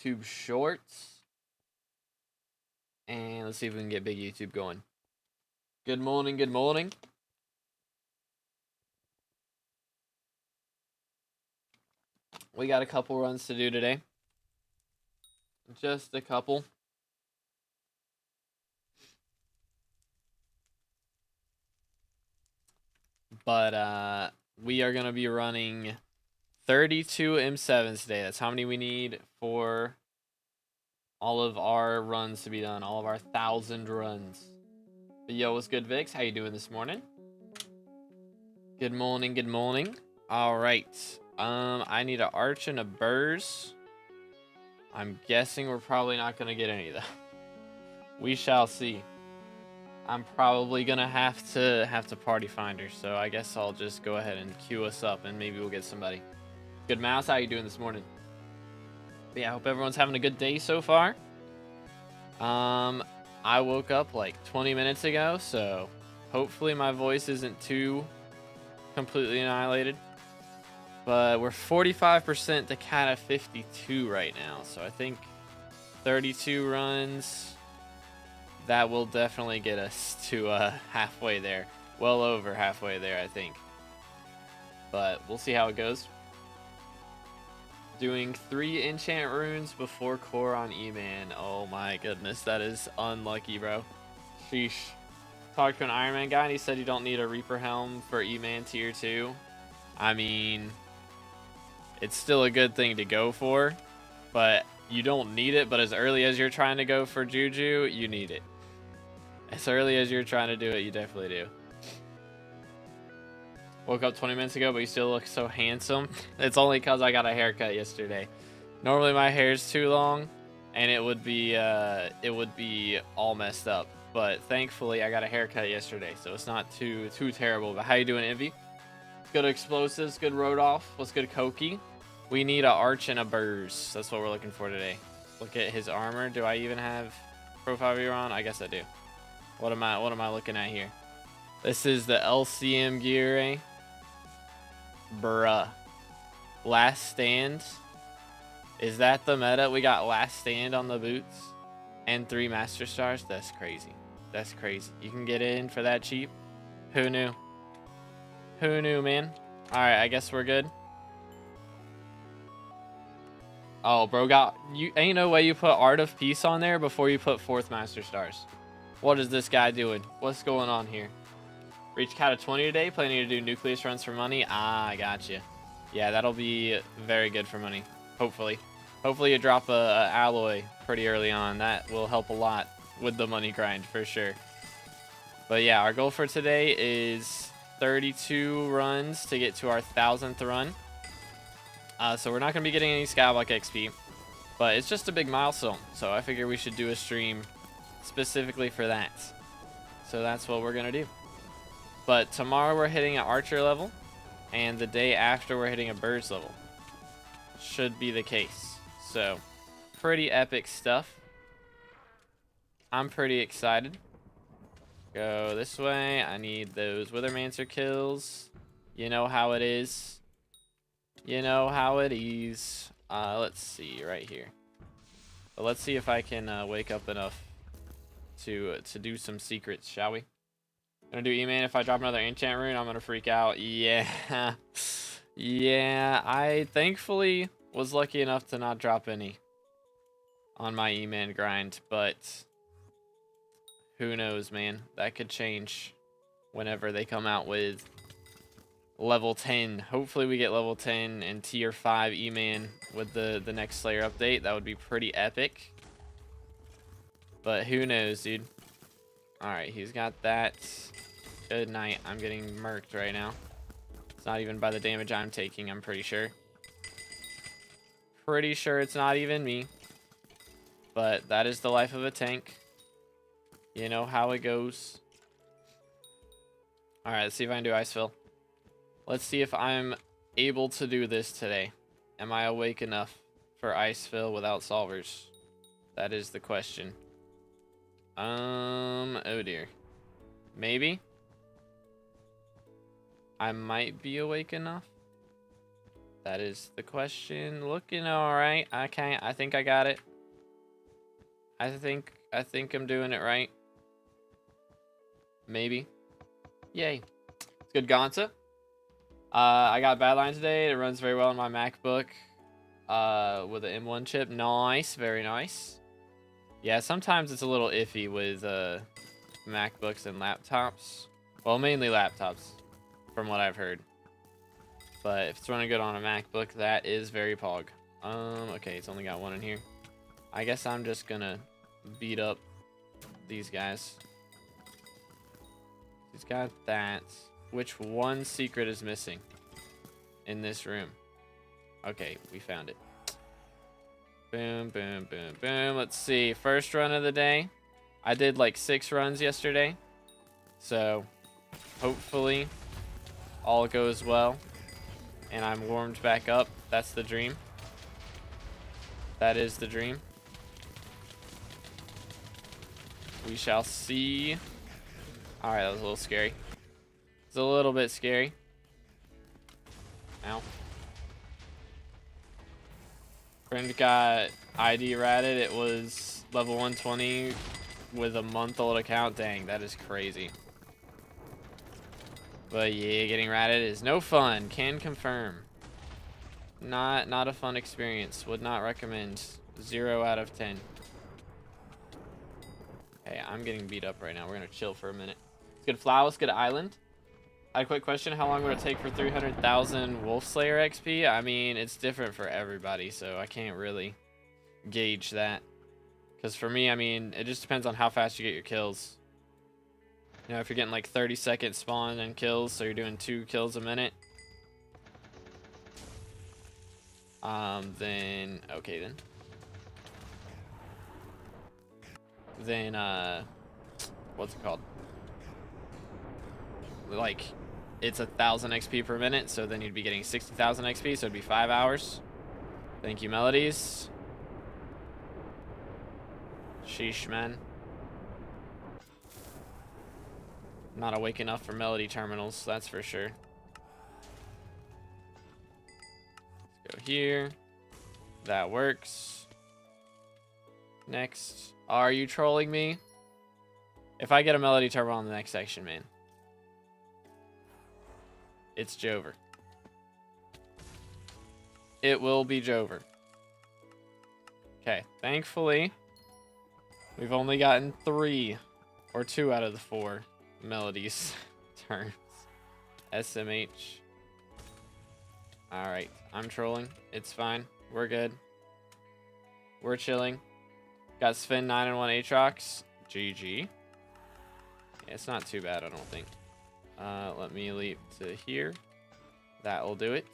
YouTube Shorts. And let's see if we can get big YouTube going. Good morning, good morning. We got a couple runs to do today. Just a couple. But we are going to be running 32 M7s today. That's how many we need for all of our runs to be done. All of our 1,000 runs. But yo, what's good, Vix? How you doing this morning? Good morning, good morning. All right. I need an arch and a burrs. I'm guessing we're probably not going to get any of them. We shall see. I'm probably going to have to party finder, so I guess I'll just go ahead and queue us up and maybe we'll get somebody. Good Mouse, how you doing this morning? But yeah, I hope everyone's having a good day so far. I woke up like 20 minutes ago, so hopefully my voice isn't too completely annihilated. But we're 45% to kind of 52 right now, so I think 32 runs, that will definitely get us to halfway there. Well over halfway there, I think. But we'll see how it goes. Doing 3 enchant runes before core on E-Man. Oh my goodness, that is unlucky, bro. Sheesh. Talked to an Iron Man guy and he said you don't need a Reaper Helm for E-Man tier 2. I mean, it's still a good thing to go for, but you don't need it. But as early as you're trying to go for Juju, you need it. As early as you're trying to do it, you definitely do. Woke up 20 minutes ago, but you still look so handsome. It's only because I got a haircut yesterday. Normally my hair's too long, and it would be all messed up. But thankfully I got a haircut yesterday, so it's not too terrible. But how you doing, Envy? Good explosives, good road off. What's good, Koki? We need an arch and a burrs. That's what we're looking for today. Look at his armor. Do I even have profile viewer on? I guess I do. What am I looking at here? This is the LCM gear, eh? Bruh. Last stand. Is that the meta? We got last stand on the boots and 3 master stars. That's crazy. That's crazy. You can get in for that cheap. Who knew? Who knew, man? All right, I guess we're good. Oh, bro, ain't no way you put Art of Peace on there before you put 4th master stars. What is this guy doing? What's going on here? Reach cat of 20 today. Planning to do nucleus runs for money. Ah, I got you. Yeah, that'll be very good for money. Hopefully. Hopefully you drop a alloy pretty early on. That will help a lot with the money grind for sure. But yeah, our goal for today is 32 runs to get to our 1,000th run. So we're not going to be getting any SkyBlock XP. But it's just a big milestone. So I figure we should do a stream specifically for that. So that's what we're going to do. But tomorrow we're hitting an archer level, and the day after we're hitting a birds level. Should be the case. So, pretty epic stuff. I'm pretty excited. Go this way. I need those Withermancer kills. You know how it is. You know how it is. Let's see right here. But let's see if I can wake up enough to do some secrets, shall we? Gonna do E-Man. If I drop another enchant rune, I'm gonna freak out. Yeah. Yeah, I thankfully was lucky enough to not drop any on my E-Man grind, but who knows, man? That could change whenever they come out with level 10. Hopefully we get level 10 and tier 5 E-Man with the next Slayer update. That would be pretty epic. But who knows, dude? Alright, he's got that. Good night. I'm getting murked right now. It's not even by the damage I'm taking, I'm pretty sure. Pretty sure it's not even me. But that is the life of a tank. You know how it goes. Alright, let's see if I can do ice fill. Let's see if I'm able to do this today. Am I awake enough for ice fill without solvers? That is the question. Oh dear. Maybe. I might be awake enough. That is the question. Looking all right. I think I got it. I think I'm doing it right. Maybe. Yay. It's good, Gonza. I got Badline today. It runs very well on my MacBook. With an M1 chip. Nice. Very nice. Yeah, sometimes it's a little iffy with MacBooks and laptops. Well, mainly laptops, from what I've heard. But if it's running good on a MacBook, that is very pog. Okay, it's only got one in here. I guess I'm just gonna beat up these guys. He's got that. Which one secret is missing in this room? Okay, we found it. Boom, boom, boom, boom. Let's see. First run of the day. I did like 6 runs yesterday. So, hopefully, all goes well. And I'm warmed back up. That's the dream. That is the dream. We shall see. Alright, that was a little scary. It's a little bit scary. Ow. Friend got ID ratted. It was level 120 with a month-old account. Dang, that is crazy. But yeah, getting ratted is no fun. Can confirm. Not a fun experience. Would not recommend. 0 out of 10. Hey, I'm getting beat up right now. We're gonna chill for a minute. Let's get Flowers, get Island. I had a quick question. How long would it take for 300,000 Wolf Slayer XP? I mean, it's different for everybody, so I can't really gauge that. Because for me, I mean, it just depends on how fast you get your kills. You know, if you're getting like 30-second spawn and kills, so you're doing 2 kills a minute. Then, okay then. Then, what's it called? Like, it's 1,000 XP per minute, so then you'd be getting 60,000 XP, so it'd be 5 hours. Thank you, Melodies. Sheesh, man. Not awake enough for Melody terminals, that's for sure. Let's go here. That works. Next. Are you trolling me? If I get a Melody terminal in the next section, man. It's Jover. It will be Jover. Okay, thankfully, we've only gotten 3 or 2 out of the 4 Melodies turns. SMH. Alright, I'm trolling. It's fine. We're good. We're chilling. Got Sven 9 and 1 Aatrox. GG. Yeah, it's not too bad, I don't think. Let me leap to here. That will do it.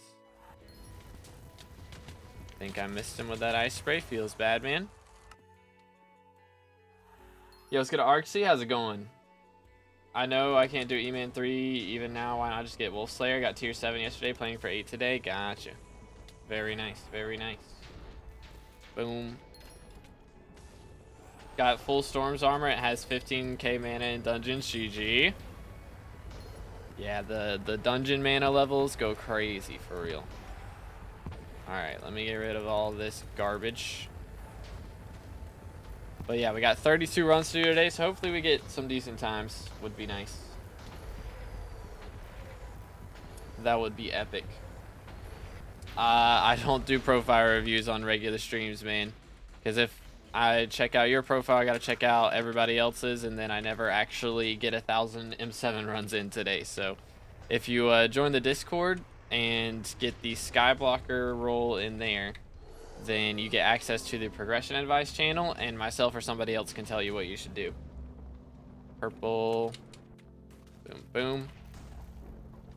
Think I missed him with that ice spray. Feels bad, man. Yo, let's go to Arksy. How's it going? I know I can't do E-Man 3 even now. Why not just get Wolf Slayer? Got tier 7 yesterday, playing for 8 today. Gotcha. Very nice. Very nice. Boom. Got full Storm's armor. It has 15k mana in dungeons. GG. Yeah, the dungeon mana levels go crazy for real. Alright, let me get rid of all this garbage. But yeah, we got 32 runs to do today, so hopefully we get some decent times. Would be nice. That would be epic. I don't do profile reviews on regular streams, man. Because if I check out your profile, I gotta check out everybody else's, and then I never actually get 1,000 M7 runs in today. So if you join the Discord and get the Skyblocker role in there, then you get access to the progression advice channel, and myself or somebody else can tell you what you should do. Purple. Boom, boom.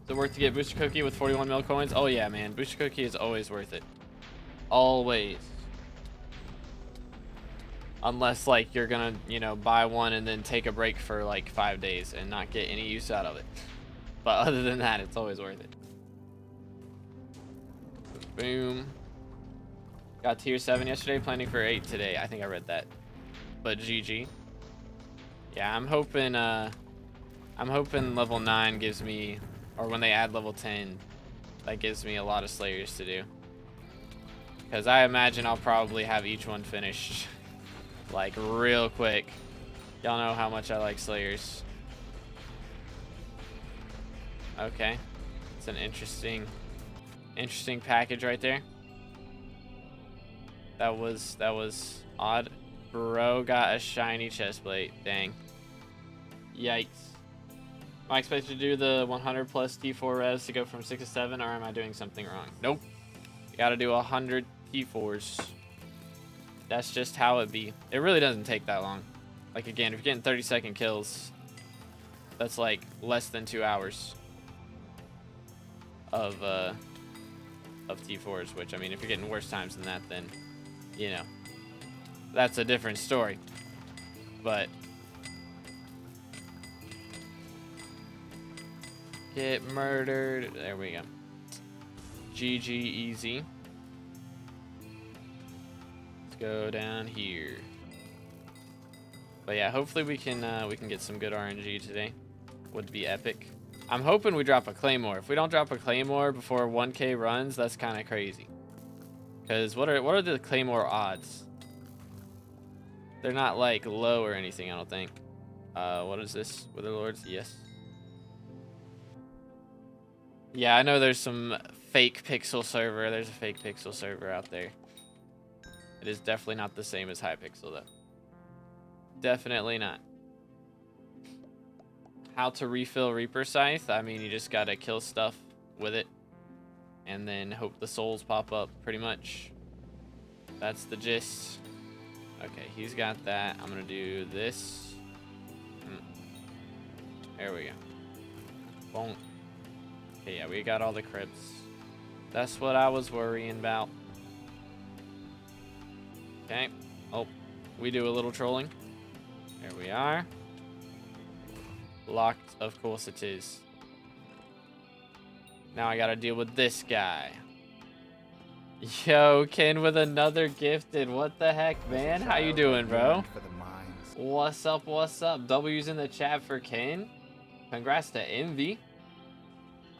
Is it worth to get Booster Cookie with 41 mil coins? Oh yeah, man. Booster Cookie is always worth it. Always. Unless, like, you're gonna, you know, buy one and then take a break for, like, 5 days and not get any use out of it. But other than that, it's always worth it. Boom. Got tier 7 yesterday, planning for 8 today. I think I read that. But GG. Yeah, I'm hoping level 9 gives me, or when they add level 10, that gives me a lot of Slayers to do. Because I imagine I'll probably have each one finished like real quick. Y'all know how much I like Slayers. Okay. It's an interesting package right there. That was odd. Bro got a shiny chest plate. Dang. Yikes. Am I expected to do the 100 plus T4 revs to go from 6 to 7, or am I doing something wrong? Nope. You gotta do 100 T4s. That's just how it be. It really doesn't take that long. Like, again, if you're getting 30-second kills, that's like less than 2 hours of T4s, which, I mean, if you're getting worse times than that, then, you know, that's a different story. But get murdered. There we go. GG easy. Let's go down here. But yeah, hopefully we can get some good RNG today. Would be epic. I'm hoping we drop a Claymore. If we don't drop a Claymore before 1K runs, that's kind of crazy. Because what are the Claymore odds? They're not like low or anything, I don't think. What is this? Witherlords? Yes. Yeah, I know there's some fake pixel server. There's a fake pixel server out there. It is definitely not the same as Hypixel though. Definitely not. How to refill Reaper Scythe? I mean, you just gotta kill stuff with it and then hope the souls pop up, pretty much. That's the gist. Okay, he's got that. I'm gonna do this. There we go. Boom. Okay, yeah, we got all the crypts. That's what I was worrying about. Okay. Oh, we do a little trolling. There we are. Locked, of course it is. Now I gotta deal with this guy. Yo, Ken with another gifted. What the heck, man? How you doing, bro? What's up, what's up? W's in the chat for Ken. Congrats to Envy.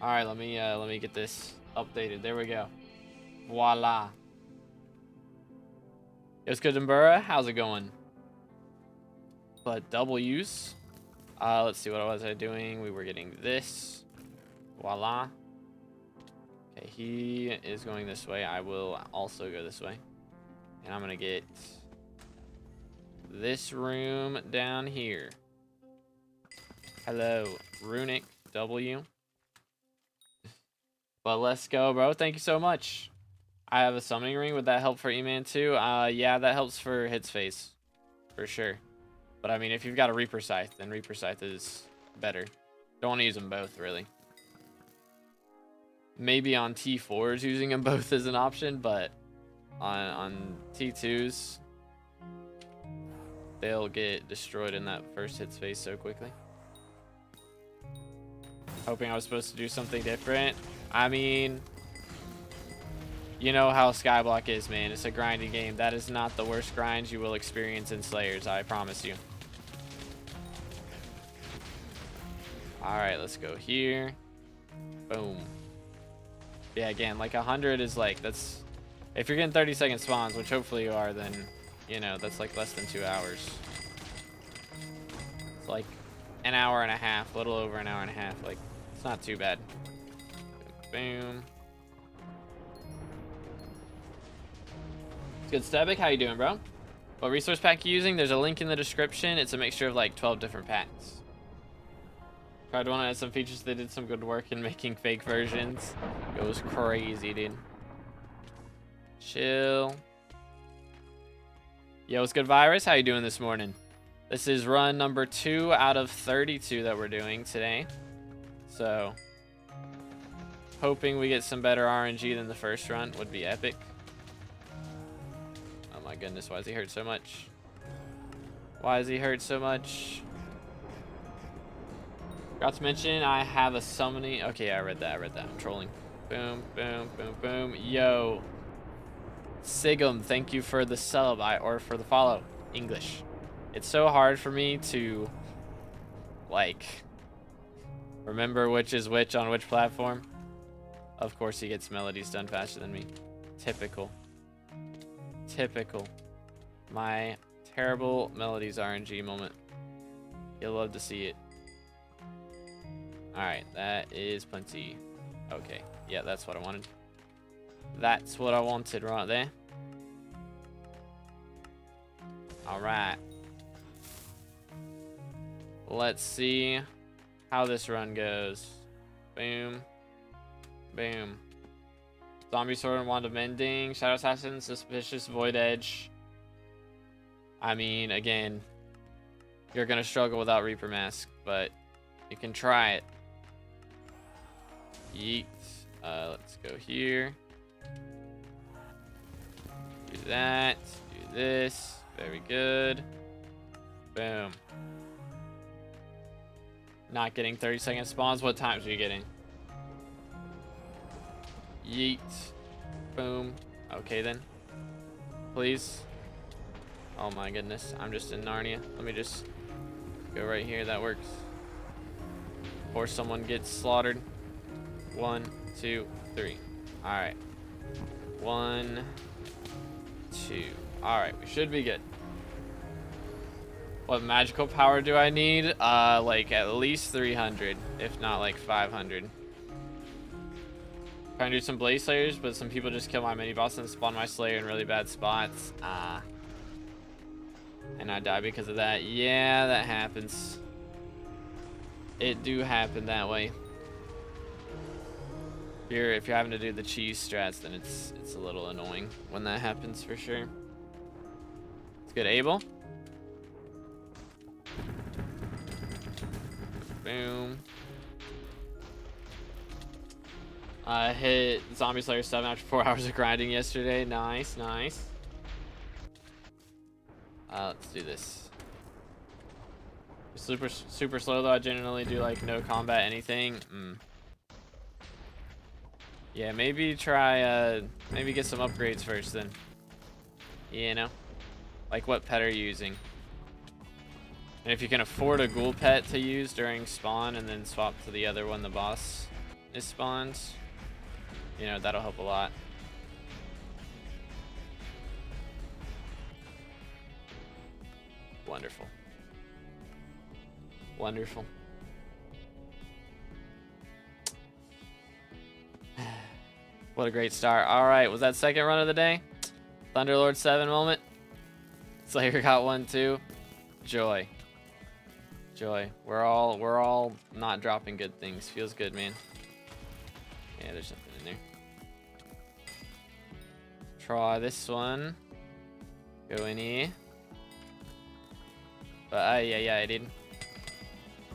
Alright, let me get this updated. There we go. Voila. It's good, Mbura. How's it going? But W's. Let's see, what was I doing? We were getting this. Voila. Okay, he is going this way. I will also go this way. And I'm going to get this room down here. Hello, Runic W. But let's go, bro. Thank you so much. I have a summoning ring. Would that help for E-Man too? Yeah, that helps for Hits Face. For sure. But I mean, if you've got a Reaper Scythe, then Reaper Scythe is better. Don't want to use them both, really. Maybe on T4s using them both is an option, but on T2s, they'll get destroyed in that first Hits Face so quickly. Hoping I was supposed to do something different. I mean, you know how SkyBlock is, man. It's a grinding game. That is not the worst grinds you will experience in Slayers, I promise you. Alright, let's go here. Boom. Yeah, again, like 100 is like, that's... If you're getting 30-second spawns, which hopefully you are, then, you know, that's like less than 2 hours. It's like an hour and a half, a little over an hour and a half. Like, it's not too bad. Boom. Good, Stabik. How you doing, bro? What resource pack you using? There's a link in the description. It's a mixture of like 12 different packs. Tried one that had some features. They did some good work in making fake versions. It was crazy, dude. Chill. Yo, what's good, Virus? How you doing this morning? This is run number 2 out of 32 that we're doing today. So, hoping we get some better RNG than the first run would be epic. Oh my goodness, why does he hurt so much? Why does he hurt so much? Forgot to mention, I have a summoning. Okay, yeah, I read that. I'm trolling. Boom, boom, boom, boom. Yo. Sigum, thank you for the sub, or for the follow. English. It's so hard for me to, like, remember which is which on which platform. Of course he gets melodies done faster than me. Typical. Typical. My terrible melodies RNG moment. You'll love to see it. Alright, that is plenty. Okay, yeah, that's what I wanted. That's what I wanted right there. Alright. Let's see how this run goes. Boom. Boom. Zombie Sword and Wand of Mending. Shadow Assassin, Suspicious Void Edge. I mean, again, you're going to struggle without Reaper Mask, but you can try it. Yeet. Let's go here. Do that. Do this. Very good. Boom. Not getting 30-second spawns. What times are you getting? Yeet. Boom. Okay then. Please. Oh my goodness. I'm just in Narnia. Let me just go right here. That works. Before someone gets slaughtered. 1, 2, 3. Alright. 1, 2. Alright, we should be good. What magical power do I need? Like at least 300, if not like 500. Trying to do some Blaze Slayers, but some people just kill my mini boss and spawn my Slayer in really bad spots. And I die because of that. Yeah, that happens. It do happen that way. If you're having to do the cheese strats, then it's a little annoying when that happens for sure. It's good, Abel. Boom. I hit Zombie Slayer 7 after 4 hours of grinding yesterday. Nice, nice. Let's do this. Super slow though. I generally do like no combat anything. Yeah, maybe try maybe get some upgrades first then. You know, like what pet are you using? And if you can afford a ghoul pet to use during spawn and then swap to the other when the boss is spawned, you know, that'll help a lot. Wonderful. Wonderful. What a great start. All right, was that second run of the day? Thunderlord 7 moment. Slayer got one too. Joy. Joy. We're all not dropping good things. Feels good, man. Yeah, there's something in there. Try this one. Go in here. But yeah, dude.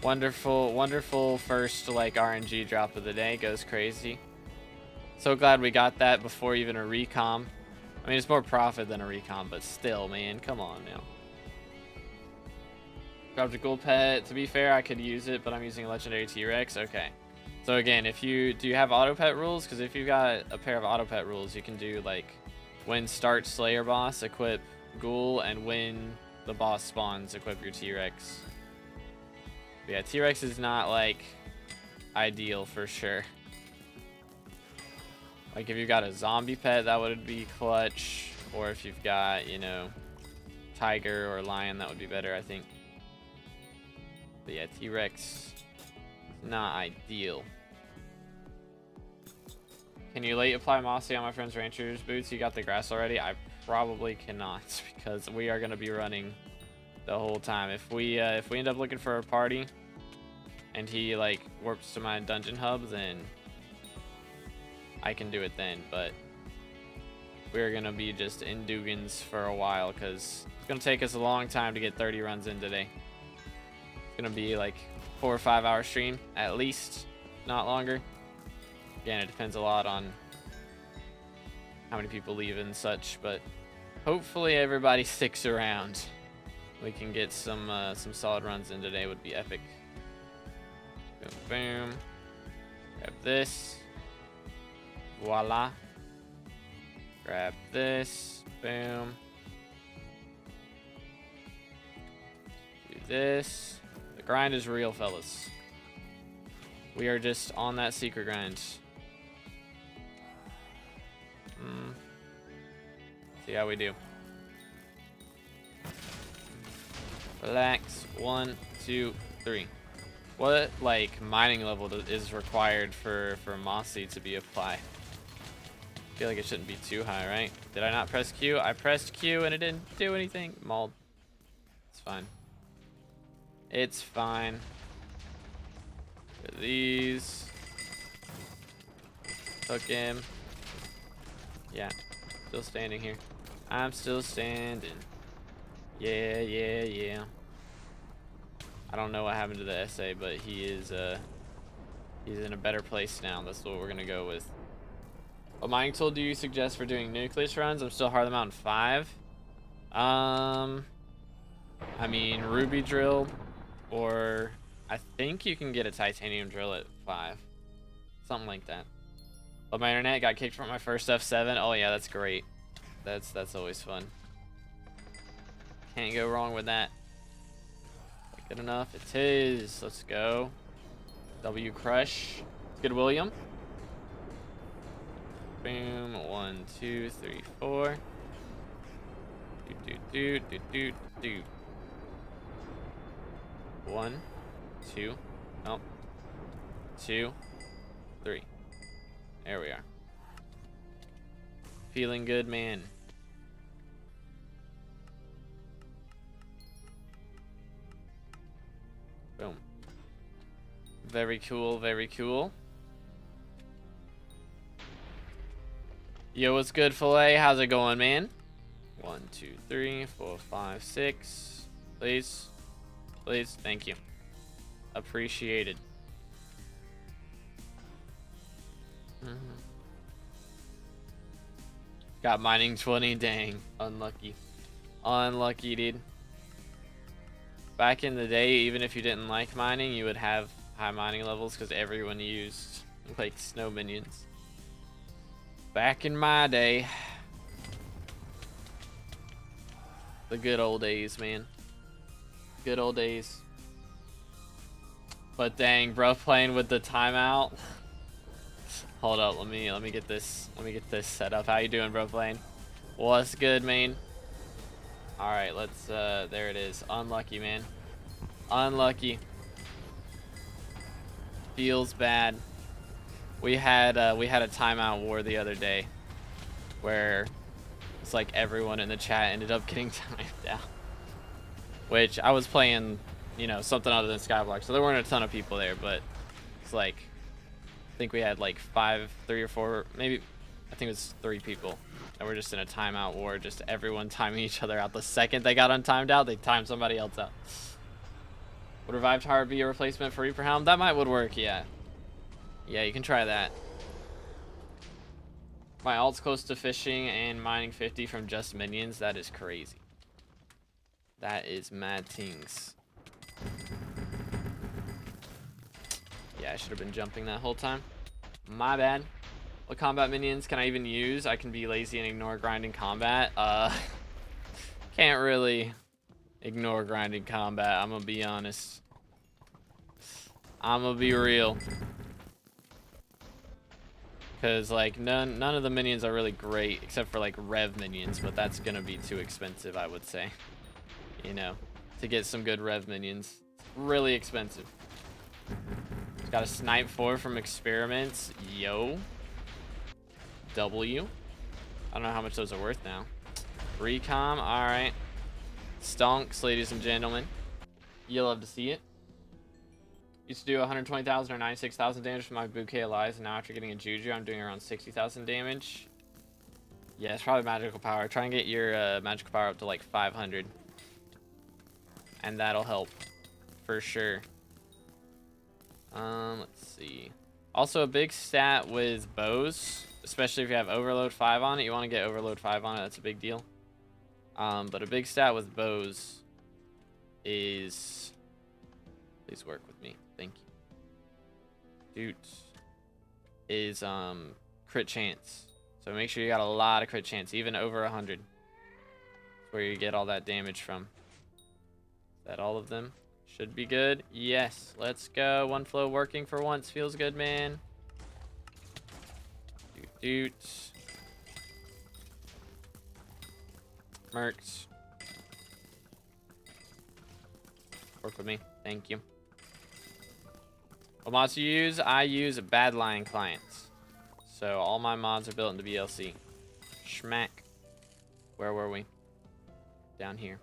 Wonderful first like RNG drop of the day. Goes crazy. So glad we got that before even a recom. I mean, it's more profit than a recom, but still, man, come on now. Dropped a gold pet. To be fair, I could use it, but I'm using a legendary T-Rex. Okay. So again, do you have auto pet rules? Because if you've got a pair of auto pet rules, you can do like when start Slayer boss, equip Ghoul, and when the boss spawns, equip your T-Rex. Yeah, T-Rex is not like ideal for sure. Like if you've got a zombie pet, that would be clutch. Or if you've got, you know, tiger or lion, that would be better, I think. But yeah, T-Rex is not ideal. Can you late apply Mossy on my friend's rancher's boots? You got the grass already? I probably cannot because we are going to be running the whole time. If we end up looking for a party and he like warps to my dungeon hub, then I can do it then, but we're going to be just in Dugans for a while because it's going to take us a long time to get 30 runs in today. It's going to be like 4 or 5 hour stream at least, not longer. Again, it depends a lot on how many people leave and such, but hopefully everybody sticks around. We can get some solid runs in today. Would be epic. Boom, boom. Grab this. Voila. Grab this. Boom. Do this. The grind is real, fellas. We are just on that secret grind. See how we do. Relax. 1, 2, 3. What like mining level is required for Mossy to be applied? I feel like it shouldn't be too high, right? Did I not press Q? I pressed Q and it didn't do anything. Mauled. It's fine. It's fine. Get these. Hook him. Yeah. Still standing here. I'm still standing. Yeah, yeah, yeah. I don't know what happened to the SA, but he is he's in a better place now. That's what we're gonna go with. What mining tool do you suggest for doing nucleus runs? I'm still Heart of the Mountain 5. I mean ruby drill, or I think you can get a titanium drill at 5. Something like that. But my internet got kicked from my first F7. Oh yeah, that's great. That's always fun. Can't go wrong with that. Good enough. It is. Let's go. W crush. Good William. Boom. 1, 2, 3, 4. Do. 1, 2. Oh. 2, 3. There we are. Feeling good, man. Boom. Very cool, very cool. Yo, what's good, Filet? How's it going, man? 1, 2, 3, 4, 5, 6. Please. Please. Thank you. Appreciated. Got mining 20. Dang. Unlucky. Unlucky, dude. Back in the day, even if you didn't like mining, you would have high mining levels because everyone used like snow minions. Back in my day. The good old days, man. Good old days. But dang, bro, playing with the timeout. Hold up, let me get this set up. How you doing, bro? Playing? What's good, man? All right, let's. There it is. Unlucky, man. Unlucky. Feels bad. We had a timeout war the other day, where it's like everyone in the chat ended up getting timed out. Which I was playing, you know, something other than SkyBlock, so there weren't a ton of people there, but it's like, I think we had like 3 or 4, maybe, I think it was 3 people. And we're just in a timeout war, just everyone timing each other out. The second they got untimed out, they timed somebody else out. Would Revived Heart be a replacement for Reaper Helm? That would work, yeah. Yeah, you can try that. My alt's close to fishing and mining 50 from just minions. That is crazy. That is mad things. Yeah, I should have been jumping that whole time. My bad. What combat minions can I even use? I can be lazy and ignore grinding combat. Can't really ignore grinding combat. I'm gonna be honest. I'm gonna be real. Cause like none of the minions are really great except for like rev minions, but that's gonna be too expensive, I would say. You know, to get some good rev minions, it's really expensive. Got a snipe 4 from experiments. Yo. W. I don't know how much those are worth now. Recom. All right. Stonks, ladies and gentlemen. You'll love to see it. Used to do 120,000 or 96,000 damage from my bouquet of lies, and now after getting a juju, I'm doing around 60,000 damage. Yeah, it's probably magical power. Try and get your magical power up to like 500, and that'll help for sure. Let's see. Also, a big stat with bows, especially if you have Overload 5 on it. You want to get Overload 5 on it. That's a big deal. But a big stat with bows is... Please work with me. Thank you. Dude. Is crit chance. So make sure you got a lot of crit chance, even over 100. That's where you get all that damage from. Is that all of them? Should be good. Yes. Let's go. One flow working for once. Feels good, man. Doot. Mercs. Work with me. Thank you. What mods do you use? I use Badlion clients. So all my mods are built into VLC. Schmack. Where were we? Down here.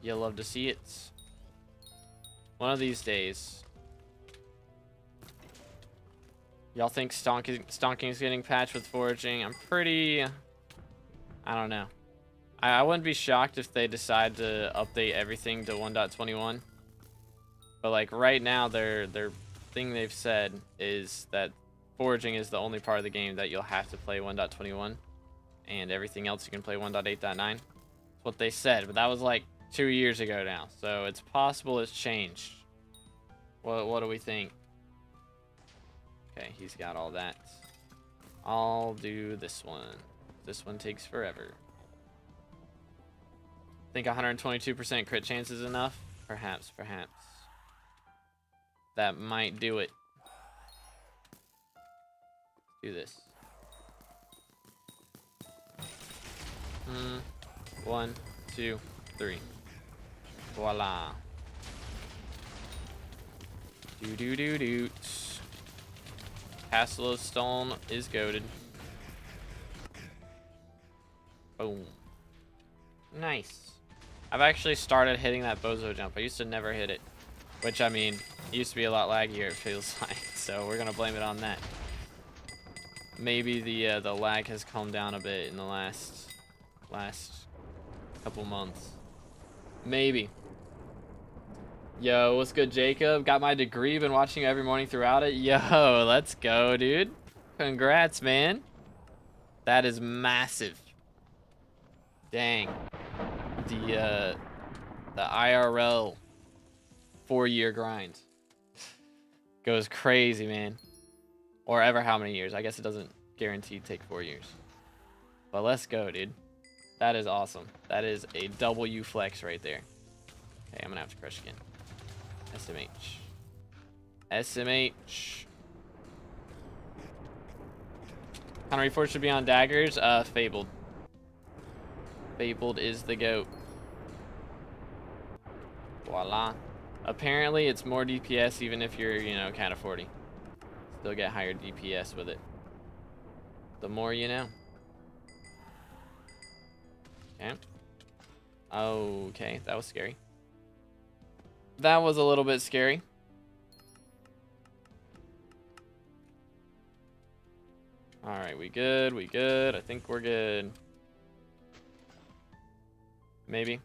You'll love to see it. One of these days. Y'all think stonking is getting patched with foraging? I'm pretty... I don't know. I wouldn't be shocked if they decide to update everything to 1.21. But like right now, their thing they've said is that foraging is the only part of the game that you'll have to play 1.21. And everything else you can play 1.8.9. That's what they said, but that was like 2 years ago now. So it's possible it's changed. What do we think? Okay, he's got all that. I'll do this one. This one takes forever. Think 122% crit chance is enough? Perhaps. That might do it. Do this. 1, 2, 3. Voila. Do. Castle of Stone is goated. Boom. Nice. I've actually started hitting that bozo jump. I used to never hit it. Which, I mean, it used to be a lot laggier, it feels like. So we're going to blame it on that. Maybe the lag has calmed down a bit in the last couple months. Maybe. Yo, what's good, Jacob? Got my degree, been watching you every morning throughout it. Yo, let's go, dude. Congrats, man. That is massive. Dang. The IRL 4-year grind goes crazy, man. Or ever how many years. I guess it doesn't guarantee take 4 years. But let's go, dude. That is awesome. That is a W flex right there. Okay, I'm gonna have to crush again. SMH. Counter Reforged should be on daggers. Fabled. Fabled is the GOAT. Voila. Apparently, it's more DPS even if you're, you know, kind of 40. Still get higher DPS with it. The more you know. Okay. Okay, that was scary. That was a little bit scary. Alright, we good, I think we're good. Maybe.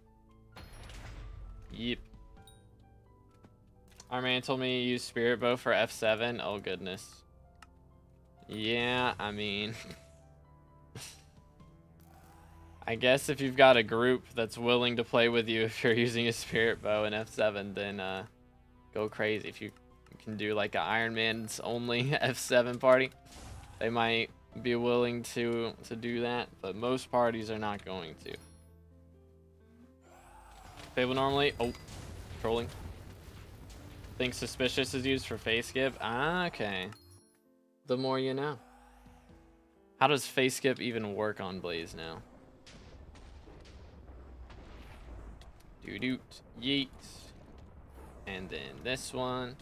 Yep. Our man told me to use Spirit Bow for F7. Oh, goodness. Yeah, I mean... I guess if you've got a group that's willing to play with you if you're using a Spirit Bow in F7, then go crazy. If you can do like an Iron Man's only F7 party, they might be willing to do that, but most parties are not going to. Fable normally, oh, trolling. Think Suspicious is used for face skip. Ah, okay. The more you know. How does face skip even work on Blaze now? Doot, yeet. And then this one.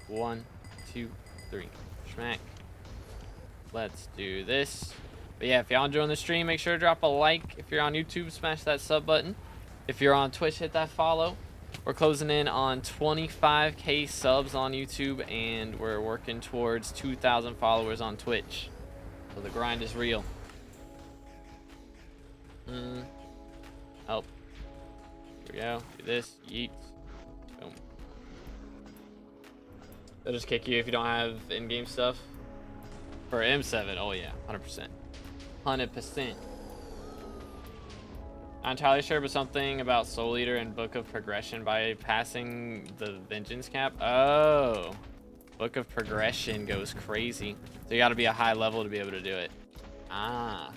1, 2, 3. Schmack. Let's do this. But yeah, if y'all enjoying the stream, make sure to drop a like. If you're on YouTube, smash that sub button. If you're on Twitch, hit that follow. We're closing in on 25K subs on YouTube, and we're working towards 2,000 followers on Twitch. So the grind is real. Oh. Here we go. Do this. Yeet. Boom. They'll just kick you if you don't have in-game stuff. For M7, oh yeah, 100%. 100%. Not entirely sure, but something about Soul Eater and Book of Progression bypassing the Vengeance cap. Oh. Book of Progression goes crazy. So you gotta be a high level to be able to do it. Ah.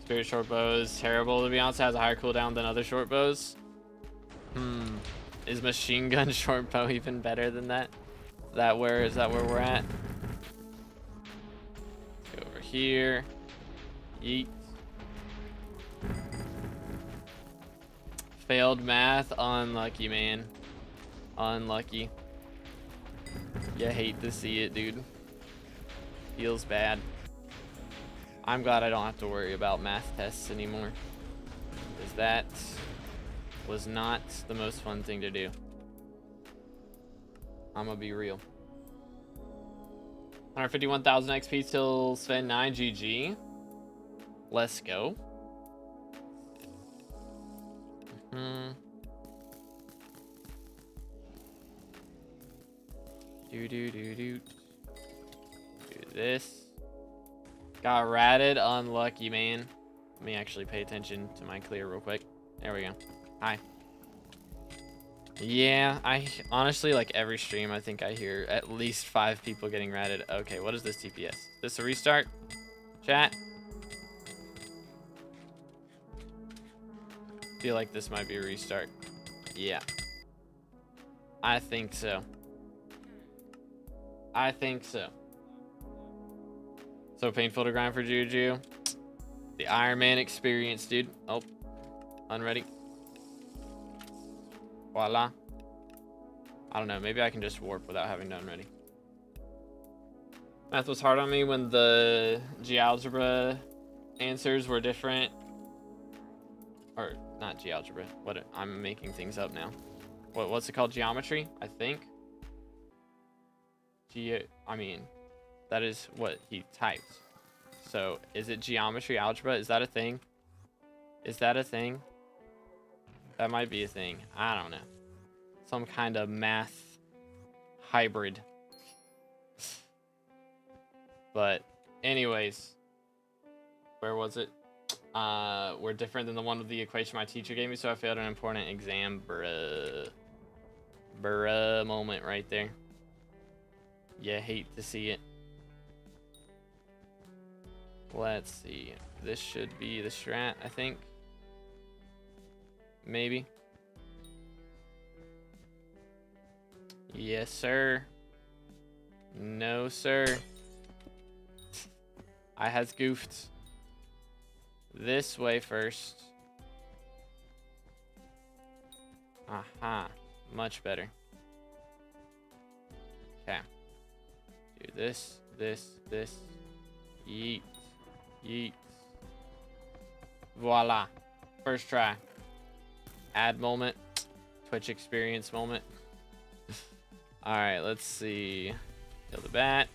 Spirit short bow is terrible, to be honest. It has a higher cooldown than other short bows. Is machine gun short bow even better than that? Is that where we're at? Let's go over here. Yeet. Failed math. Unlucky, man. Unlucky. You hate to see it, dude. Feels bad. I'm glad I don't have to worry about math tests anymore, because that was not the most fun thing to do. I'm gonna be real. 151,000 XP till Sven 9 GG. Let's go. Do this. Got ratted. Unlucky, man. Let me actually pay attention to my clear real quick. There we go. Hi. Yeah, I honestly, like every stream, I think I hear at least 5 people getting ratted. Okay, what is this TPS? Is this a restart? Chat? Feel like this might be a restart. Yeah. I think so. I think so. So painful to grind for Juju. The Iron Man experience, dude. Oh, unready. Voila. I don't know. Maybe I can just warp without having done ready. Math was hard on me when the GeoGebra answers were different. Or not GeoGebra. What? I'm making things up now. What's it called? Geometry, I think. I mean, that is what he typed. So, is it geometry algebra? Is that a thing? Is that a thing? That might be a thing. I don't know. Some kind of math hybrid. But, anyways. Where was it? We're different than the one with the equation my teacher gave me, so I failed an important exam. Bruh. Bruh moment right there. You hate to see it. Let's see. This should be the strat, I think. Maybe. Yes, sir. No, sir. I has goofed. This way first. Aha. Much better. Okay. Do this, this. Yeet. Yeet. Voila. First try. Add moment. Twitch experience moment. Alright, let's see. Kill the bat.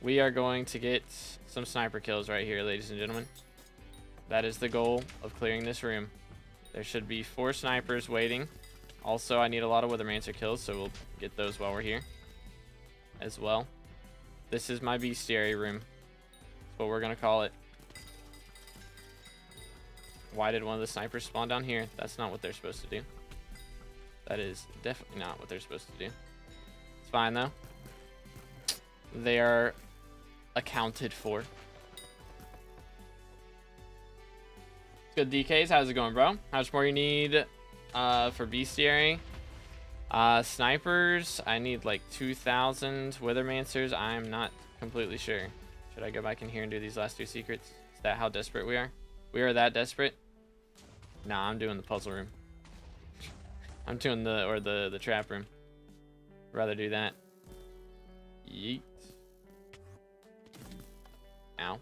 We are going to get some sniper kills right here, ladies and gentlemen. That is the goal of clearing this room. There should be 4 snipers waiting. Also, I need a lot of Withermancer kills, so we'll get those while we're here as well. This is my bestiary room. That's what we're gonna call it. Why did one of the snipers spawn down here? That's not what they're supposed to do. That is definitely not what they're supposed to do. It's fine though. They are accounted for. Good DKs, how's it going, bro? How much more you need for bestiary? Snipers, I need like 2,000. Withermancers, I'm not completely sure. Should I go back in here and do these last 2 secrets? Is that how desperate we are? We are that desperate? Nah, I'm doing the puzzle room. I'm doing the trap room. Rather do that. Yeet. Ow.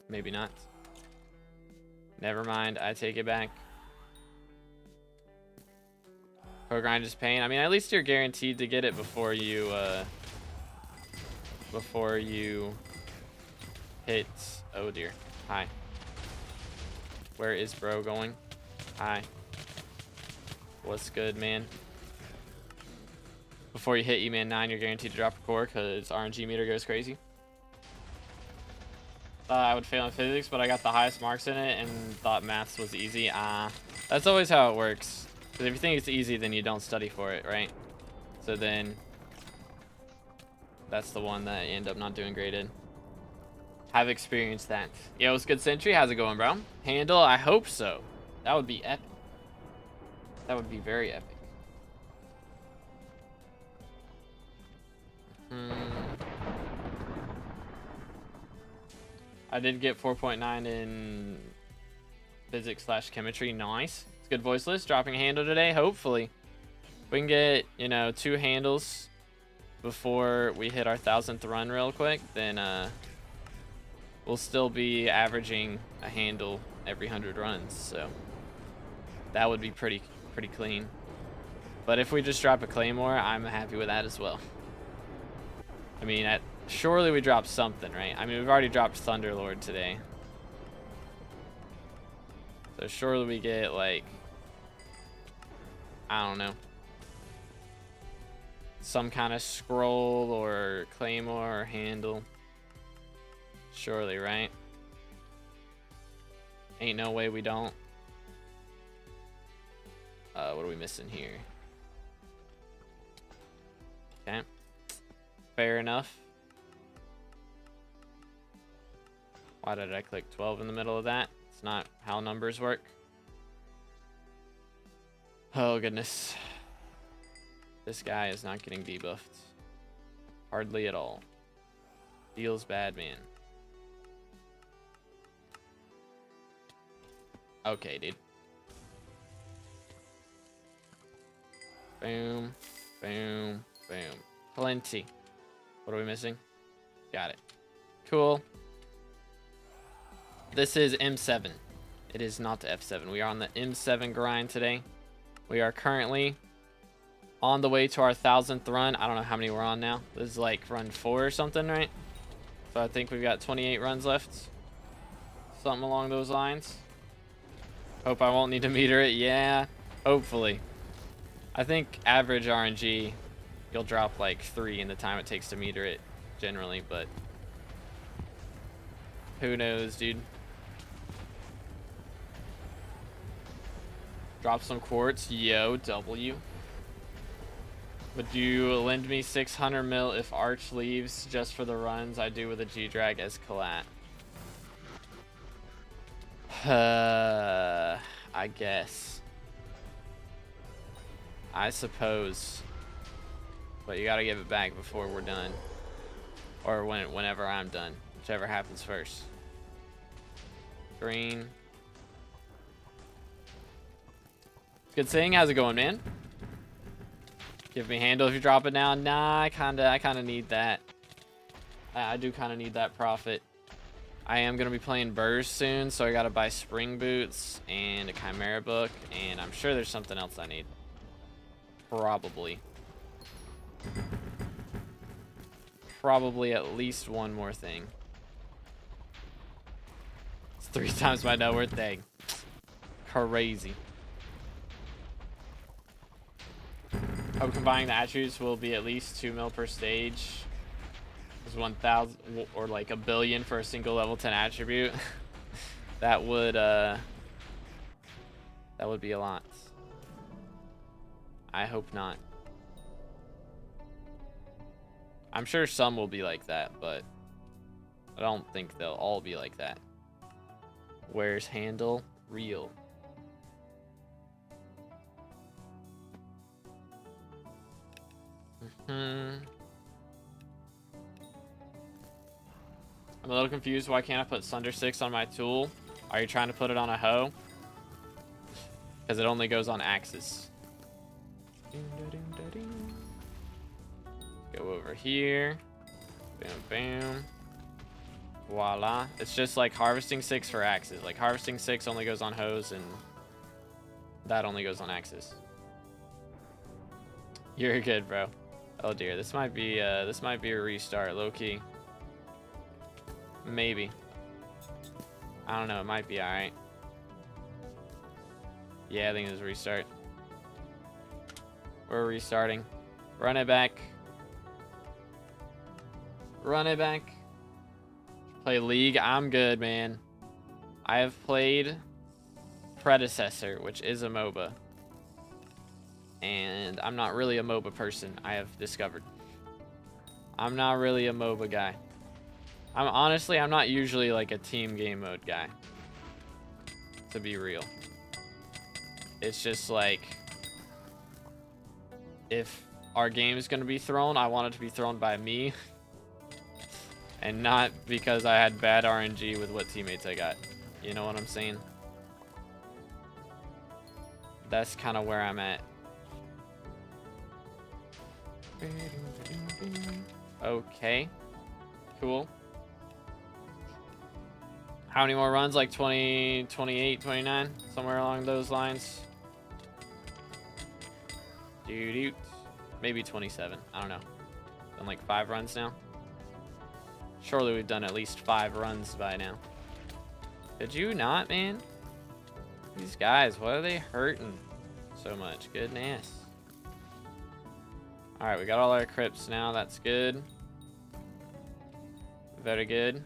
Maybe not. Never mind, I take it back. Pro grind is pain. I mean, at least you're guaranteed to get it before you hit. Oh dear. Hi. Where is bro going? Hi. What's good, man? Before you hit E-Man 9, you're guaranteed to drop a core because RNG meter goes crazy. Thought I would fail in physics, but I got the highest marks in it and thought maths was easy. That's always how it works. Because if you think it's easy, then you don't study for it, right? So then that's the one that you end up not doing great in. Have experienced that. Yo, what's good, Sentry? How's it going, bro? Handle? I hope so. That would be epic. That would be very epic. I did get 4.9 in physics/chemistry. Nice. It's a good voice list. Dropping a handle today. Hopefully. We can get, you know, 2 handles before we hit our 1000th run real quick. Then we'll still be averaging a handle every 100 runs. So that would be pretty clean. But if we just drop a Claymore, I'm happy with that as well. I mean, surely we dropped something, right? I mean, we've already dropped Thunderlord today. So surely we get, like, I don't know, some kind of scroll or Claymore or handle. Surely, right? Ain't no way we don't. What are we missing here? Okay. Fair enough. Why did I click 12 in the middle of that? It's not how numbers work. Oh, goodness. This guy is not getting debuffed. Hardly at all. Feels bad, man. Okay, dude. Boom. Boom. Boom. Plenty. What are we missing? Got it. Cool. This is M7. It is not the F7. We are on the M7 grind today. We are currently on the way to our 1000th run. I don't know how many we're on now. This is like run 4 or something, right? So I think we've got 28 runs left. Something along those lines. Hope I won't need to meter it. Yeah, hopefully. I think average RNG, you'll drop like 3 in the time it takes to meter it generally, but who knows, dude. Drop some quartz. YoGoU. Would you lend me 600 mil if Arch leaves just for the runs I do with a G-Drag as Collat? I guess. I suppose. But you gotta give it back before we're done. Or whenever I'm done. Whichever happens first. Green. Good seeing. How's it going, man? Give me handle if you drop it now. Nah, I kinda need that. I do kinda need that profit. I am gonna be playing Burst soon, so I gotta buy spring boots and a Chimera book, and I'm sure there's something else I need. Probably at least one more thing. It's 3 times my net worth. Dang. Crazy. Hope combining the attributes will be at least 2 mil per stage. Is 1,000 or like 1 billion for a single level 10 attribute. that would be a lot. I hope not. I'm sure some will be like that, but I don't think they'll all be like that. Where's handle? Real. I'm a little confused. Why can't I put Sunder 6 on my tool? Are you trying to put it on a hoe? Because it only goes on axis. Go over here. Boom, boom. Voila. It's just like harvesting 6 for axis. Like harvesting 6 only goes on hose, and that only goes on axis. You're good, bro. Oh dear, this might be a restart, low key. Maybe. I don't know. It might be all right. Yeah, I think it's a restart. We're restarting. Run it back. Run it back. Play League. I'm good, man. I have played Predecessor, which is a MOBA. And I'm not really a MOBA person, I have discovered. I'm not really a MOBA guy. I'm not usually like a team game mode guy. To be real. It's just like if our game is going to be thrown, I want it to be thrown by me. And not because I had bad RNG with what teammates I got. You know what I'm saying? That's kind of where I'm at. Okay. Cool. How many more runs? Like 20, 28, 29? Somewhere along those lines. Dude. Maybe 27. I don't know. Done like 5 runs now. Surely we've done at least 5 runs by now. Did you not, man? These guys, why are they hurting so much? Goodness. Alright, we got all our crypts now. That's good. Very good.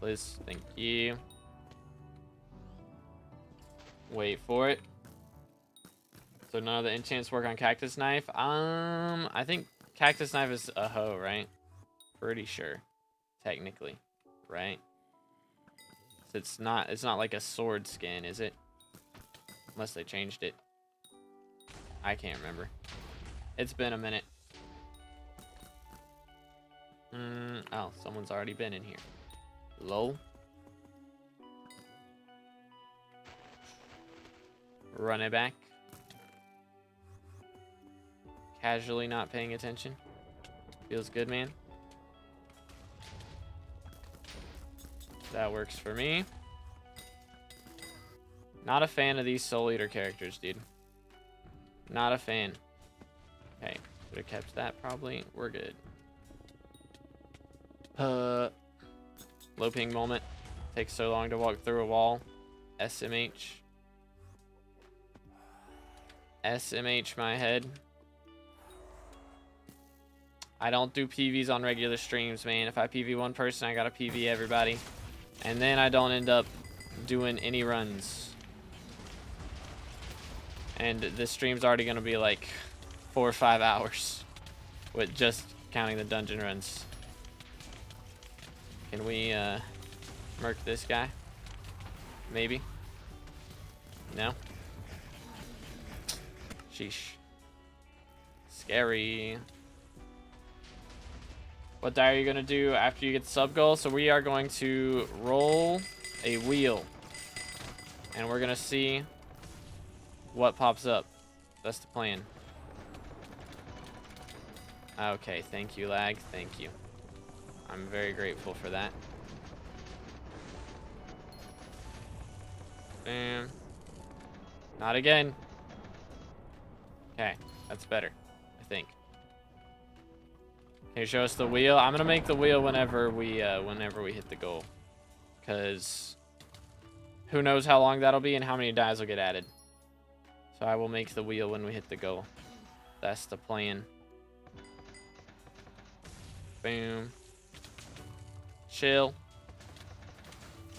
Please, thank you. Wait for it. So none of the enchants work on Cactus Knife. I think Cactus Knife is a hoe, right? Pretty sure. Technically. Right? So it's not like a sword skin, is it? Unless they changed it. I can't remember. It's been a minute. Oh, someone's already been in here. Lol. Run it back. Casually not paying attention. Feels good, man. That works for me. Not a fan of these Soul Eater characters, dude. Not a fan. Okay, should have kept that probably. We're good. Low ping moment. Takes so long to walk through a wall. SMH. SMH my head. I don't do PVs on regular streams, man. If I PV one person, I gotta PV everybody. And then I don't end up doing any runs. And this stream's already gonna be like 4 or 5 hours. With just counting the dungeon runs. Can we murk this guy? Maybe? No? Sheesh. Scary. What die are you gonna do after you get the sub goal? So we are going to roll a wheel. And we're gonna see what pops up. That's the plan. Okay, thank you, lag. Thank you. I'm very grateful for that. Bam. Not again. Okay, that's better, I think. Can you show us the wheel? I'm gonna make the wheel whenever we hit the goal, because who knows how long that'll be and how many dies will get added. So I will make the wheel when we hit the goal. That's the plan. Boom. Chill.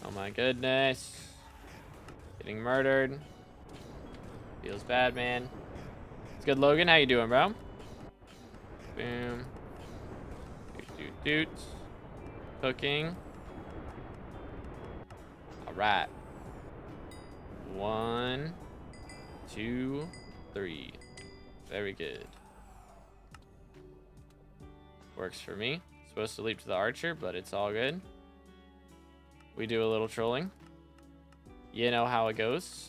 Oh my goodness. Getting murdered. Feels bad, man. It's good, Logan. How you doing, bro? Boom. Doot. Cooking. Alright. 1, 2, 3. Very good. Works for me. Supposed to leap to the archer, but it's all good. We do a little trolling. You know how it goes.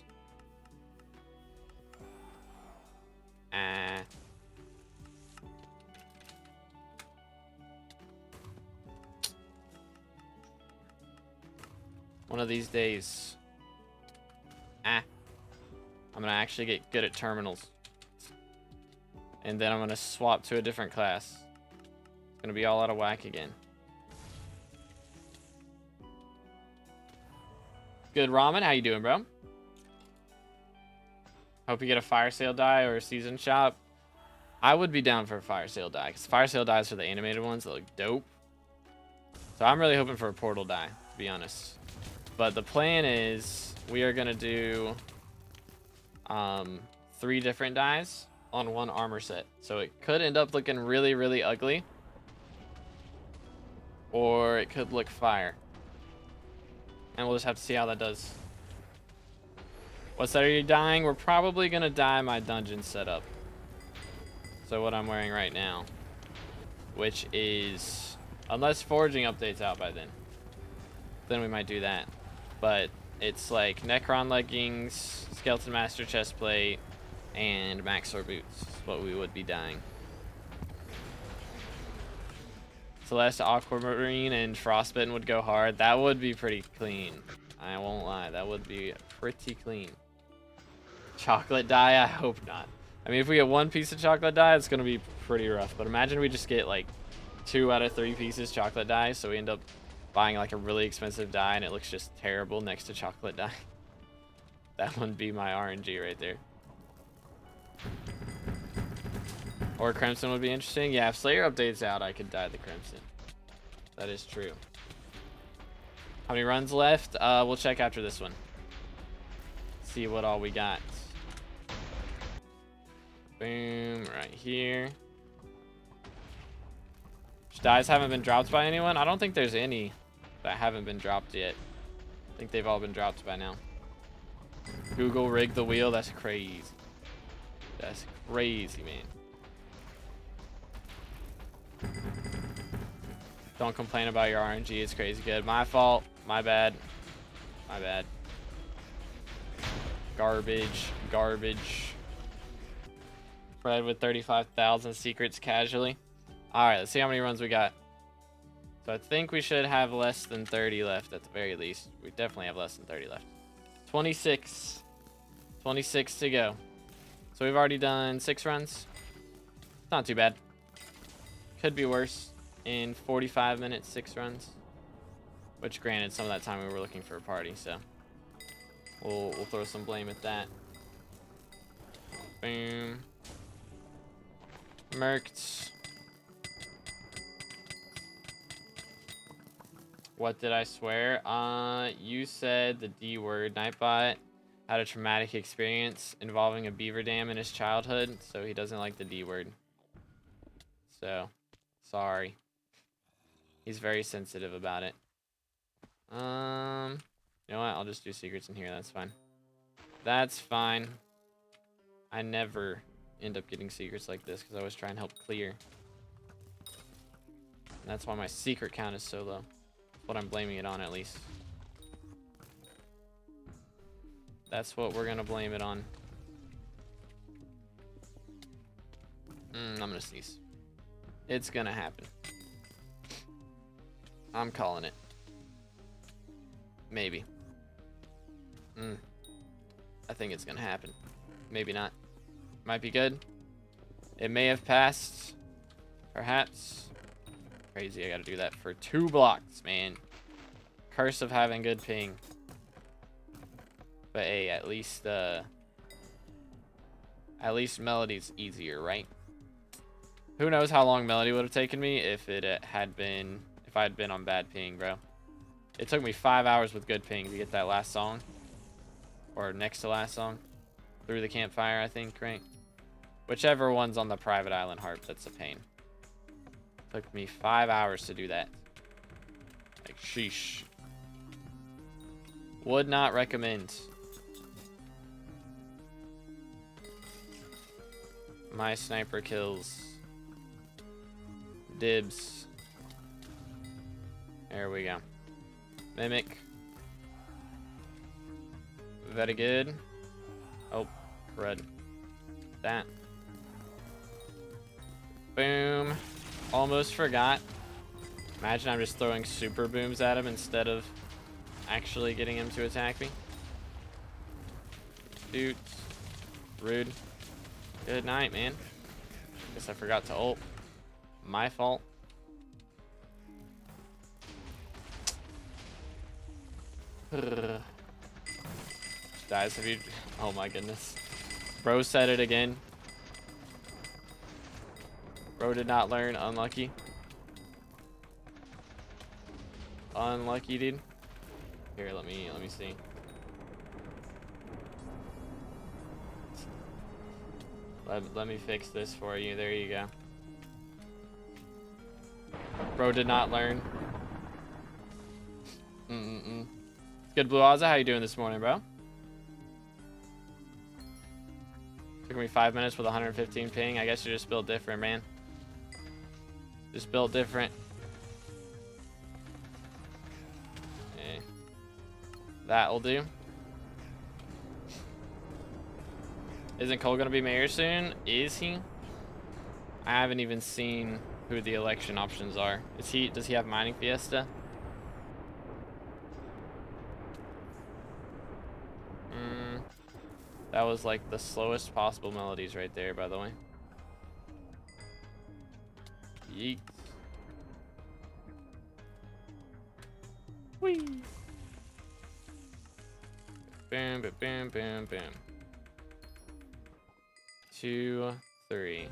One of these days. I'm gonna actually get good at terminals. And then I'm gonna swap to a different class. It's gonna be all out of whack again. Good, Ramen. How you doing, bro? Hope you get a fire sale die or a season shop. I would be down for a fire sale die, because fire sale dies are the animated ones that look dope. So I'm really hoping for a portal die, to be honest. But the plan is we are gonna do 3 different dies on 1 armor set. So it could end up looking really, really ugly. Or it could look fire. And we'll just have to see how that does. What set are you dying? We're probably gonna die my dungeon setup. So what I'm wearing right now, which is, unless foraging updates out by then we might do that. But it's like Necron leggings, Skeleton Master chestplate, and Maxor boots is what we would be dying. Celeste, Aquamarine, and Frostbitten would go hard. That would be pretty clean. I won't lie, that would be pretty clean. Chocolate dye? I hope not. I mean, if we get one piece of chocolate dye, it's gonna be pretty rough. But imagine we just get like 2 out of 3 pieces chocolate dye, so we end up buying like a really expensive dye and it looks just terrible next to chocolate dye. That wouldn't be my RNG right there. Or Crimson would be interesting. Yeah, if Slayer updates out, I could dye the Crimson. That is true. How many runs left? We'll check after this one. See what all we got. Boom, right here. Dyes haven't been dropped by anyone? I don't think there's any that haven't been dropped yet. I think they've all been dropped by now. Google rigged the wheel. That's crazy. That's crazy, man. Don't complain about your RNG. It's crazy good. My fault. My bad. My bad. Garbage. Garbage. Fred with 35,000 secrets casually. Alright, let's see how many runs we got. So I think we should have less than 30 left at the very least. We definitely have less than 30 left. 26. 26 to go. So we've already done 6 runs. Not too bad. Could be worse. In 45 minutes, 6 runs. Which granted, some of that time we were looking for a party, so we'll throw some blame at that. Boom. Merked. What did I swear? You said the D word. Nightbot had a traumatic experience involving a beaver dam in his childhood, so he doesn't like the D word. So, sorry. He's very sensitive about it. You know what? I'll just do secrets in here. That's fine. That's fine. I never end up getting secrets like this because I always try and help clear. And that's why my secret count is so low. What I'm blaming it on, at least. That's what we're gonna blame it on. I'm gonna sneeze. It's gonna happen. I'm calling it. Maybe. I think it's gonna happen. Maybe not. Might be good. It may have passed. Perhaps. Crazy, I gotta do that for 2 blocks, man. Curse of having good ping. But hey, at least Melody's easier, right? Who knows how long Melody would have taken me if I had been on bad ping, bro. It took me 5 hours with good ping to get that last song. Or next to last song. Through the campfire, I think, right? Whichever one's on the private island harp, that's a pain. Took me 5 hours to do that. Like, sheesh. Would not recommend. My sniper kills. Dibs. There we go. Mimic. Very good. Oh, crud. That. Boom. Almost forgot. Imagine I'm just throwing super booms at him instead of actually getting him to attack me. Dude. Rude. Good night, man. Guess I forgot to ult. My fault. Guys, have you... Oh my goodness. Bro said it again. Bro did not learn. Unlucky. Unlucky, dude. Here, let me see. Let me fix this for you. There you go. Bro did not learn. Good, Blue Ozza. How you doing this morning, bro? Took me 5 minutes with 115 ping. I guess you're just built different, man. Just built different. Okay. That'll do. Isn't Cole gonna be mayor soon? Is he? I haven't even seen who the election options are. Does he have mining fiesta? That was like the slowest possible melodies right there, by the way. Yeet. Whee. Bam, bam, bam, bam, bam. 2, 3.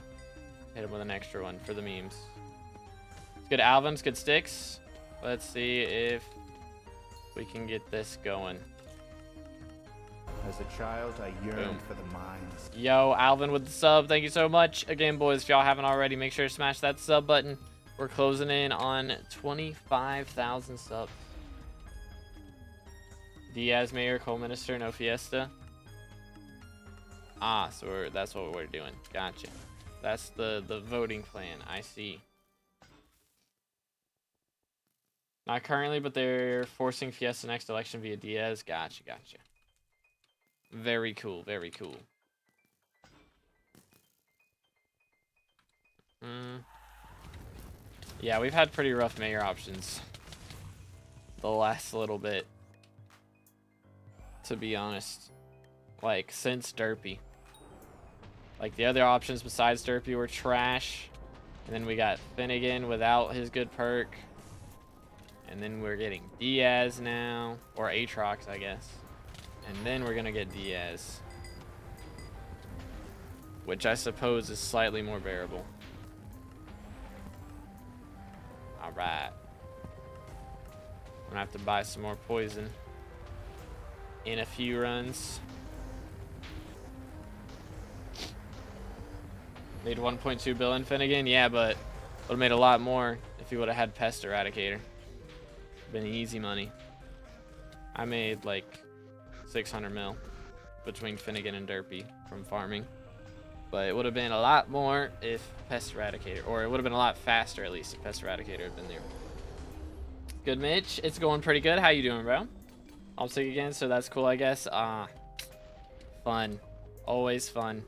Hit him with an extra one for the memes. Good albums, good sticks. Let's see if we can get this going. As a child, I yearned for the mines. Yo, Alvin with the sub. Thank you so much. Again, boys, if y'all haven't already, make sure to smash that sub button. We're closing in on 25,000 subs. Diaz Mayor, Cole Minister, no fiesta. Ah, so that's what we're doing. Gotcha. That's the voting plan. I see. Not currently, but they're forcing fiesta next election via Diaz. Gotcha, gotcha. Very cool, very cool. Yeah, we've had pretty rough mayor options the last little bit, to be honest. Like, since Derpy. Like, the other options besides Derpy were trash. And then we got Finnegan without his good perk. And then we're getting Diaz now. Or Aatrox, I guess. And then we're gonna get Diaz, which I suppose is slightly more bearable. Alright. I'm gonna have to buy some more poison in a few runs. Made 1.2 billion Finnegan, yeah, but would have made a lot more if he would have had Pest Eradicator. Been easy money. I made like 600 mil between Finnegan and Derpy from farming, but it would have been a lot more if Pest Eradicator, or it would have been a lot faster at least if Pest Eradicator had been there. Good, Mitch. It's going pretty good. How you doing, bro? I'm sick again, so that's cool, I guess. Fun. Always fun.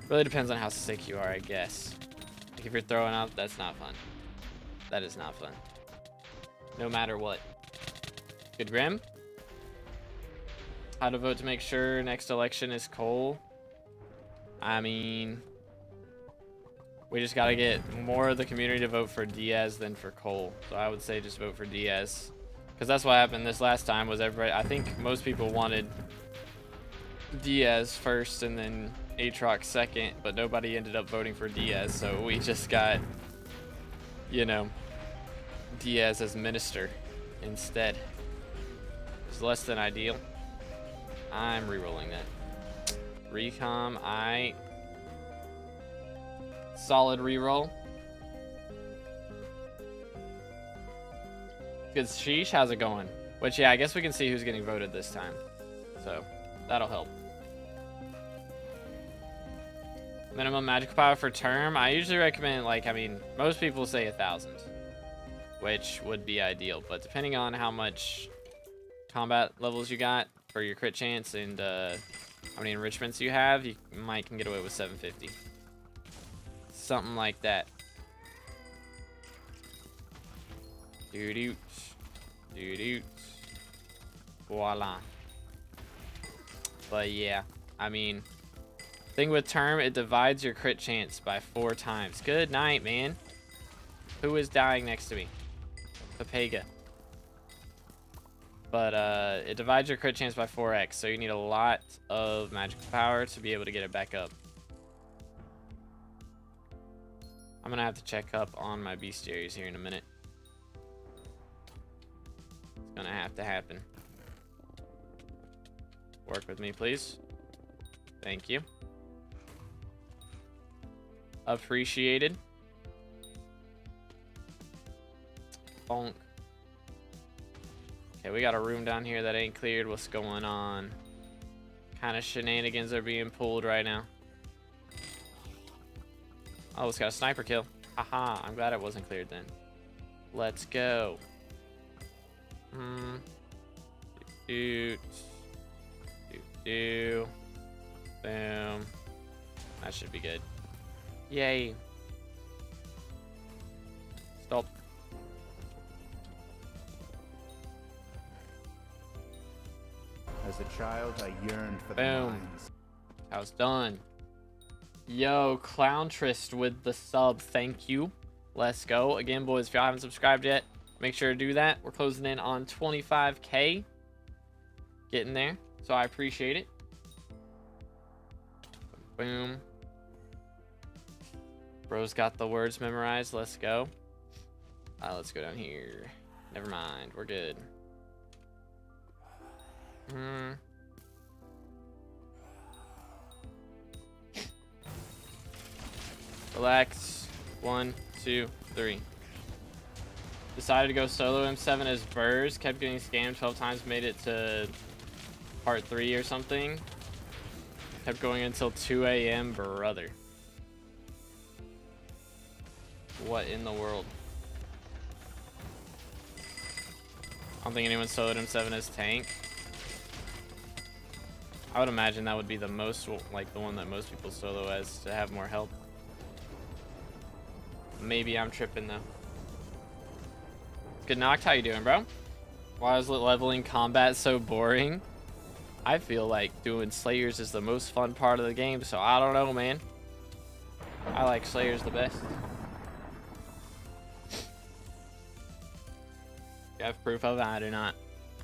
Really depends on how sick you are, I guess. Like if you're throwing up, that's not fun. That is not fun. No matter what. Good, Grim. How to vote to make sure next election is Cole. I mean, we just gotta get more of the community to vote for Diaz than for Cole. So I would say just vote for Diaz, because that's what happened this last time. Was everybody? I think most people wanted Diaz first and then Aatrox second, but nobody ended up voting for Diaz. So we just got, you know, Diaz as minister instead. It's less than ideal. I'm re-rolling that. Recom, solid re-roll. Good, Sheesh, how's it going? Which, yeah, I guess we can see who's getting voted this time. So, that'll help. Minimum magical power for term. I usually recommend, like, I mean, most people say 1,000. Which would be ideal, but depending on how much combat levels you got for your crit chance and how many enrichments you have, you might can get away with 750. Something like that. Doo-doot. Doo-doot. Voila. But yeah, I mean, thing with term, it divides your crit chance by 4 times. Good night, man. Who is dying next to me? Papega. But it divides your crit chance by 4x, so you need a lot of magical power to be able to get it back up. I'm gonna have to check up on my bestiaries here in a minute. It's gonna have to happen. Work with me, please. Thank you. Appreciated. Bonk. Okay, we got a room down here that ain't cleared. What's going on? kind of shenanigans are being pulled right now. Oh, it's got a sniper kill. Haha, I'm glad it wasn't cleared then. Let's go. Doot. Boom. That should be good. Yay. Stop. As a child, I yearned for the Boom. mines. House done. Yo, Clowntrist with the sub. Thank you. Let's go. Again, boys, if y'all haven't subscribed yet, make sure to do that. We're closing in on 25K. Getting there. So I appreciate it. Boom. Bro's got the words memorized. Let's go. Let's go down here. Never mind. We're good. Relax. 1, 2, 3. Decided to go solo M7 as Burrs. Kept getting scammed 12 times. Made it to part 3 or something. Kept going until 2 a.m. Brother. What in the world? I don't think anyone soloed M7 as tank. I would imagine that would be the most, like, the one that most people solo as to have more help. Maybe I'm tripping though. Good knocked, how you doing, bro? Why is leveling combat so boring? I feel like doing Slayers is the most fun part of the game, so I don't know, man. I like Slayers the best. You have proof of it? I do not.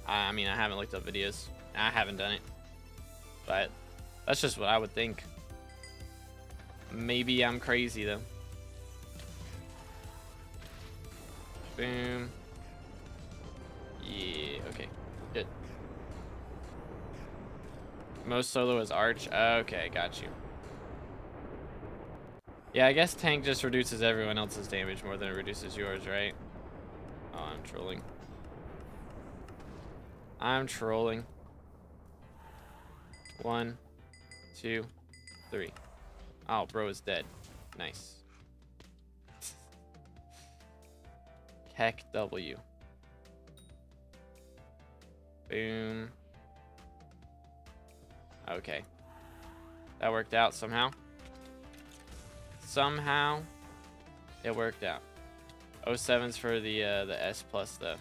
I mean, I haven't looked up videos. I haven't done it. But that's just what I would think. Maybe I'm crazy though. Boom. Yeah, okay. Good. Most solo is Arch. Okay, got you. Yeah, I guess tank just reduces everyone else's damage more than it reduces yours, right? Oh, I'm trolling. I'm trolling. 1, 2, 3. Oh, bro is dead. Nice. Heck W. Boom. Okay. That worked out somehow. Somehow it worked out. 07's for the S plus though.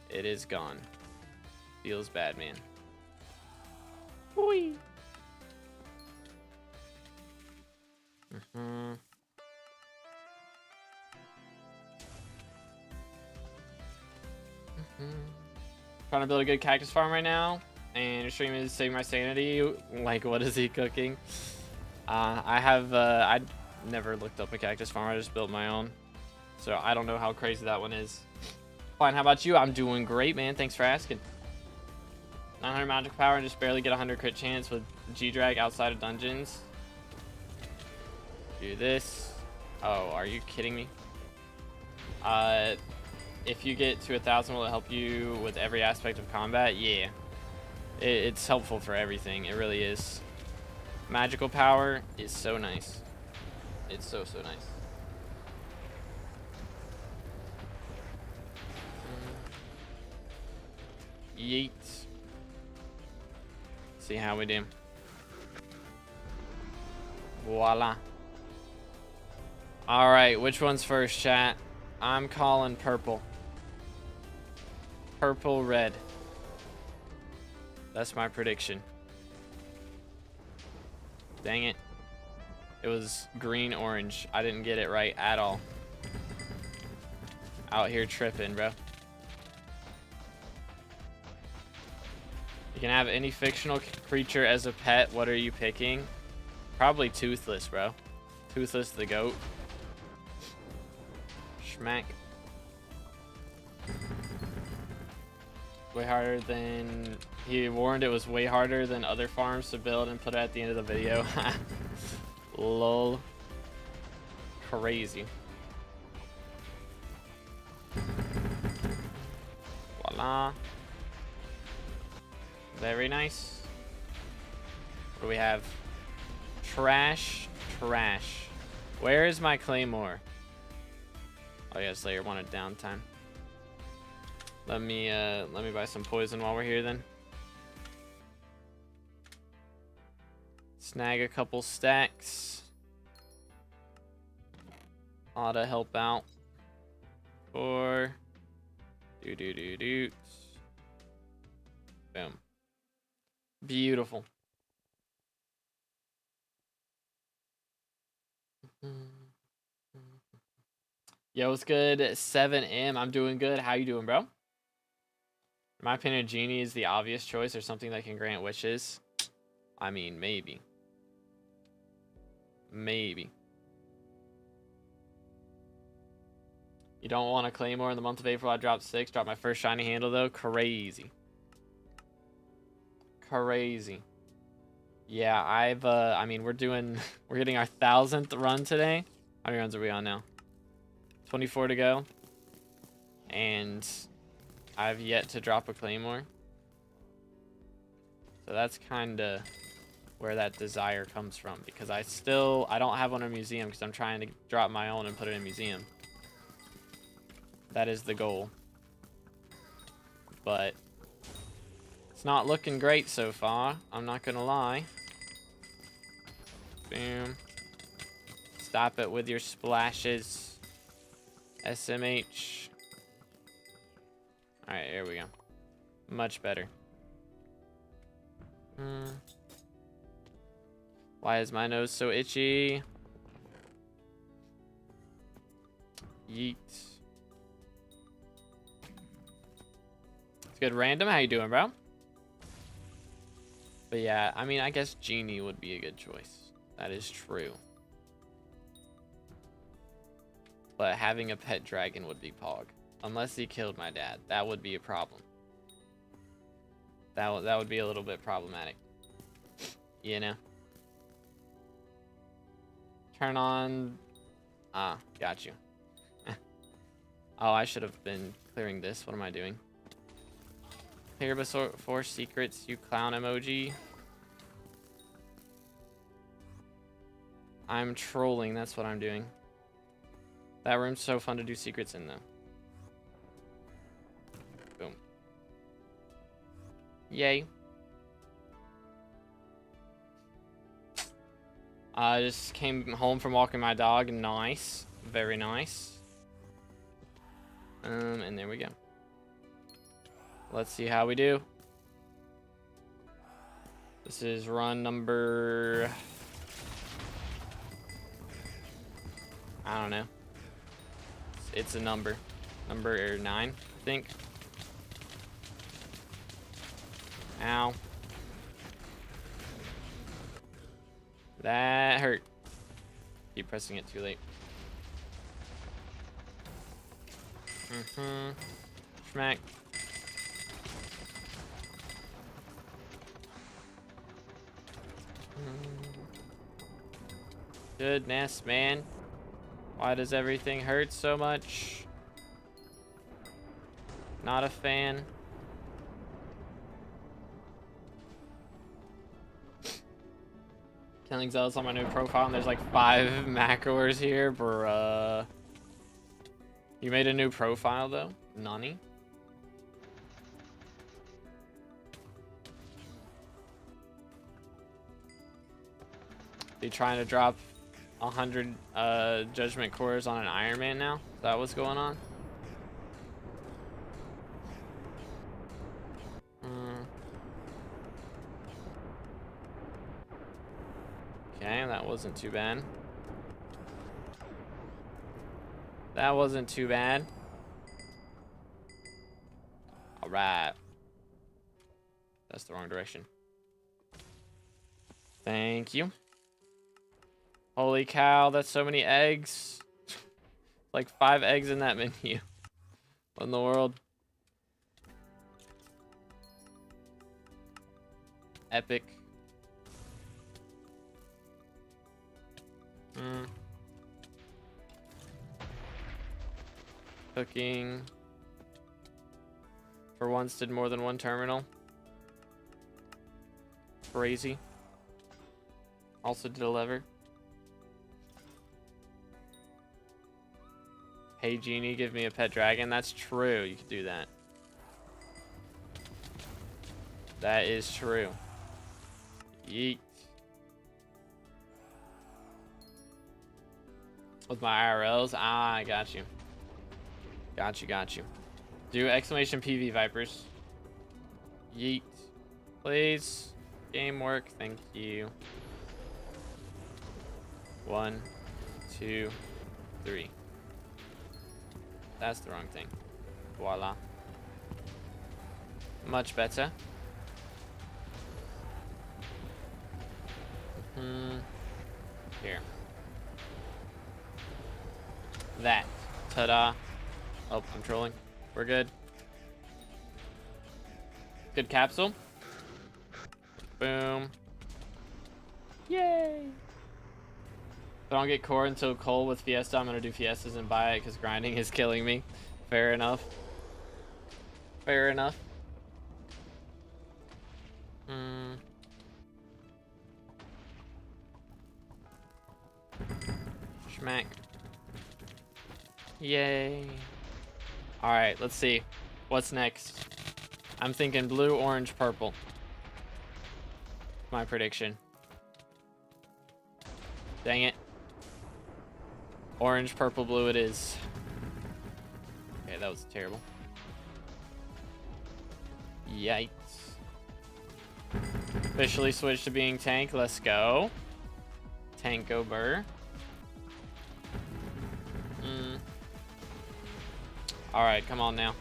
It is gone. Feels bad, man. Whee. Trying to build a good cactus farm right now, and your stream is saving my sanity. Like, what is he cooking? I never looked up a cactus farm. I just built my own, so I don't know how crazy that one is. Fine. How about you? I'm doing great, man. Thanks for asking. 900 magic power and just barely get 100 crit chance with G-Drag outside of dungeons. Do this. Oh, are you kidding me? If you get to 1,000, will it help you with every aspect of combat? Yeah. It's helpful for everything. It really is. Magical power is so nice. It's so nice. Yeet. See how we do. Voila. Alright, which one's first, chat? I'm calling purple. Purple, red. That's my prediction. Dang it. It was green, orange. I didn't get it right at all. Out here tripping, bro. You can have any fictional creature as a pet. What are you picking? Probably Toothless, bro. Toothless the goat. Schmack. Way harder than... He warned it was way harder than other farms to build and put it at the end of the video. Lol. Crazy. Voila. Very nice. What do we have? Trash, trash. Where is my claymore? Oh yeah, Slayer wanted downtime. Let me buy some poison while we're here then. Snag a couple stacks. Ought to help out. Or do. Boom. Beautiful. Yo, what's good? 7M. I'm doing good. How you doing, bro? In my opinion, Genie is the obvious choice or something that can grant wishes. I mean, maybe. Maybe. You don't want a Claymore in the month of April. I dropped 6. Dropped my first shiny handle, though. Crazy. Crazy. Yeah, I mean, we're getting our 1000th run today. How many runs are we on now? 24 to go. And I've yet to drop a Claymore. So that's kind of where that desire comes from. Because I don't have one in a museum because I'm trying to drop my own and put it in a museum. That is the goal. But it's not looking great so far. I'm not going to lie. Boom. Stop it with your splashes. SMH. Alright, here we go. Much better. Why is my nose so itchy? Yeet. It's good. Random, how you doing, bro? But yeah, I mean, I guess Genie would be a good choice. That is true. But having a pet dragon would be Pog. Unless he killed my dad. That would be a problem. That would be a little bit problematic. You know? Turn on... Ah, got you. Oh, I should have been clearing this. What am I doing? Clear before secrets, you clown emoji. I'm trolling, that's what I'm doing. That room's so fun to do secrets in, though. Boom. Yay. I just came home from walking my dog. Nice. Very nice. And there we go. Let's see how we do. This is run number... I don't know. It's a number. Number 9, I think. Ow. That hurt. Keep pressing it too late. Smack. Goodness, man. Why does everything hurt so much? Not a fan. Killing Zealots on my new profile, and there's like 5 macroers here, bruh. You made a new profile, though? Nani? You trying to drop 100 judgment cores on an Iron Man now? Is that what's going on? Okay, that wasn't too bad. That wasn't too bad. Alright. That's the wrong direction. Thank you. Holy cow, that's so many eggs. Like 5 eggs in that menu. What in the world? Epic. Cooking. For once, did more than one terminal. crazy. Also did a lever. Hey Genie, give me a pet dragon. That's true. You could do that. That is true. Yeet. With my IRLs? Ah, I got you. Got you. Do exclamation PV Vipers. Yeet. Please. Game work. Thank you. 1, 2, 3. That's the wrong thing. Voila. Much better. Here. That. Ta-da. Oh, I'm trolling. We're good. Good capsule. Boom. Yay. If I don't get core until Cole with Fiesta, I'm going to do Fiestas and buy it because grinding is killing me. Fair enough. Fair enough. Schmack. Yay. Alright, let's see. What's next? I'm thinking blue, orange, purple. My prediction. Dang it. Orange, purple, blue it is. Okay, that was terrible. Yikes. Officially switched to being tank. Let's go. Tanko Burr. Alright, come on now.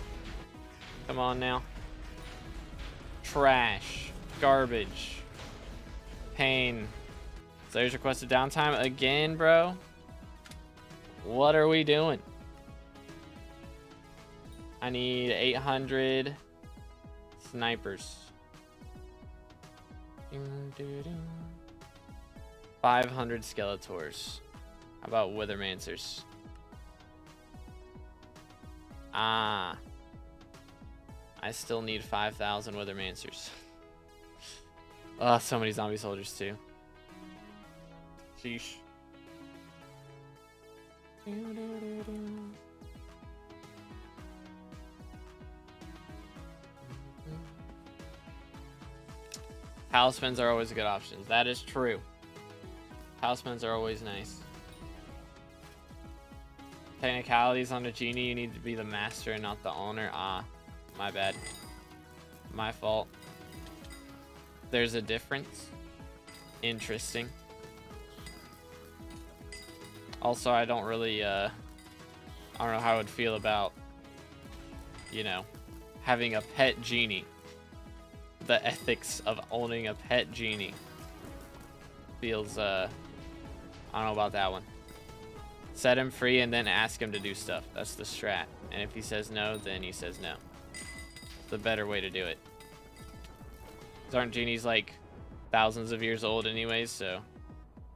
Come on now. Trash. Garbage. Pain. So there's requested downtime again, bro. What are we doing? I need 800 snipers. 500 Skeletors. How about Withermancers? Ah. I still need 5,000 Withermancers. Oh, so many zombie soldiers too. Sheesh. Talismans are always good options. That is true. Talismans are always nice. Technicalities on a genie, you need to be the master and not the owner. Ah, my bad. My fault. There's a difference. Interesting. Also, I don't really, I don't know how I would feel about, you know, having a pet genie. The ethics of owning a pet genie. Feels, I don't know about that one. Set him free and then ask him to do stuff. That's the strat. And if he says no, then he says no. It's a better way to do it. 'Cause aren't genies like thousands of years old anyways, so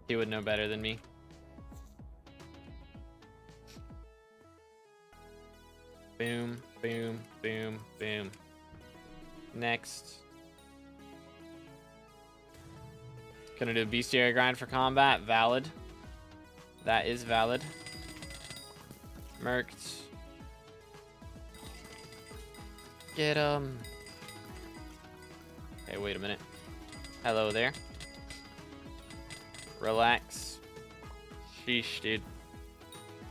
he would know better than me. Boom, boom, boom, boom. Next. Gonna do a bestiary grind for combat. Valid. That is valid. Merked. Get him. Okay, wait a minute. Hello there. Relax. Sheesh, dude.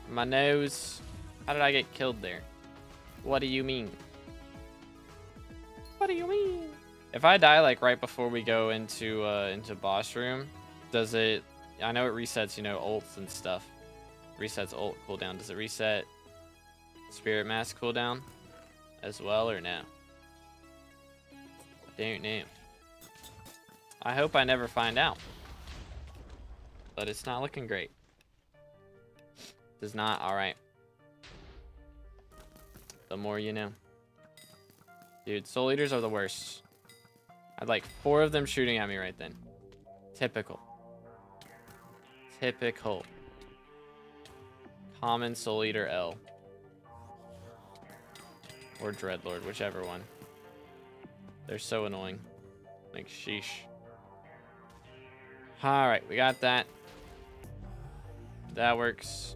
My nose. How did I get killed there? What do you mean? What do you mean? If I die like right before we go into boss room, does it? I know it resets, you know, ults and stuff. Resets ult cooldown. Does it reset Spirit Mask cooldown as well or no? I don't know. I hope I never find out. But it's not looking great. Does not. All right. The more you know. Dude, Soul Eaters are the worst. I had like 4 of them shooting at me right then. Typical. Typical. Common Soul Eater L. Or Dreadlord, whichever one. They're so annoying. Like, sheesh. All right, we got that. That works.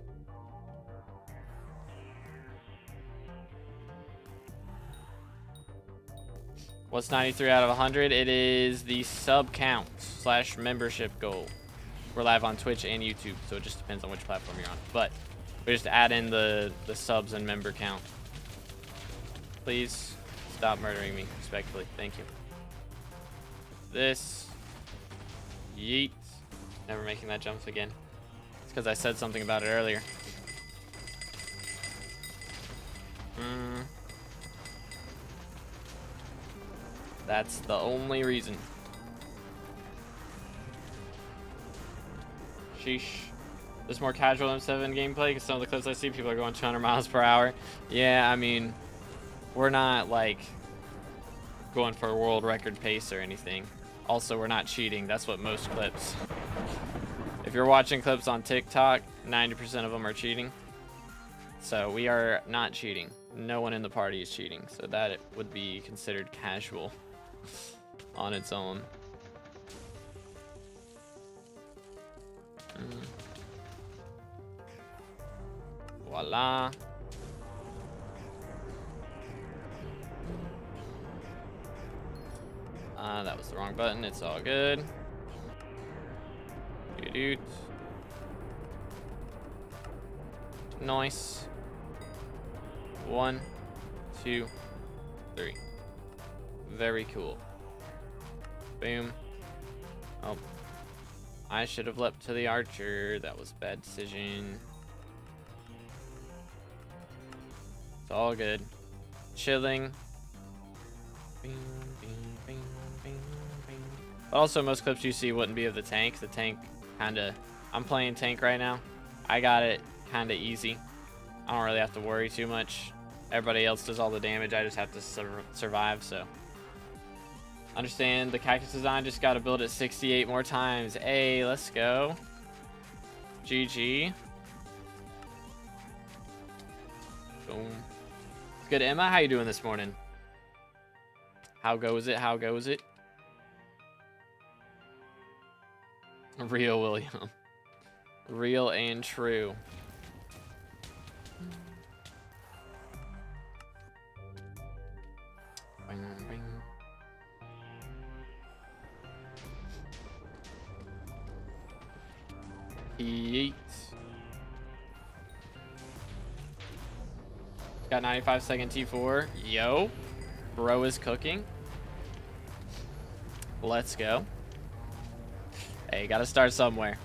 What's 93 out of 100? It is the sub count / membership goal. We're live on Twitch and YouTube, so it just depends on which platform you're on. But we just add in the subs and member count. Please stop murdering me, respectfully. Thank you. This. Yeet. Never making that jump again. It's because I said something about it earlier. That's the only reason. Sheesh. There's more casual M7 gameplay because some of the clips I see, people are going 200 miles per hour. Yeah, I mean, we're not like going for a world record pace or anything. Also, we're not cheating. That's what most clips. If you're watching clips on TikTok, 90% of them are cheating. So we are not cheating. No one in the party is cheating. So that would be considered casual on its own. Voila. That was the wrong button. It's all good. Doot. Nice. 1, 2, 3. Very cool. Boom. Oh. I should have leapt to the archer. That was a bad decision. It's all good. Chilling. Bing, bing, bing, bing, bing. But also, most clips you see wouldn't be of the tank. The tank kinda... I'm playing tank right now. I got it kinda easy. I don't really have to worry too much. Everybody else does all the damage. I just have to survive, so... Understand the cactus design, just gotta build it 68 more times. Hey, let's go. GG. Boom. Good, Emma. How you doing this morning? How goes it? How goes it? Real William. Real and true. Bing, bing. Yeet. Got 95-second T4. Yo. Bro is cooking. Let's go. Hey, gotta start somewhere.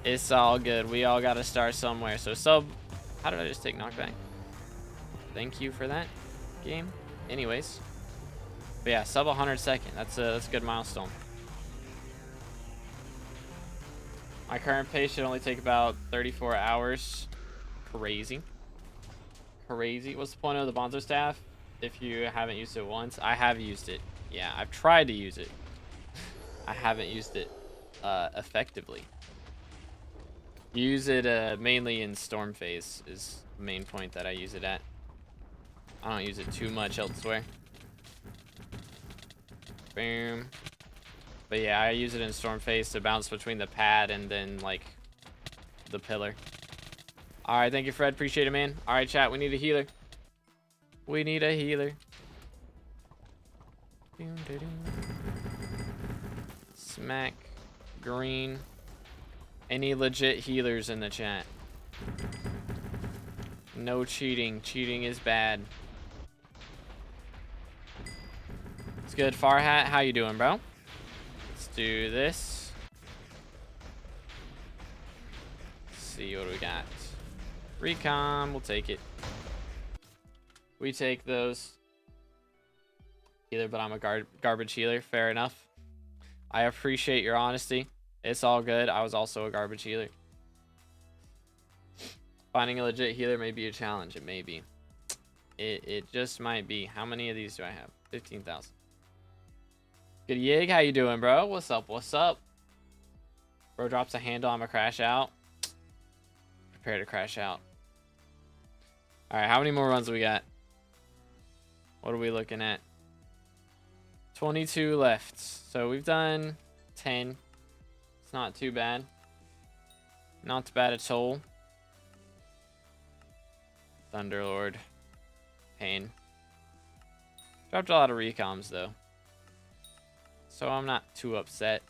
It's all good. We all gotta start somewhere. So sub... How did I just take knockback? Thank you for that, game. Anyways. But yeah, sub 100-second. That's a good milestone. My current pace should only take about 34 hours. Crazy. Crazy. What's the point of the Bonzo staff? If you haven't used it once. I have used it. Yeah, I've tried to use it. I haven't used it effectively. Use it mainly in storm phase is the main point that I use it at. I don't use it too much elsewhere. Boom. But yeah, I use it in storm phase to bounce between the pad and then like the pillar. All right, thank you, Fred. Appreciate it, man. All right, chat. We need a healer. We need a healer. Smack. Green. Any legit healers in the chat? No cheating. Cheating is bad. It's good. Farhat, how you doing, bro? Let's do this. Let's see what we got. Recon, we'll take it. We take those. Healer, but I'm a garbage healer. Fair enough. I appreciate your honesty. It's all good. I was also a garbage healer. Finding a legit healer may be a challenge. It may be. It just might be. How many of these do I have? 15,000. Good Yig, how you doing, bro? What's up? What's up? Bro drops a handle. I'm gonna crash out. Prepare to crash out. All right, how many more runs do we got? What are we looking at? 22 left. So we've done 10. It's not too bad. Not bad at all. Thunderlord. Pain. Dropped a lot of recoms though. So I'm not too upset.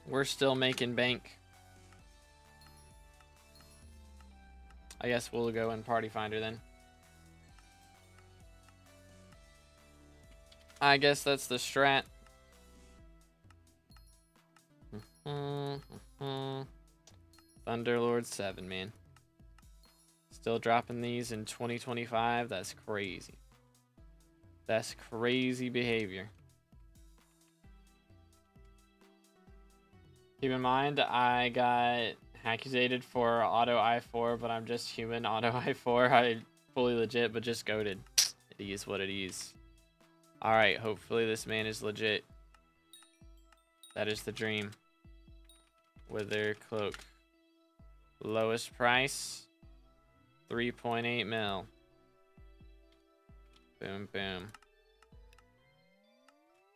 We're still making bank. I guess we'll go in Party Finder then. I guess that's the strat. Thunderlord 7, man. Still dropping these in 2025. That's crazy. That's crazy behavior. Keep in mind, I got accusated for auto I4, but I'm just human auto I4. I fully legit, but just goated. It is what it is. Alright, hopefully this man is legit. That is the dream. Wither Cloak. Lowest price. 3.8 mil. Boom, boom.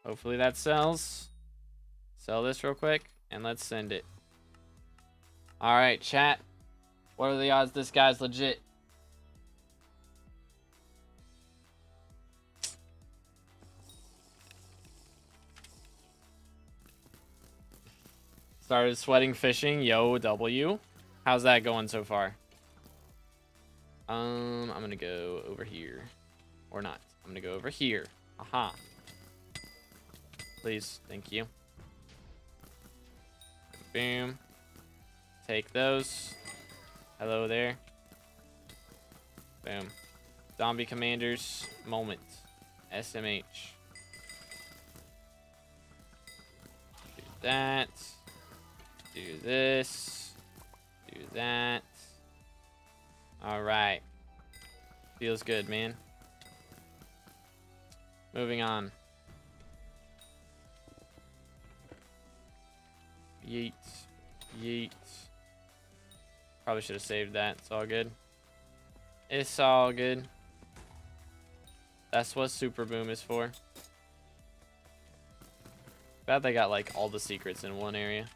Hopefully that sells. Sell this real quick, and let's send it. Alright, chat. What are the odds this guy's legit? Started sweating fishing. YoGoU. How's that going so far? I'm gonna go over here. Or not. I'm gonna go over here. Aha. Please. Thank you. Boom. Take those. Hello there. Boom. Zombie Commanders moment. SMH. Do that. Do this. Do that. Alright. Feels good, man. Moving on. Yeet. Yeet. Probably should have saved that. It's all good. It's all good. That's what Super Boom is for. Bad they got like all the secrets in one area.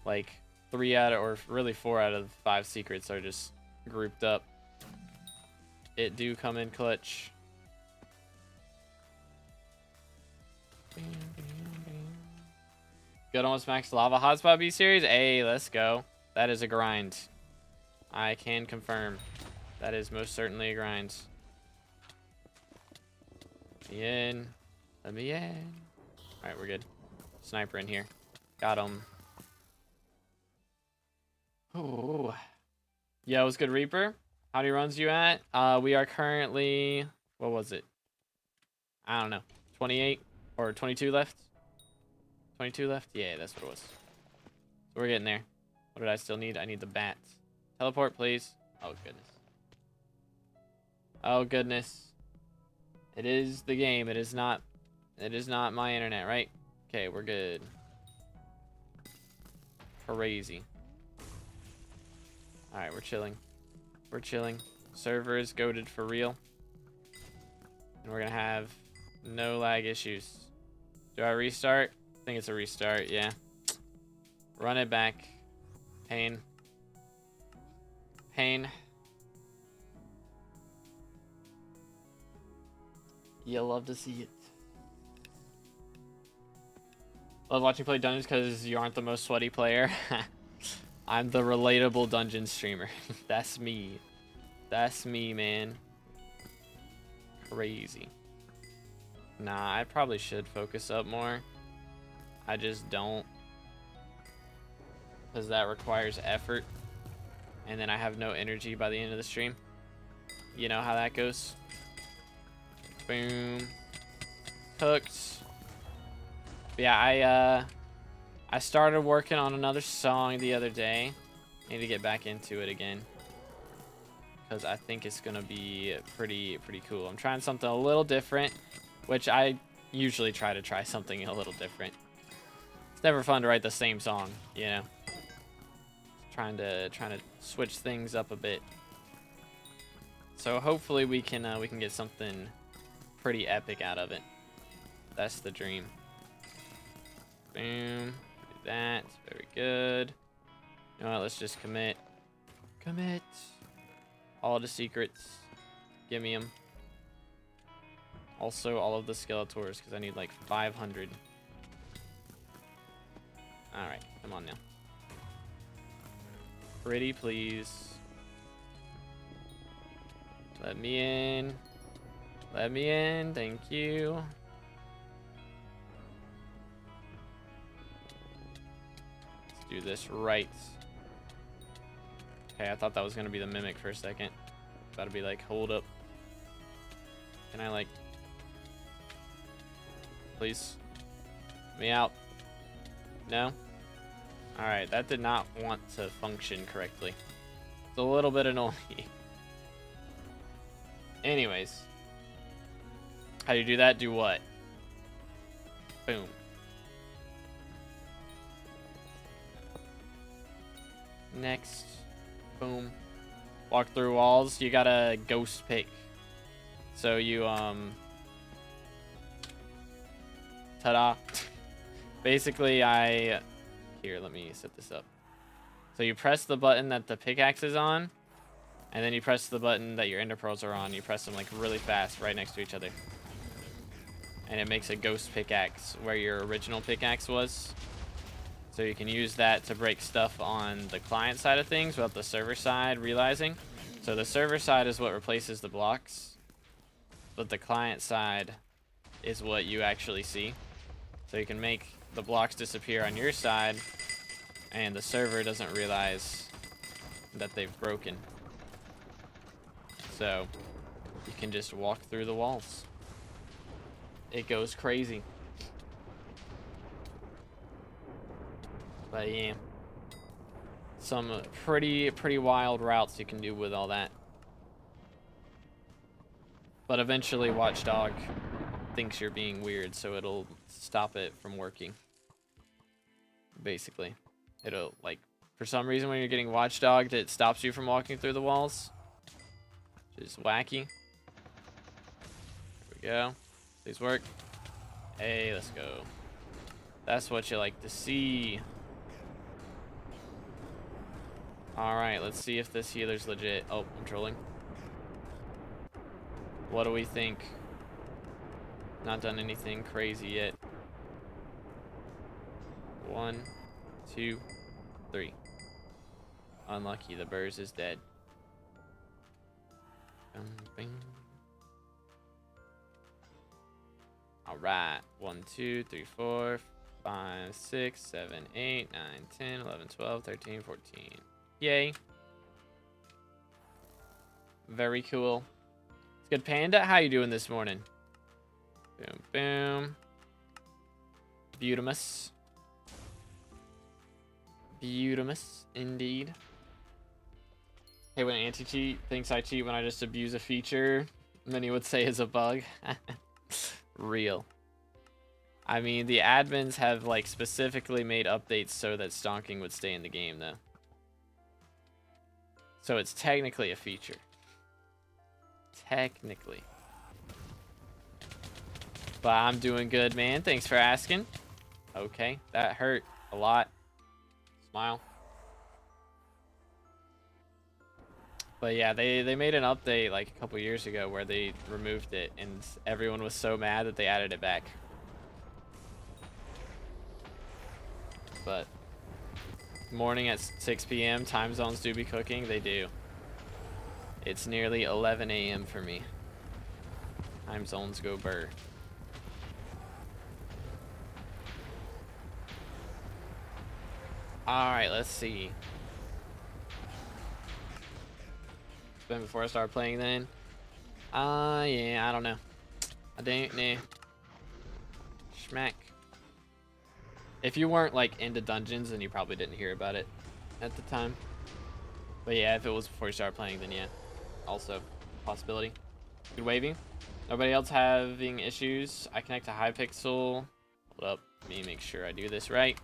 Like 3 out of, or really 4 out of 5 secrets are just grouped up. It do come in clutch. Good, almost max lava hotspot B series. Hey, let's go. That is a grind. I can confirm. That is most certainly a grind. Let me in. Let me in. Alright, we're good. Sniper in here. Got him. Oh. Yeah, what's good, Reaper? How many runs you at? We are currently, what was it? I don't know. 28 or 22 left? 22 left? Yeah, that's what it was. So we're getting there. What did I still need? I need the bats. Teleport, please. Oh, goodness. Oh, goodness. It is the game. It is not my internet, right? Okay, we're good. Crazy. Alright, we're chilling. We're chilling. Server is goated for real. And we're gonna have no lag issues. Do I restart? I think it's a restart, yeah. Run it back. Pain. Pain. You'll love to see it. Love watching play dungeons because you aren't the most sweaty player. I'm the relatable dungeon streamer. That's me. That's me, man. Crazy. Nah, I probably should focus up more. I just don't. Because that requires effort. And then I have no energy by the end of the stream. You know how that goes. Boom. Cooked. But yeah, I started working on another song the other day. Need to get back into it again. Because I think it's going to be pretty cool. I'm trying something a little different. Which I usually try something a little different. It's never fun to write the same song, you know. Trying to switch things up a bit. So hopefully we can get something pretty epic out of it. That's the dream. Boom. Do that. Very good. You know what? Let's just commit. Commit. All the secrets. Give me them. Also, all of the Skeletors, because I need like 500. Alright, come on now. Pretty please. Let me in. Let me in. Thank you. Let's do this right. Okay, I thought that was going to be the Mimic for a second. That'd be like, hold up. Can I like... Please? Let me out. No? Alright, that did not want to function correctly. It's a little bit annoying. Anyways. How do you do that? Do what? Boom. Next. Boom. Walk through walls. You got a ghost pick. So you, ta-da. Basically, here, let me set this up. So you press the button that the pickaxe is on, and then you press the button that your ender pearls are on. You press them like really fast right next to each other. And it makes a ghost pickaxe where your original pickaxe was. So you can use that to break stuff on the client side of things without the server side realizing. So the server side is what replaces the blocks, but the client side is what you actually see. So you can make the blocks disappear on your side, and the server doesn't realize that they've broken. So you can just walk through the walls. It goes crazy. But yeah, some pretty wild routes you can do with all that. But eventually Watchdog thinks you're being weird, so it'll stop it from working. Basically, it'll, like, for some reason when you're getting watchdogged, it stops you from walking through the walls. Which is wacky. There we go. Please work. Hey, let's go. That's what you like to see. Alright, let's see if this healer's legit. Oh, I'm trolling. What do we think? Not done anything crazy yet. 1, 2, 3. Unlucky, the Burrs is dead. Alright. 1, 2, 3, 4, 5, 6, 7, 8, 9, 10, 11, 12, 13, 14. Yay. Very cool. It's good, Panda. How you doing this morning? Boom, boom. Beautimus. Beautimus, indeed. Hey, when anti-cheat thinks I cheat when I just abuse a feature, then he would say it's a bug. Real. I mean, the admins have, like, specifically made updates so that stonking would stay in the game, though. So it's technically a feature. Technically. But I'm doing good, man. Thanks for asking. Okay, that hurt a lot. Smile. But yeah, they made an update like a couple years ago where they removed it, and everyone was so mad that they added it back. But morning at 6 p.m. time zones do be cooking. They do. It's nearly 11 a.m. for me. Time zones go burr. Alright, let's see. Been before I started playing then? Yeah, I don't know. I don't know. Schmack. If you weren't, like, into dungeons, then you probably didn't hear about it at the time. But yeah, if it was before you started playing, then yeah. Also, possibility. Good waving. Nobody else having issues? I connect to Hypixel. Hold up. Let me make sure I do this right.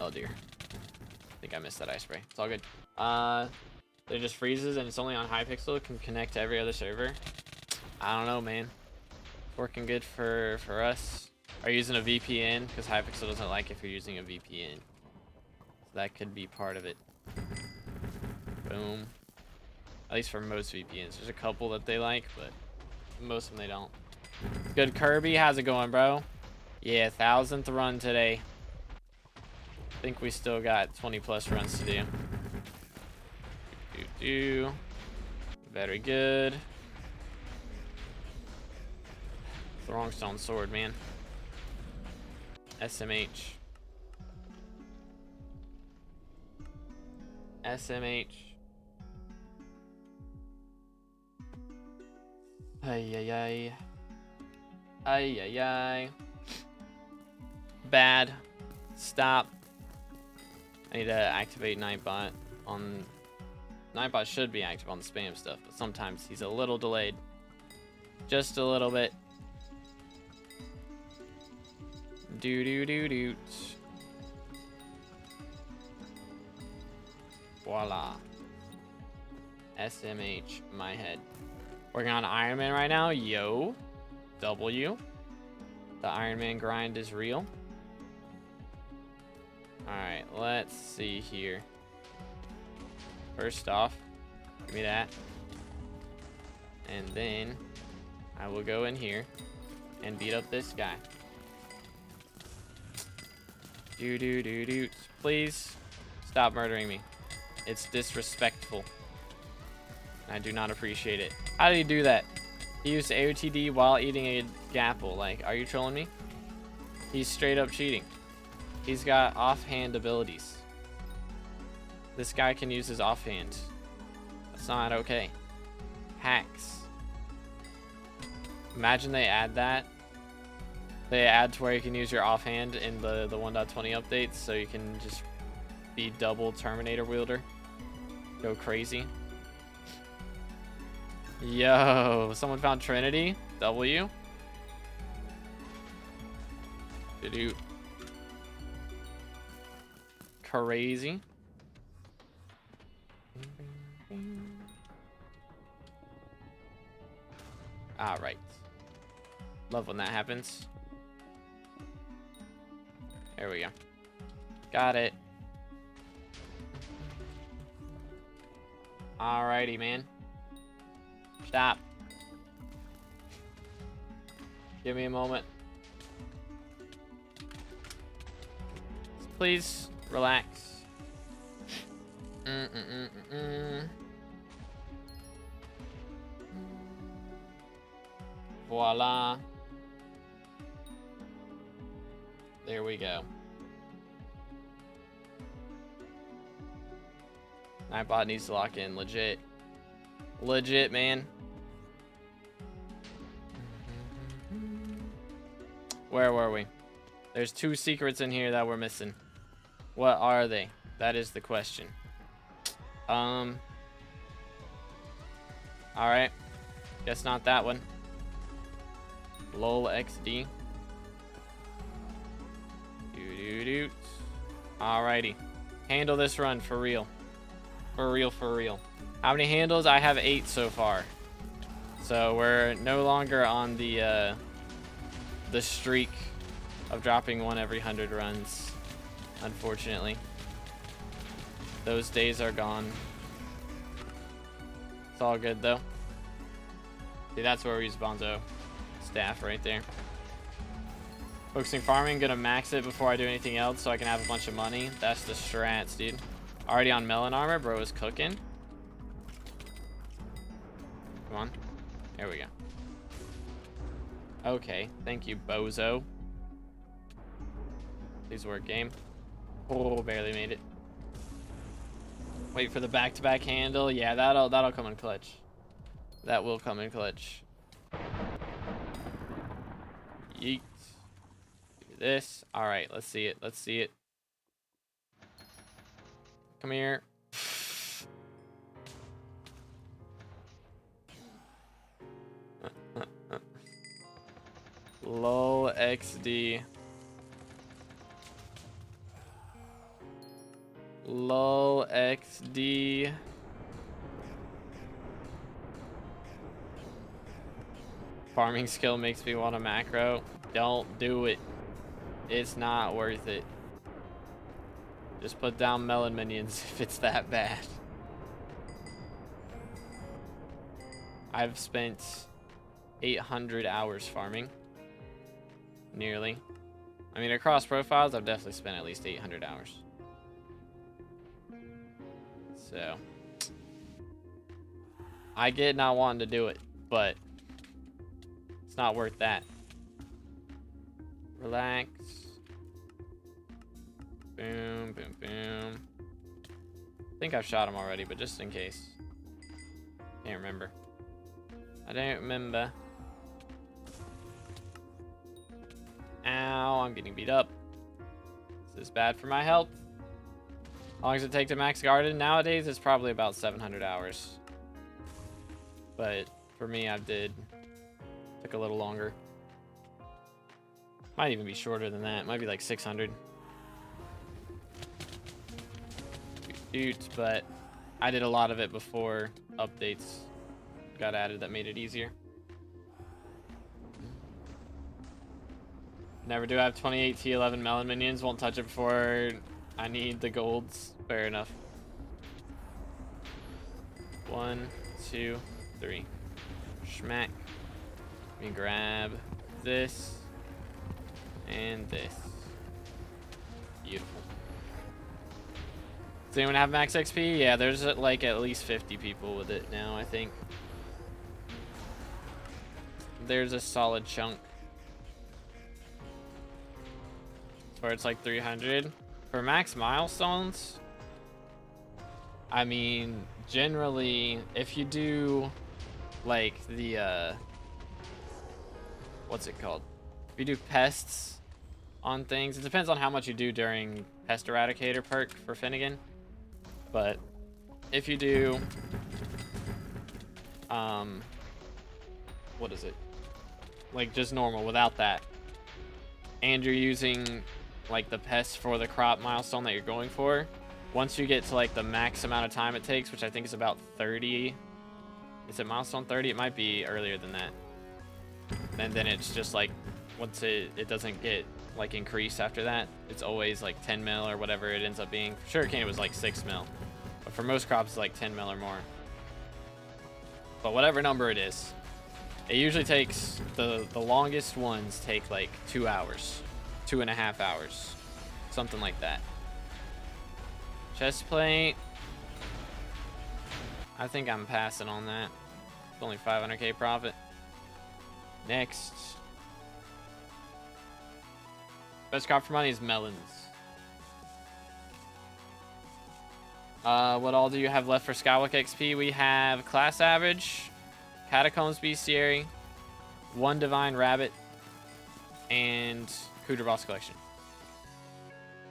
Oh dear. I think I missed that ice spray. It's all good. It just freezes and it's only on Hypixel. It can connect to every other server. I don't know, man. Working good for us. Are you using a VPN? Because Hypixel doesn't like if you're using a VPN. So that could be part of it. Boom. At least for most VPNs. There's a couple that they like, but most of them they don't. Good Kirby, how's it going, bro? Yeah, 1000th run today. I think we still got 20 plus runs to do. Very good. Throngstone sword, man. SMH. SMH. Ay, ay, ay. Ay, ay, ay. Bad. Stop. I need to activate Nightbot on... Nightbot should be active on the spam stuff, but sometimes he's a little delayed. Just a little bit. Do. Voila. SMH, my head. Working on Iron Man right now. YoGoU. The Iron Man grind is real. Alright, let's see here. First off, give me that. And then I will go in here and beat up this guy. Do. Please stop murdering me. It's disrespectful. I do not appreciate it. How did he do that? He used AOTD while eating a gapple. Like, are you trolling me? He's straight up cheating. He's got offhand abilities. This guy can use his offhand. That's not okay. Hacks. Imagine they add that. They add to where you can use your offhand in the 1.20 updates, so you can just be double Terminator wielder. Go crazy. Yo, someone found Trinity. W. Do. Crazy. All right. Love when that happens. There we go. Got it. Alrighty, man. Stop. Give me a moment. Please relax. Voila. There we go. Nightbot needs to lock in. Legit. Legit, man. Where were we? There's 2 secrets in here that we're missing. What are they? That is the question. Alright. Guess not that one. Lol XD. Do. Alrighty. Handle this run for real. For real. How many handles? I have 8 so far. So we're no longer on the streak of dropping 1 every 100 runs. Unfortunately. Those days are gone. It's all good though. See, that's where we use Bonzo staff right there. Focusing farming, gonna max it before I do anything else so I can have a bunch of money. That's the strats, dude. Already on melon armor, bro is cooking. Come on. There we go. Okay, thank you, bozo. Please work, game. Oh, barely made it. Wait for the back-to-back handle. Yeah, that'll come in clutch. That will come in clutch. Yeet. Do this. All right, let's see it. Let's see it. Come here. Lol XD. Lol XD. Farming skill makes me want a macro. Don't do it. It's not worth it. Just put down melon minions if it's that bad. I've spent 800 hours farming. Nearly. I mean, across profiles, I've definitely spent at least 800 hours. So, I get not wanting to do it, but it's not worth that. Relax. Boom, boom, boom. I think I've shot him already, but just in case. Can't remember. I don't remember. Ow, I'm getting beat up. This is bad for my health. How long does it take to max garden? Nowadays, it's probably about 700 hours. But for me, took a little longer. Might even be shorter than that. Might be like 600. But I did a lot of it before updates got added that made it easier. Never do. I have 28 T11 melon minions. Won't touch it before I need the golds. Fair enough. 1, 2, 3. Schmack. Let me grab this and this. Beautiful. Does anyone have max XP? Yeah, there's like at least 50 people with it now, I think. There's a solid chunk. Where it's like 300. For max milestones, I mean, generally, if you do like the, what's it called? If you do pests on things, it depends on how much you do during Pest Eradicator perk for Finnegan. But if you do, what is it? Like just normal without that. And you're using like the pests for the crop milestone that you're going for. Once you get to like the max amount of time it takes, which I think is about 30. Is it milestone 30? It might be earlier than that. And then it's just like, once it doesn't get like increased after that, it's always like 10 mil or whatever it ends up being. For Sugarcane it was like 6 mil. But for most crops it's like 10 mil or more. But whatever number it is, it usually takes, the longest ones take like 2 hours. 2.5 hours. Something like that. Chest plate. I think I'm passing on that. It's only 500k profit. Next. Best crop for money is melons. What all do you have left for SkyBlock XP? We have class average, Catacombs Bestiary, 1 divine rabbit, and Kudra Boss collection.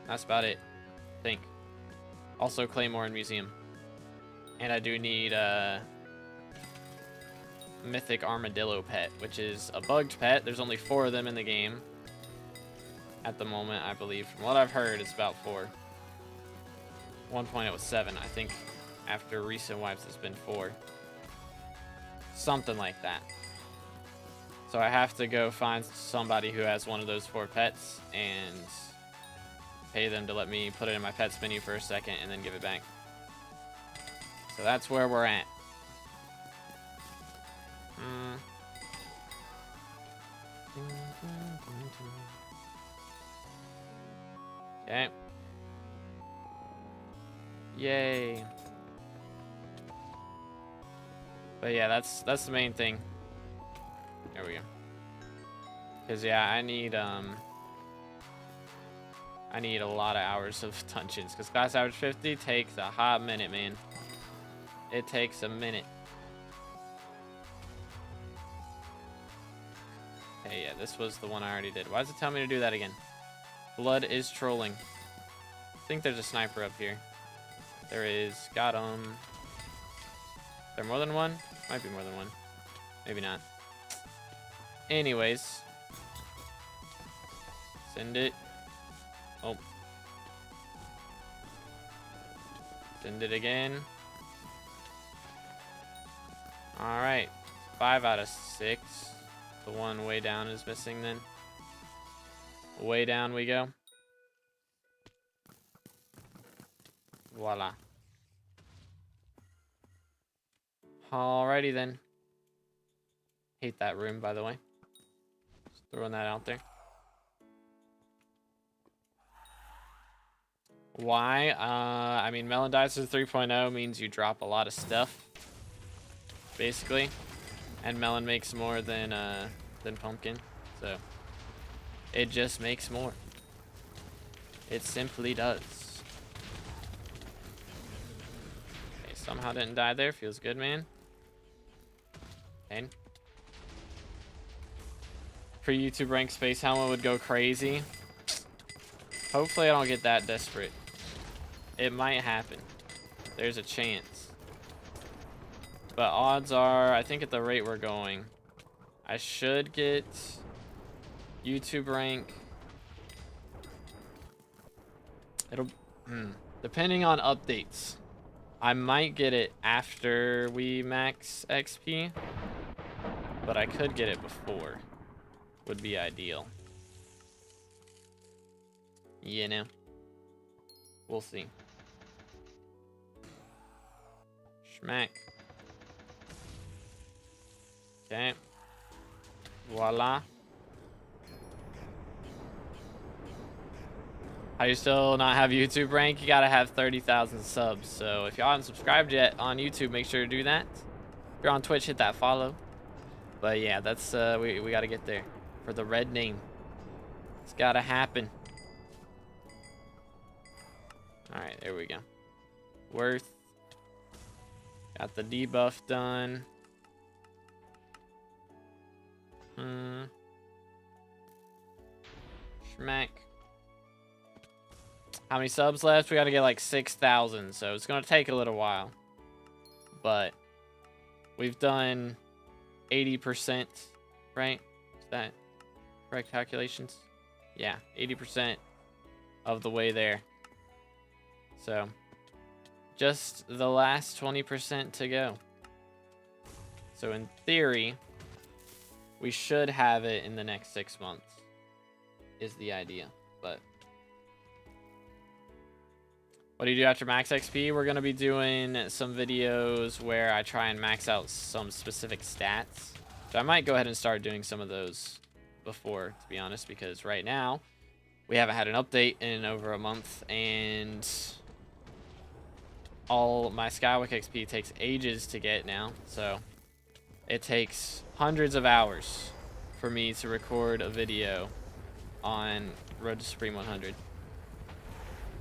That's about it, I think. Also Claymore and Museum. And I do need a mythic armadillo pet, which is a bugged pet. There's only 4 of them in the game at the moment, I believe. From what I've heard, it's about 4. One point it was 7. I think after recent wipes it's been 4. Something like that. So I have to go find somebody who has one of those 4 pets and pay them to let me put it in my pets menu for a second and then give it back. So that's where we're at. Okay. Yay. But yeah, that's the main thing. There we go. Cause yeah, I need a lot of hours of dungeons. Cause class average 50 takes a hot minute, man. It takes a minute. Hey, yeah, this was the one I already did. Why does it tell me to do that again? Blood is trolling. I think there's a sniper up here. There is. Got him. Is there more than one? Might be more than one. Maybe not. Anyways. Send it. Oh. Send it again. Alright. 5 out of 6. The one way down is missing then. way down we go. Voila. Alrighty then. Hate that room, by the way. Just throwing that out there. Why? I mean, Melon Dicer 3.0 means you drop a lot of stuff, basically, and Melon makes more than Pumpkin, so it just makes more. It simply does. Okay, somehow didn't die there. Feels good, man. Okay. For YouTube rank, Space Helmet would go crazy. Hopefully I don't get that desperate. It might happen. There's a chance. But odds are, I think at the rate we're going, I should get YouTube rank. It'll, depending on updates, I might get it after we max XP, but I could get it before. Would be ideal. You know, we'll see. Schmack. Okay. Voila. How you still not have YouTube rank? You gotta have 30,000 subs. So if y'all haven't subscribed yet on YouTube, make sure to do that. If you're on Twitch, hit that follow. But yeah, that's we gotta get there for the red name. It's gotta happen. All right, there we go. Worth. Got the debuff done. Schmack. How many subs left? We got to get like 6,000, so it's going to take a little while. But we've done 80%, right? Is that correct calculations? Yeah, 80% of the way there. So just the last 20% to go. So in theory, we should have it in the next 6 months is the idea. But what do you do after max XP? We're going to be doing some videos where I try and max out some specific stats. So I might go ahead and start doing some of those before, to be honest, because right now we haven't had an update in over a month, and all my Skywick XP takes ages to get now, so it takes hundreds of hours for me to record a video on Road to Supreme 100.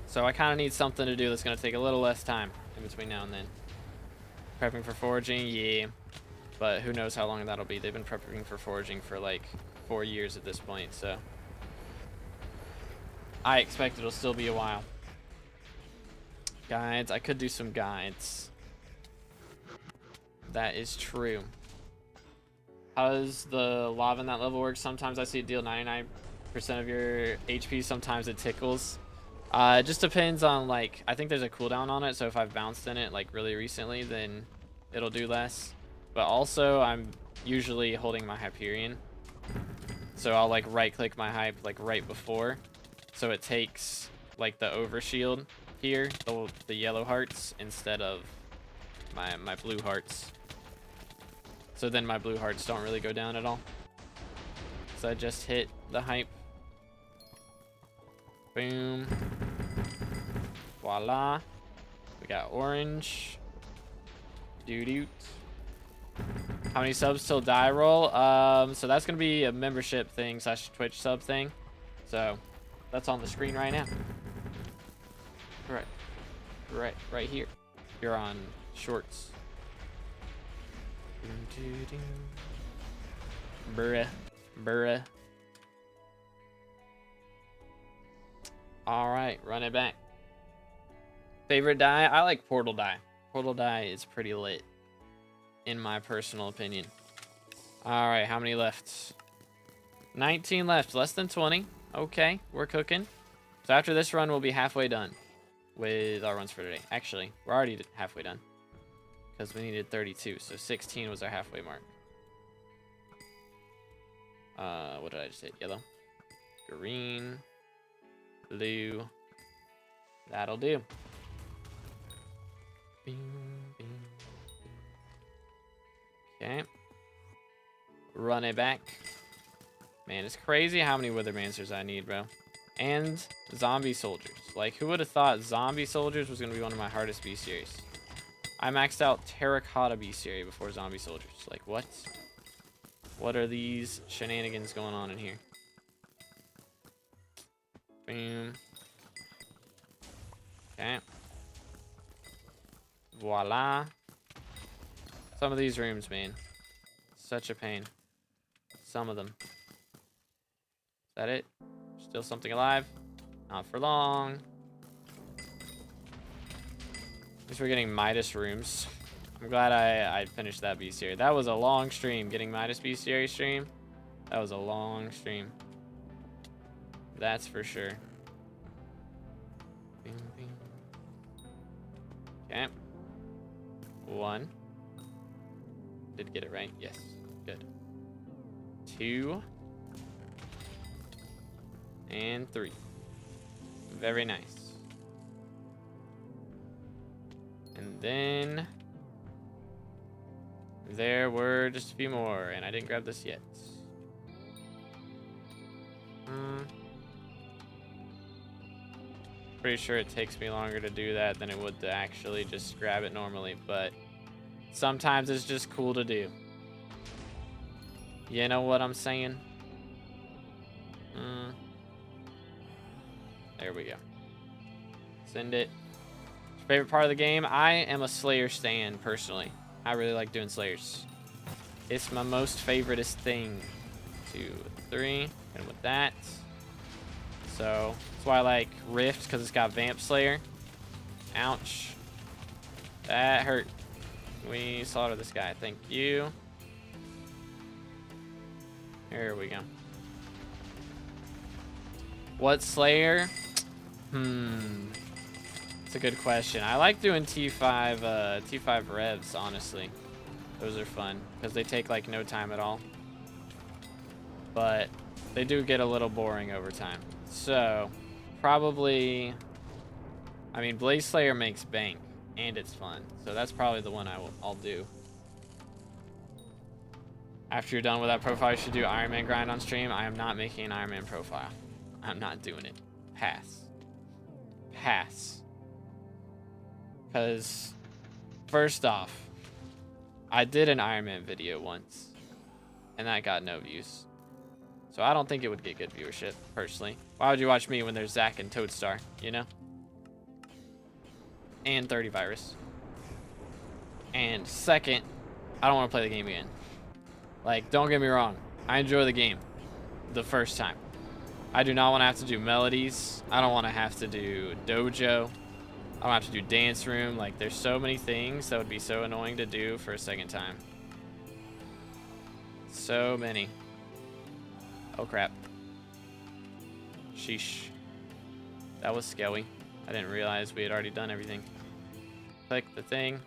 So I kind of need something to do that's going to take a little less time in between now and then. Prepping for foraging, yeah, but who knows how long that'll be. They've been prepping for foraging for like 4 years at this point, so I expect it'll still be a while. Guides, I could do some guides. That is true. How does the lava in that level work? Sometimes I see it deal 99% of your HP, sometimes it tickles. It just depends on, like, I think there's a cooldown on it, so if I've bounced in it like really recently, then it'll do less. But also I'm usually holding my Hyperion, so I'll like right click my hype like right before, so it takes like the overshield here, the yellow hearts, instead of my blue hearts. So then my blue hearts don't really go down at all. So I just hit the hype. Boom. Voila. We got orange. Doo-doot. How many subs till die roll? So that's gonna be a membership thing slash Twitch sub thing. So that's on the screen right now. Right here. You're on shorts. Bruh. All right, run it back. Favorite die? I like Portal die. Portal die is pretty lit, in my personal opinion. All right, how many left? 19 left, less than 20. Okay, we're cooking. So after this run, we'll be halfway done with our runs for today. Actually, we're already halfway done because we needed 32. So 16 was our halfway mark. What did I just hit? Yellow. Green. Blue. That'll do. Bing, bing, bing. Okay. Run it back. Man, it's crazy how many Withermancers I need, bro. And zombie soldiers. Like, who would have thought zombie soldiers was going to be one of my hardest B series? I maxed out terracotta B series before zombie soldiers. Like, what? What are these shenanigans going on in here? Boom. Okay. Voila. Some of these rooms, man. Such a pain. Some of them. Is that it? Still something alive? Not for long. At least we're getting Midas rooms. I'm glad I finished that B series. That was a long stream. Getting Midas B series stream. That was a long stream. That's for sure. Bing, bing. Okay. 1. Did get it right? Yes. Good. 2. And 3. Very nice. And then there were just a few more, and I didn't grab this yet. Pretty sure it takes me longer to do that than it would to actually just grab it normally, but sometimes it's just cool to do. You know what I'm saying? There we go. Send it. Favorite part of the game? I am a Slayer stan, personally. I really like doing Slayers. It's my most favoriteest thing. 2, 3, and with that. So, that's why I like Rift, because it's got Vamp Slayer. Ouch. That hurt. We slaughtered this guy. Thank you. Here we go. What Slayer? It's a good question. I like doing T5 revs, honestly. Those are fun because they take like no time at all. But they do get a little boring over time. So, probably, I mean, Blaze Slayer makes bank and it's fun. So that's probably the one I'll do. After you're done with that profile, you should do Iron Man grind on stream. I am not making an Iron Man profile. I'm not doing it. Pass. Pass. Because, first off, I did an Iron Man video once, and that got no views. So I don't think it would get good viewership, personally. Why would you watch me when there's Zack and Toadstar, you know? And 30 Virus. And second, I don't want to play the game again. Like, don't get me wrong. I enjoy the game the first time. I do not want to have to do melodies. I don't want to have to do dojo. I don't have to do dance room. Like, there's so many things that would be so annoying to do for a second time. So many. Oh, crap. Sheesh. That was scary. I didn't realize we had already done everything. Click the thing.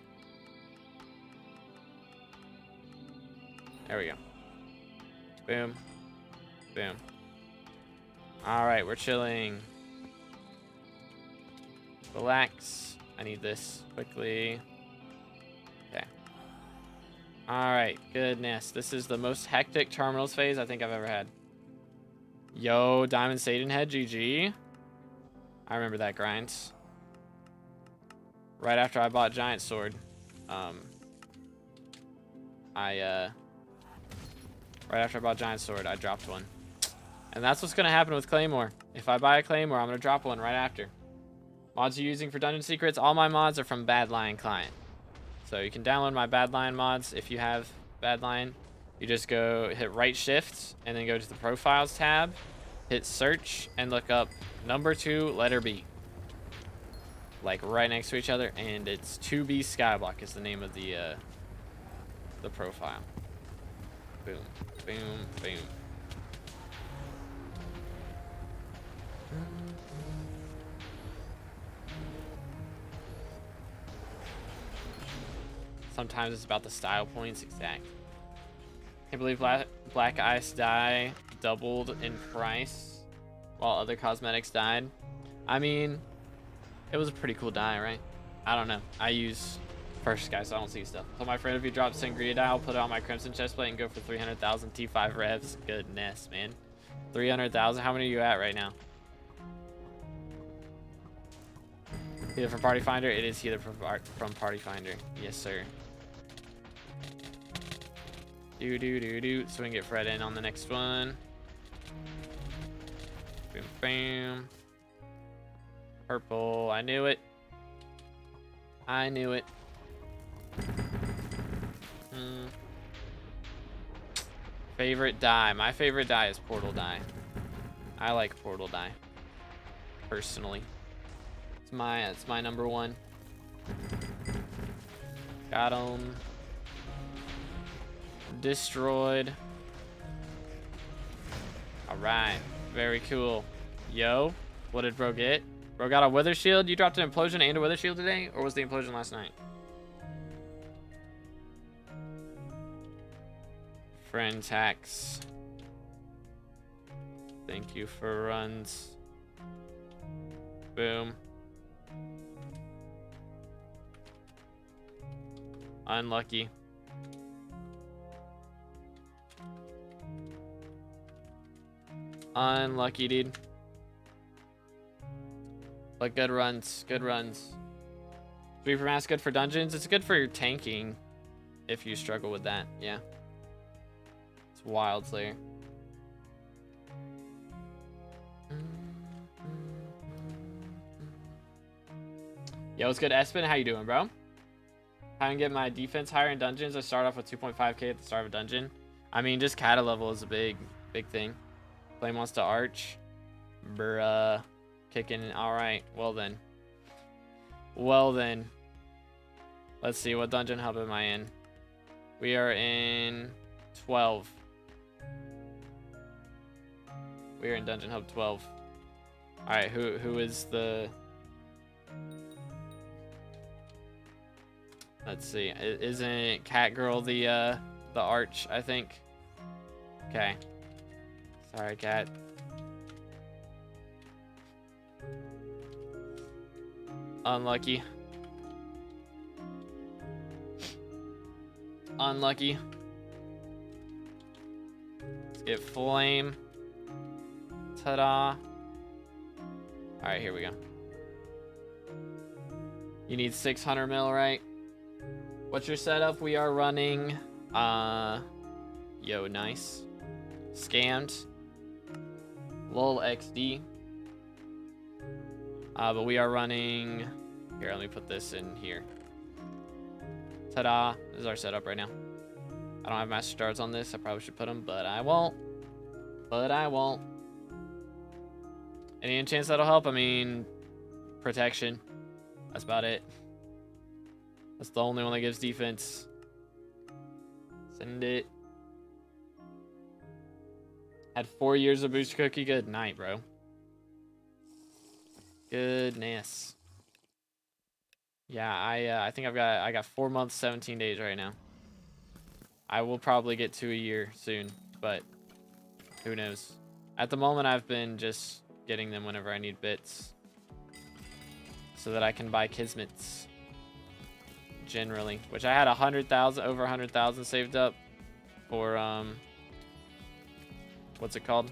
There we go. Boom. Boom. Alright, we're chilling. Relax. I need this quickly. Okay. Alright, goodness. This is the most hectic terminals phase I think I've ever had. Yo, Diamond Satan Head, GG. I remember that grind. Right after I bought Giant Sword. Right after I bought Giant Sword, I dropped one. And that's what's going to happen with Claymore. If I buy a Claymore, I'm going to drop one right after. Mods you're using for Dungeon Secrets? All my mods are from Bad Lion Client. So you can download my Bad Lion mods if you have Bad Lion. You just go hit right shift and then go to the Profiles tab. Hit search and look up number 2 letter B. Like right next to each other. And it's 2B SkyBlock is the name of the profile. Boom. Boom. Boom. Sometimes it's about the style points. Exact. Can't believe Black Ice Dye doubled in price. while other cosmetics died. I mean, it was a pretty cool die, right? I don't know. I use Furfsky, so I don't see stuff. So my friend, if you drop Sangria die, I'll put it on my Crimson chestplate and go for 300,000 T5 revs. Goodness, man. 300,000. How many are you at right now? Healer from Party Finder. It is healer from Party Finder. Yes, sir. So we can get Fred in on the next one. Boom, bam. Purple. I knew it. I knew it. Favorite die. My favorite die is Portal die. I like Portal die. Personally. It's my number one. Got him. Destroyed. Alright. Very cool. Yo. What did bro get? Bro got a Wither Shield. You dropped an Implosion and a Wither Shield today? Or was the Implosion last night? Friends hacks. Thank you for runs. Boom. Unlucky. Unlucky, dude. But good runs. Good runs. Reaper Mask good for dungeons. It's good for your tanking if you struggle with that. Yeah. It's Wild Slayer. Yo, what's good, Espen? How you doing, bro? How can I get my defense higher in dungeons? I start off with 2.5k at the start of a dungeon. I mean, just kata level is a big thing. Flame wants to arch. Bruh. Kicking. Alright. Well then. Well then. Let's see. What dungeon hub am I in? We are in 12. We are in dungeon hub 12. Alright. Who is the... Let's see. Isn't Cat Girl the arch, I think? Okay. Sorry, Cat. Unlucky. Unlucky. Let's get Flame. Ta-da. Alright, here we go. You need 600 mil, right? What's your setup? We are running, yo, nice. Scammed. Lol XD. But we are running, here, let me put this in here. Ta-da, this is our setup right now. I don't have Master Stars on this, I probably should put them, but I won't. But I won't. Any enchants that'll help? I mean, protection. That's about it. That's the only one that gives defense. Send it. Had 4 years of booster cookie. Good night, bro. Goodness. Yeah, I think I got 4 months, 17 days right now. I will probably get to a year soon, but who knows? At the moment, I've been just getting them whenever I need bits, so that I can buy Kismets. Generally, which I had 100,000, over 100,000 saved up for what's it called?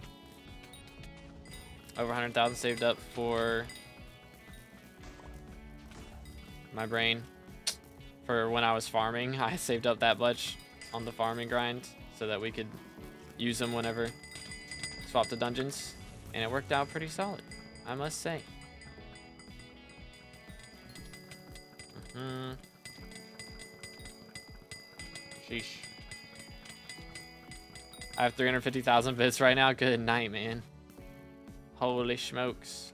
Over 100,000 saved up for my brain for when I was farming. I saved up that much on the farming grind so that we could use them whenever swap to dungeons, and it worked out pretty solid, I must say. Sheesh. I have 350,000 bits right now. Good night, man. Holy smokes.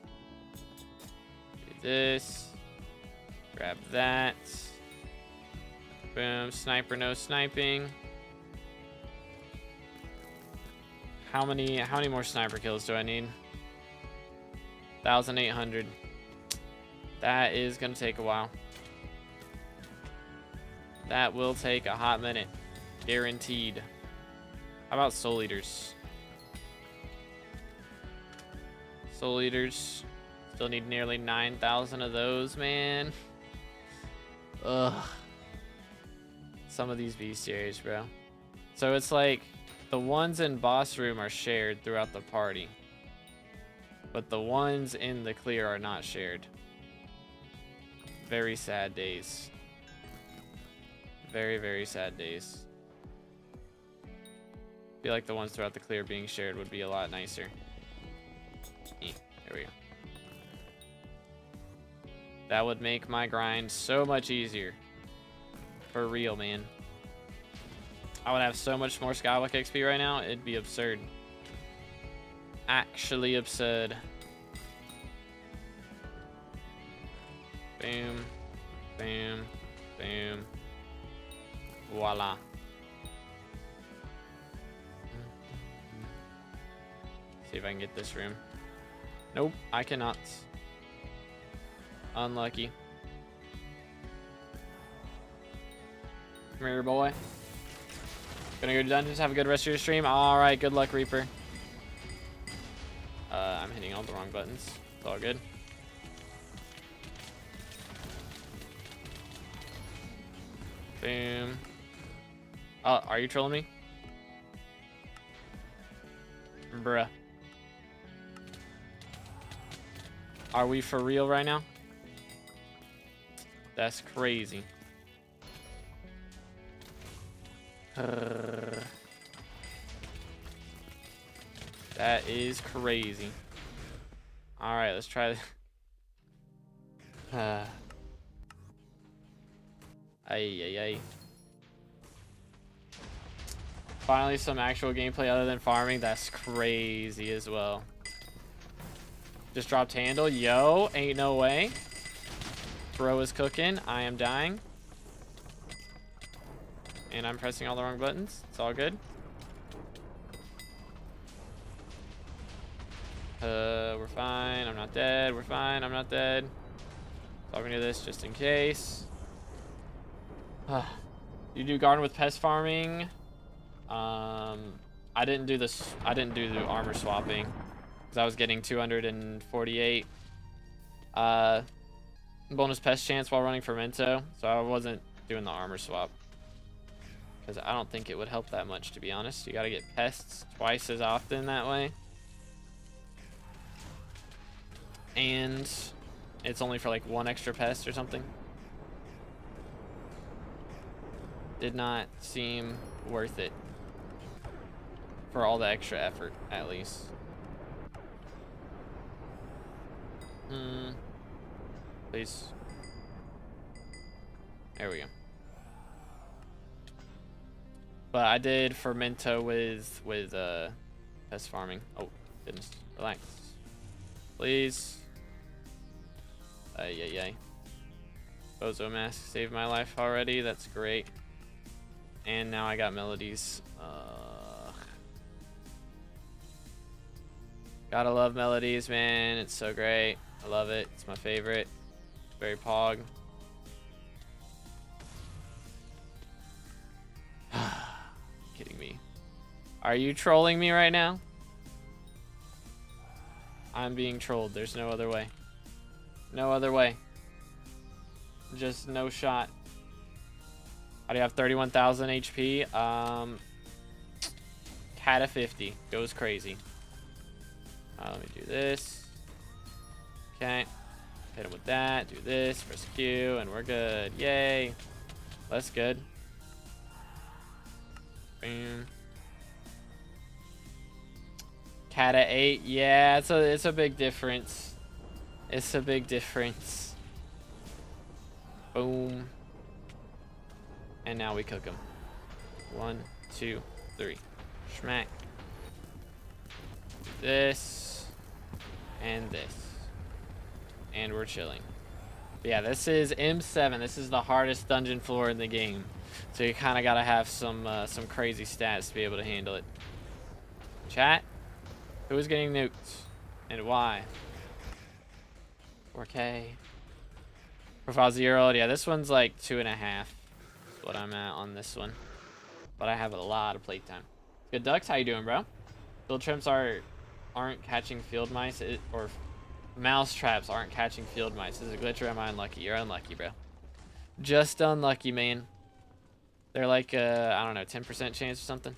Do this. Grab that. Boom. Sniper, no sniping. How many more sniper kills do I need? 1,800. That is gonna take a while. That will take a hot minute. Guaranteed. How about Soul Eaters? Soul Eaters. Still need nearly 9,000 of those, man. Ugh. Some of these bestiaries, bro. So it's like the ones in boss room are shared throughout the party, but the ones in the clear are not shared. Very sad days. Very, very sad days. I feel like the ones throughout the clear being shared would be a lot nicer. There we go. That would make my grind so much easier. For real, man. I would have so much more SkyBlock XP right now. It'd be absurd. Actually absurd. Boom. Boom. Boom. Voila. See if I can get this room. Nope, I cannot. Unlucky. Come here, boy. Gonna go to dungeons. Have a good rest of your stream. All right, good luck, Reaper. I'm hitting all the wrong buttons. It's all good. Boom. Oh, are you trolling me? Bruh. Are we for real right now? That's crazy. That is crazy. All right, let's try this. Ay, ay, ay. Finally, some actual gameplay other than farming. That's crazy as well. Just dropped handle. Yo, ain't no way. Bro is cooking. I am dying. And I'm pressing all the wrong buttons. It's all good. We're fine. I'm not dead. We're fine. I'm not dead. So I'm gonna do this just in case. You do garden with pest farming. I didn't do this. I didn't do the armor swapping because I was getting 248 bonus pest chance while running Fermento, so I wasn't doing the armor swap because I don't think it would help that much, to be honest. You got to get pests twice as often that way, and it's only for like one extra pest or something. Did not seem worth it for all the extra effort, at least. Please. There we go. But I did Fermento with pest farming. Oh, goodness. Relax. Please. Ay, ay, ay. Bozo mask saved my life already. That's great. And now I got melodies. Gotta love melodies, man. It's so great. I love it. It's my favorite. It's very pog. Kidding me. Are you trolling me right now? I'm being trolled. There's no other way. No other way. Just no shot. How do you have 31,000 HP? Cat of 50. Goes crazy. Let me do this. Okay. Hit him with that. Do this. Press Q. And we're good. Yay. That's good. Boom. Cat of 8. Yeah, it's a big difference. It's a big difference. Boom. And now we cook them. 1, 2, 3. Schmack. This. And this. And we're chilling. But yeah, this is M7. This is the hardest dungeon floor in the game. So you kind of got to have some crazy stats to be able to handle it. Chat. Who is getting nuked? And why? 4K. Profile 0. Yeah, this one's like 2.5. That's what I'm at on this one. But I have a lot of playtime. Good Ducks, how you doing, bro? Build trims are aren't catching field mice, or mouse traps aren't catching field mice. Is it a glitch or am I unlucky? You're unlucky, bro. Just unlucky, man. They're like, I don't know, 10% chance or something.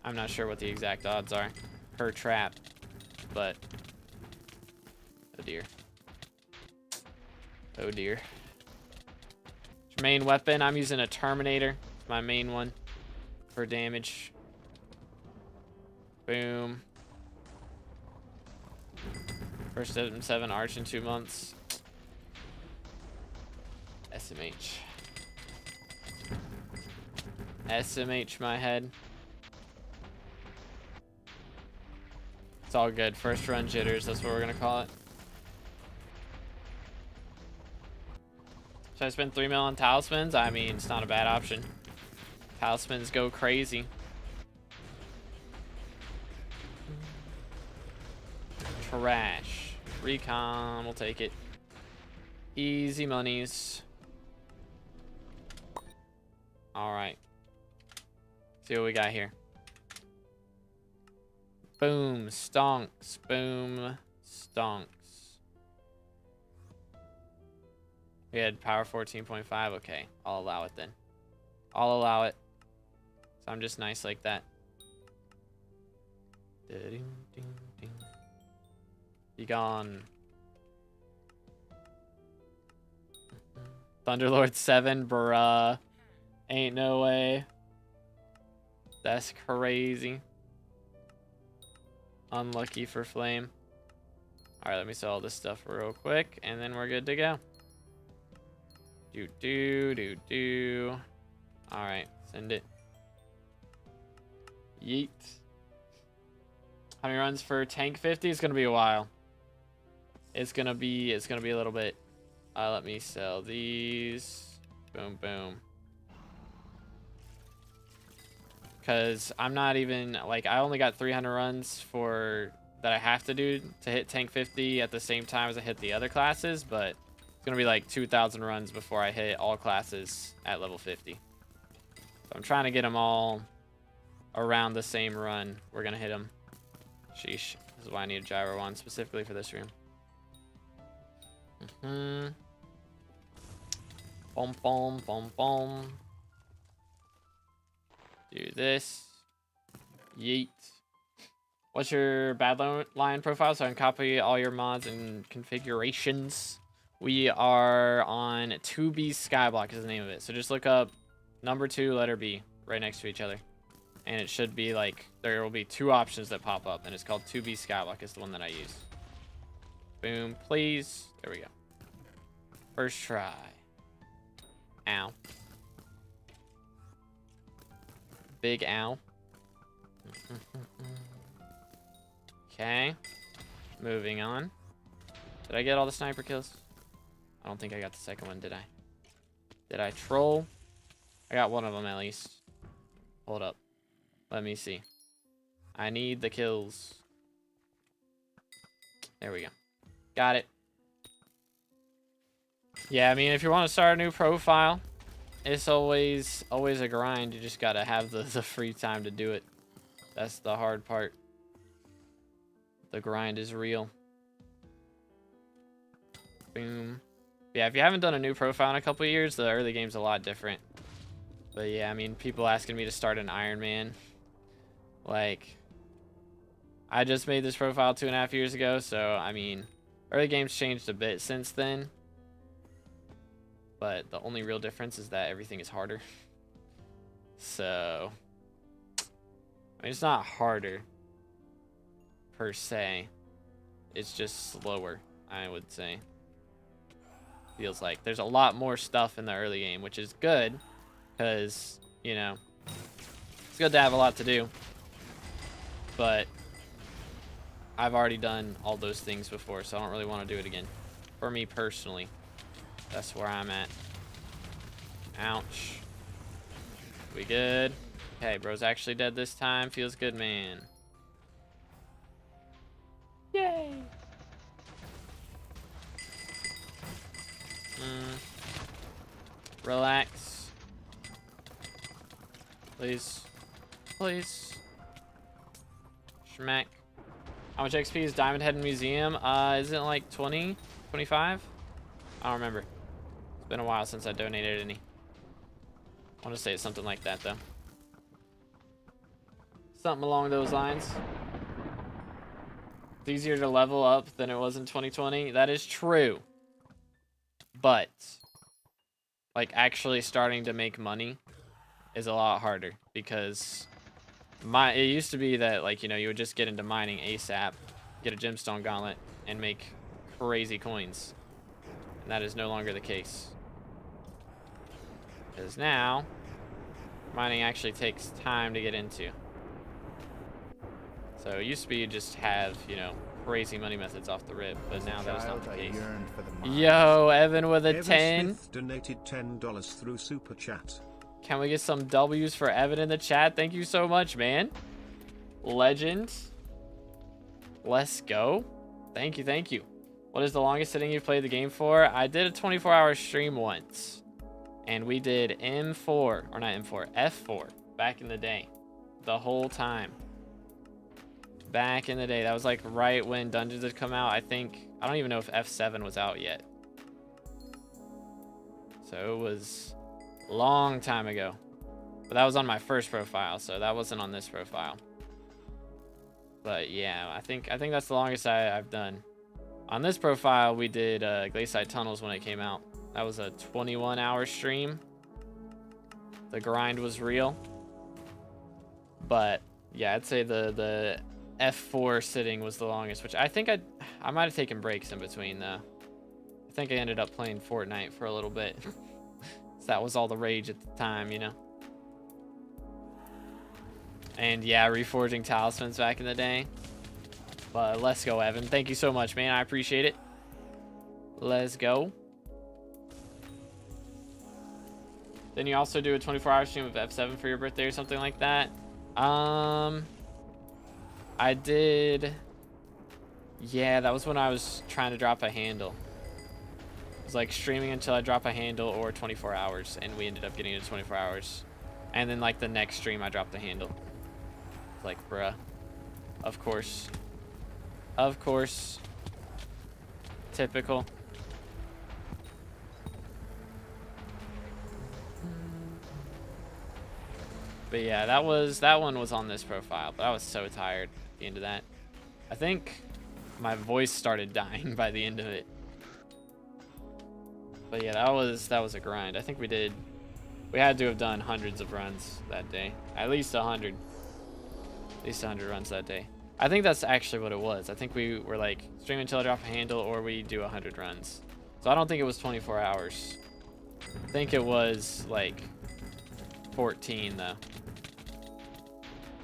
I'm not sure what the exact odds are per trap, but oh dear. Oh dear. Your main weapon, I'm using a Terminator. It's my main one for damage. Boom. First 7 arch in 2 months. SMH. SMH my head. It's all good. First run jitters, that's what we're gonna call it. Should I spend 3 mil on talismans? I mean, it's not a bad option. Talismans go crazy. Trash. Recon, we'll take it. Easy monies. Alright. See what we got here. Boom, stonks. Boom, stonks. We had power 14.5. Okay, I'll allow it then. I'll allow it. So I'm just nice like that. Be gone. Thunderlord 7, bruh. Ain't no way. That's crazy. Unlucky for flame. Alright, let me sell all this stuff real quick, and then we're good to go. Do. Alright, send it. Yeet. How many runs for tank 50? It's gonna be a while. It's gonna be a little bit. Let me sell these. Boom, boom. Because I'm not even, like, I only got 300 runs for that I have to do to hit tank 50 at the same time as I hit the other classes, but it's gonna be like 2,000 runs before I hit all classes at level 50. So I'm trying to get them all around the same run. We're gonna hit them. Sheesh. This is why I need a gyro one specifically for this room. Boom, boom, boom, boom. Do this. Yeet. What's your Badlion profile so I can copy all your mods and configurations? We are on 2BearyyWins is the name of it. So just look up number 2, letter B, right next to each other. And it should be like, there will be 2 options that pop up, and it's called 2BearyyWins is the one that I use. Boom, please. There we go. First try. Ow. Big ow. Okay. Moving on. Did I get all the sniper kills? I don't think I got the second one, did I? Did I troll? I got one of them at least. Hold up. Let me see. I need the kills. There we go. Got it. Yeah, I mean, if you want to start a new profile, it's always a grind. You just gotta have the free time to do it. That's the hard part. The grind is real. Boom. Yeah, if you haven't done a new profile in a couple of years, the early game's a lot different. But yeah, I mean, people asking me to start an Iron Man. Like, I just made this profile 2.5 years ago, so I mean, early game's changed a bit since then. But the only real difference is that everything is harder. So, I mean, it's not harder per se. It's just slower, I would say. Feels like there's a lot more stuff in the early game, which is good because, you know, it's good to have a lot to do. But I've already done all those things before, so I don't really want to do it again. For me personally. That's where I'm at. Ouch. We good? Okay, bro's actually dead this time. Feels good, man. Yay! Relax. Please. Please. Mac. How much XP is Diamond Head in Museum? Isn't it like 20, 25? I don't remember. It's been a while since I donated any. I want to say it's something like that though. Something along those lines. It's easier to level up than it was in 2020. That is true. But like actually starting to make money is a lot harder because it used to be that, like, you know, you would just get into mining ASAP, get a gemstone gauntlet, and make crazy coins. And that is no longer the case. Because now, mining actually takes time to get into. So it used to be you just have, you know, crazy money methods off the rip, but now that is not the case. Yo, Evan with a 10. Smith donated $10 through Super Chat. Can we get some W's for Evan in the chat? Thank you so much, man. Legend. Let's go. Thank you, thank you. What is the longest sitting you've played the game for? I did a 24-hour stream once. And we did M4, or not M4, F4 back in the day. The whole time. Back in the day. That was like right when Dungeons had come out. I don't even know if F7 was out yet. So it was a long time ago. But that was on my first profile, so that wasn't on this profile. But yeah, I think that's the longest I've done. On this profile, we did Glacier Tunnels when it came out. That was a 21-hour stream. The grind was real. But yeah, I'd say the F4 sitting was the longest, which I think I might have taken breaks in between though. I think I ended up playing Fortnite for a little bit. So that was all the rage at the time, you know. And yeah, reforging talismans back in the day. But let's go, Evan. Thank you so much, man. I appreciate it. Let's go. Then you also do a 24-hour stream of F7 for your birthday or something like that. I did. Yeah, that was when I was trying to drop a handle. It was like streaming until I drop a handle or 24 hours, and we ended up getting to 24 hours. And then like the next stream, I dropped the handle. Like, bruh. Of course. Of course. Typical. But yeah, that one was on this profile, but I was so tired at the end of that. I think my voice started dying by the end of it. But yeah, that was a grind. I think we had to have done hundreds of runs that day. At least 100. At least 100 runs that day. I think that's actually what it was. I think we were like stream until I drop a handle or we do 100 runs. So I don't think it was 24 hours. I think it was like 14 though.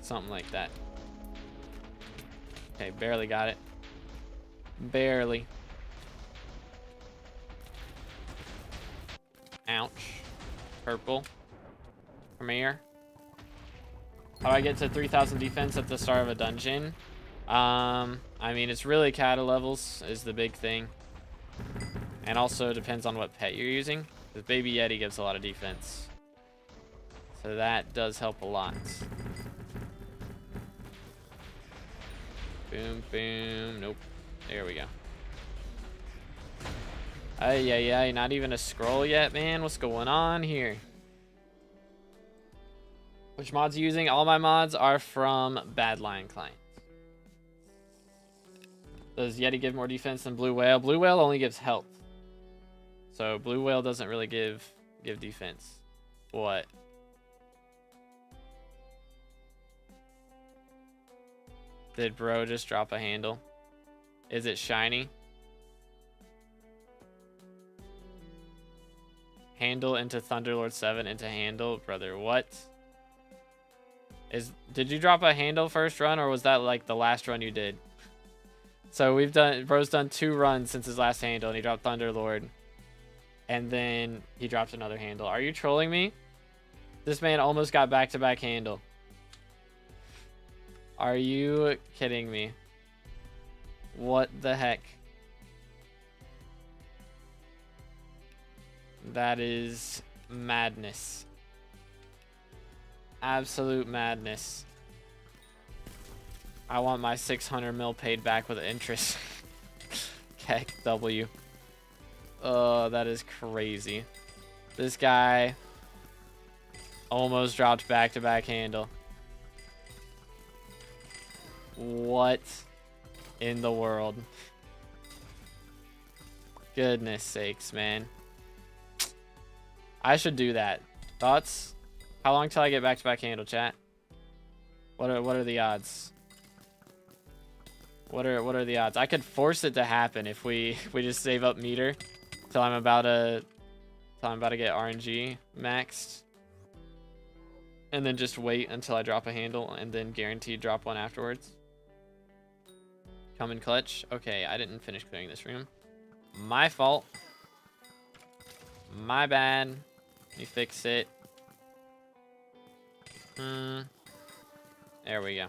Something like that. Okay, barely got it. Barely. Ouch. Purple. Premier. How do I get to 3,000 defense at the start of a dungeon? I mean, it's really kata levels is the big thing. And also depends on what pet you're using. The Baby Yeti gives a lot of defense. So that does help a lot. Boom, boom. Nope. There we go. Ay, not even a scroll yet, man. What's going on here? Which mods are you using? All my mods are from Badlion clients. Does Yeti give more defense than Blue Whale? Blue Whale only gives health. So Blue Whale doesn't really give defense. What? Did bro just drop a handle? Is it shiny? Handle into Thunderlord 7 into handle? Brother, what? Did you drop a handle first run, or was that like the last run you did? So bro's done 2 runs since his last handle, and he dropped Thunderlord. And then he dropped another handle. Are you trolling me? This man almost got back-to-back handle. Are you kidding me? What the heck? That is madness. Absolute madness. I want my 600 mil paid back with interest. Heck, W. Oh, that is crazy. This guy almost dropped back-to-back handle. What in the world? Goodness sakes, man. I should do that. Thoughts? How long till I get back-to-back handle, chat? What are the odds? What are the odds? I could force it to happen if we just save up meter till I'm about to get RNG maxed. And then just wait until I drop a handle and then guaranteed drop one afterwards. Come in clutch. Okay, I didn't finish clearing this room. My fault. My bad. Let me fix it. There we go.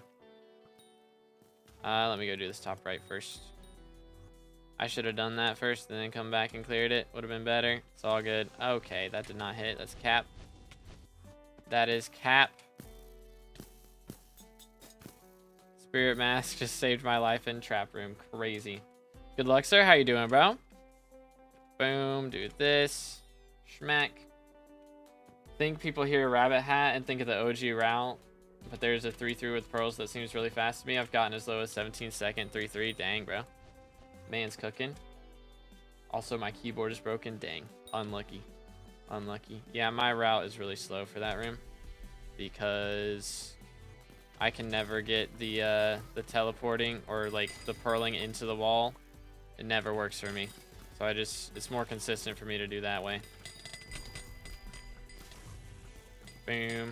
Let me go do this top right first. I should have done that first and then come back and cleared it. Would have been better. It's all good. Okay, that did not hit. That's cap. That is cap. Spirit mask just saved my life in trap room. Crazy. Good luck, sir. How you doing, bro? Boom. Do this. Schmack. Think people hear rabbit hat and think of the OG route, but there's a 3-3 with pearls that seems really fast to me. I've gotten as low as 17-second 3-3. Dang, bro. Man's cooking. Also, my keyboard is broken. Dang. Unlucky. Unlucky. Yeah, my route is really slow for that room because I can never get the teleporting or like the purling into the wall. It never works for me. So it's more consistent for me to do that way. Boom.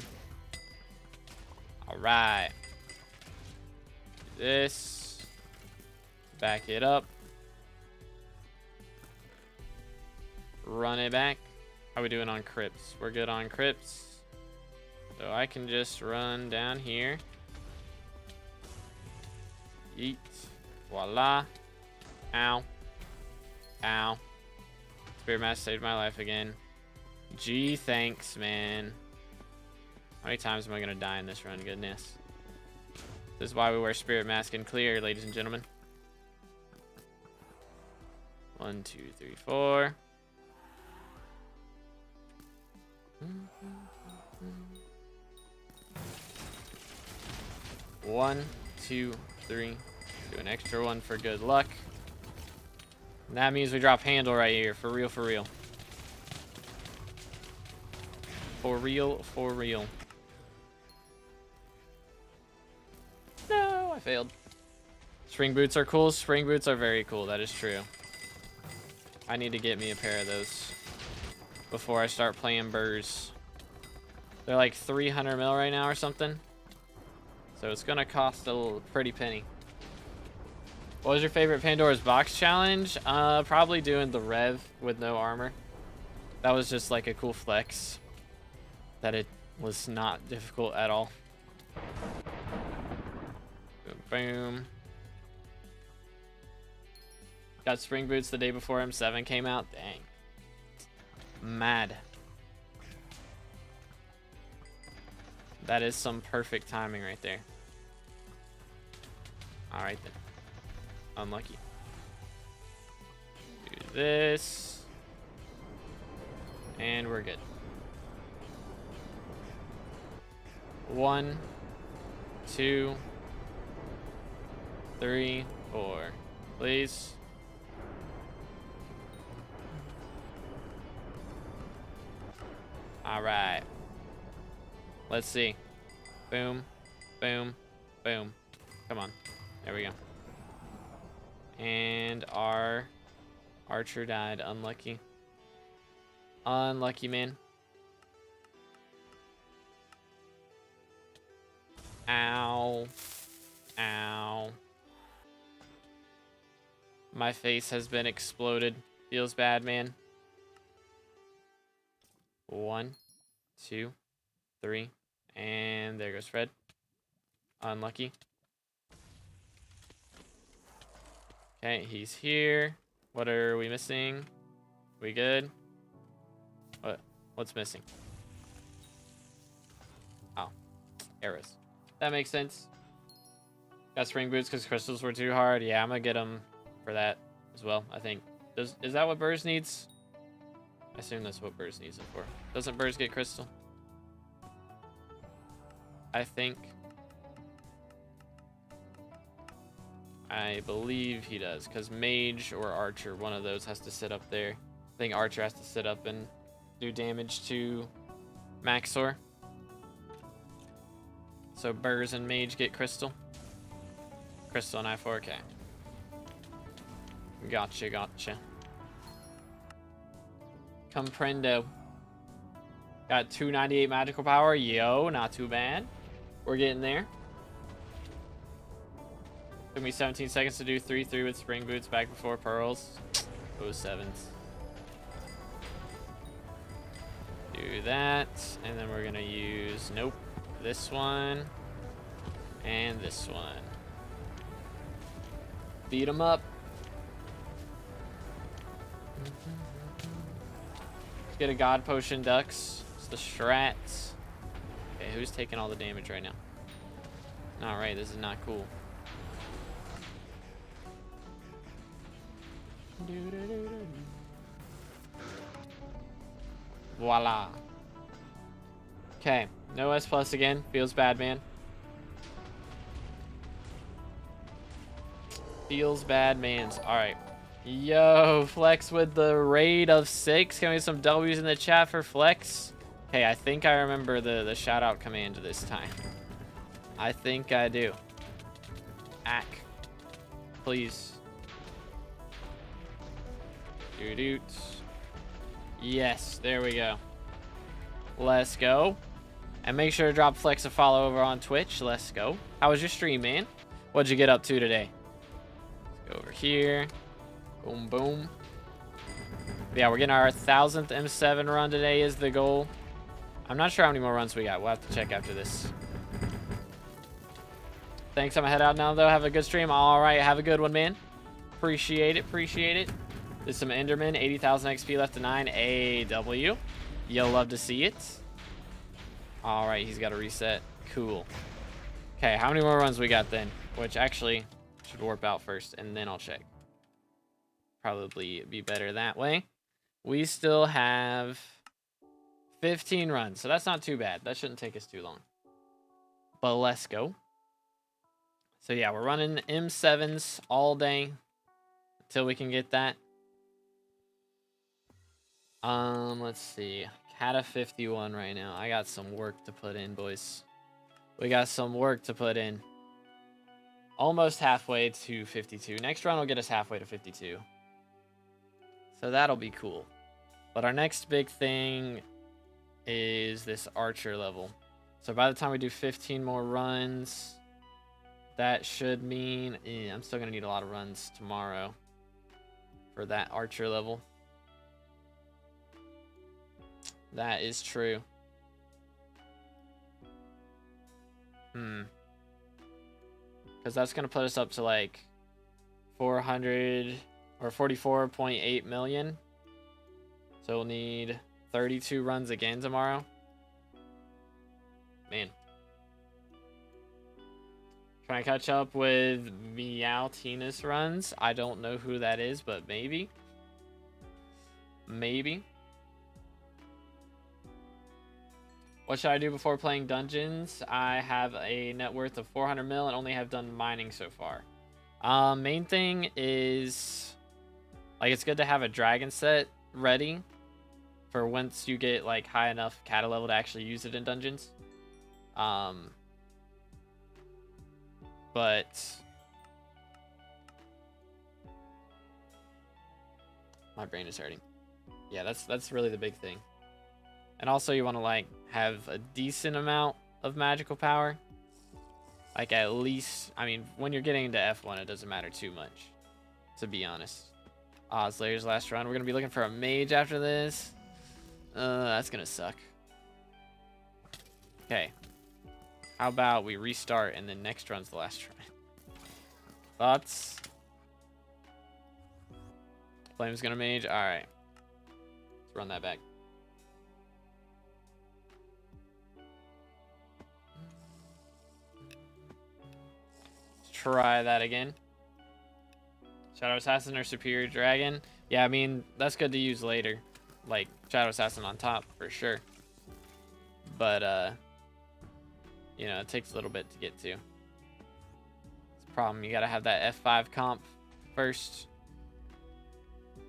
All right. Do this. Back it up. Run it back. How we doing on crypts? We're good on crypts. So I can just run down here. Yeet. Voila. Ow. Ow. Spirit mask saved my life again. Gee, thanks, man. How many times am I gonna die in this run? Goodness. This is why we wear spirit mask and clear, ladies and gentlemen. 1, 2, 3, 4. 1, 2, 3. Do an extra one for good luck. And that means we drop handle right here. For real, for real. For real, for real. No, I failed. Spring boots are cool. Spring boots are very cool. That is true. I need to get me a pair of those before I start playing burrs. They're like 300 mil right now or something. So it's gonna cost a little pretty penny. What was your favorite Pandora's Box challenge? Probably doing the Rev with no armor. That was just like a cool flex. That it was not difficult at all. Boom. Got spring boots the day before M7 came out. Dang. Mad. That is some perfect timing right there. Alright then. Unlucky. Do this. And we're good. 1, 2, 3, 4. Please. Alright. Let's see. Boom. Boom. Boom. Come on. There we go. And our archer died. Unlucky. Unlucky, man. Ow. Ow. My face has been exploded. Feels bad, man. 1, 2, 3. And there goes Fred. Unlucky. Okay, he's here. What are we missing? We good? What's missing? Oh, arrows. That makes sense. Got spring boots because crystals were too hard. Yeah, I'm gonna get them for that as well, I think. Is that what Burrs needs? I assume that's what Burrs needs it for. Doesn't Burrs get crystal? I think. I believe he does, because mage or archer, one of those has to sit up there. I think archer has to sit up and do damage to Maxor. So Burrs and mage get crystal. Crystal and I4K. Gotcha, gotcha. Comprendo. Got 298 magical power. Yo, not too bad. We're getting there. Took me 17 seconds to do 3-3 with spring boots back before pearls. 07s. Do that. And then we're going to use, nope, this one. And this one. Beat them up. Let's get a God Potion Ducks. It's the strats. Okay, who's taking all the damage right now? Alright, this is not cool. Voila. Okay, no S plus again. Feels bad, man. Feels bad, man's. Alright. Yo, Flex with the raid of 6. Can we get some W's in the chat for Flex? Okay, I think I remember the shout out command this time. I think I do. Ack. Please. Doot. Yes, there we go. Let's go. And make sure to drop Flex a follow over on Twitch. Let's go. How was your stream, man? What'd you get up to today? Let's go over here. Boom, boom. Yeah, we're getting our 1000th M7 run today is the goal. I'm not sure how many more runs we got. We'll have to check after this. Thanks. I'm gonna head out now, though. Have a good stream. All right. Have a good one, man. Appreciate it. Appreciate it. There's some Enderman. 80,000 XP left to 9. AW. You'll love to see it. All right. He's got to reset. Cool. Okay. How many more runs we got then? Which actually should warp out first, and then I'll check. Probably be better that way. We still have 15 runs, so that's not too bad. That shouldn't take us too long. But let's go. So yeah, we're running M7s all day until we can get that. Let's see. Cata 51 right now. I got some work to put in, boys. We got some work to put in. Almost halfway to 52. Next run will get us halfway to 52. So that'll be cool. But our next big thing is this archer level. So by the time we do 15 more runs, that should mean I'm still going to need a lot of runs tomorrow for that archer level. That is true. Because that's going to put us up to like 400 or 44.8 million. So we'll need 32 runs again tomorrow. Man. Trying to catch up with Meow Tina's runs. I don't know who that is, but maybe. Maybe. What should I do before playing dungeons? I have a net worth of 400 mil and only have done mining so far. Main thing is, like, it's good to have a dragon set ready for once you get like high enough cata level to actually use it in dungeons. But my brain is hurting. Yeah, that's really the big thing. And also you want to like have a decent amount of magical power. Like at least, I mean, when you're getting into F1, it doesn't matter too much, to be honest. Slayer's last run. We're going to be looking for a mage after this. That's going to suck. Okay. How about we restart and then next run's the last run? Thoughts? Flame's going to mage. All right. Let's run that back. try that again. Shadow Assassin or Superior Dragon. Yeah, I mean, that's good to use later. Like, Shadow Assassin on top, for sure. But, you know, it takes a little bit to get to. It's a problem. You gotta have that F5 comp first.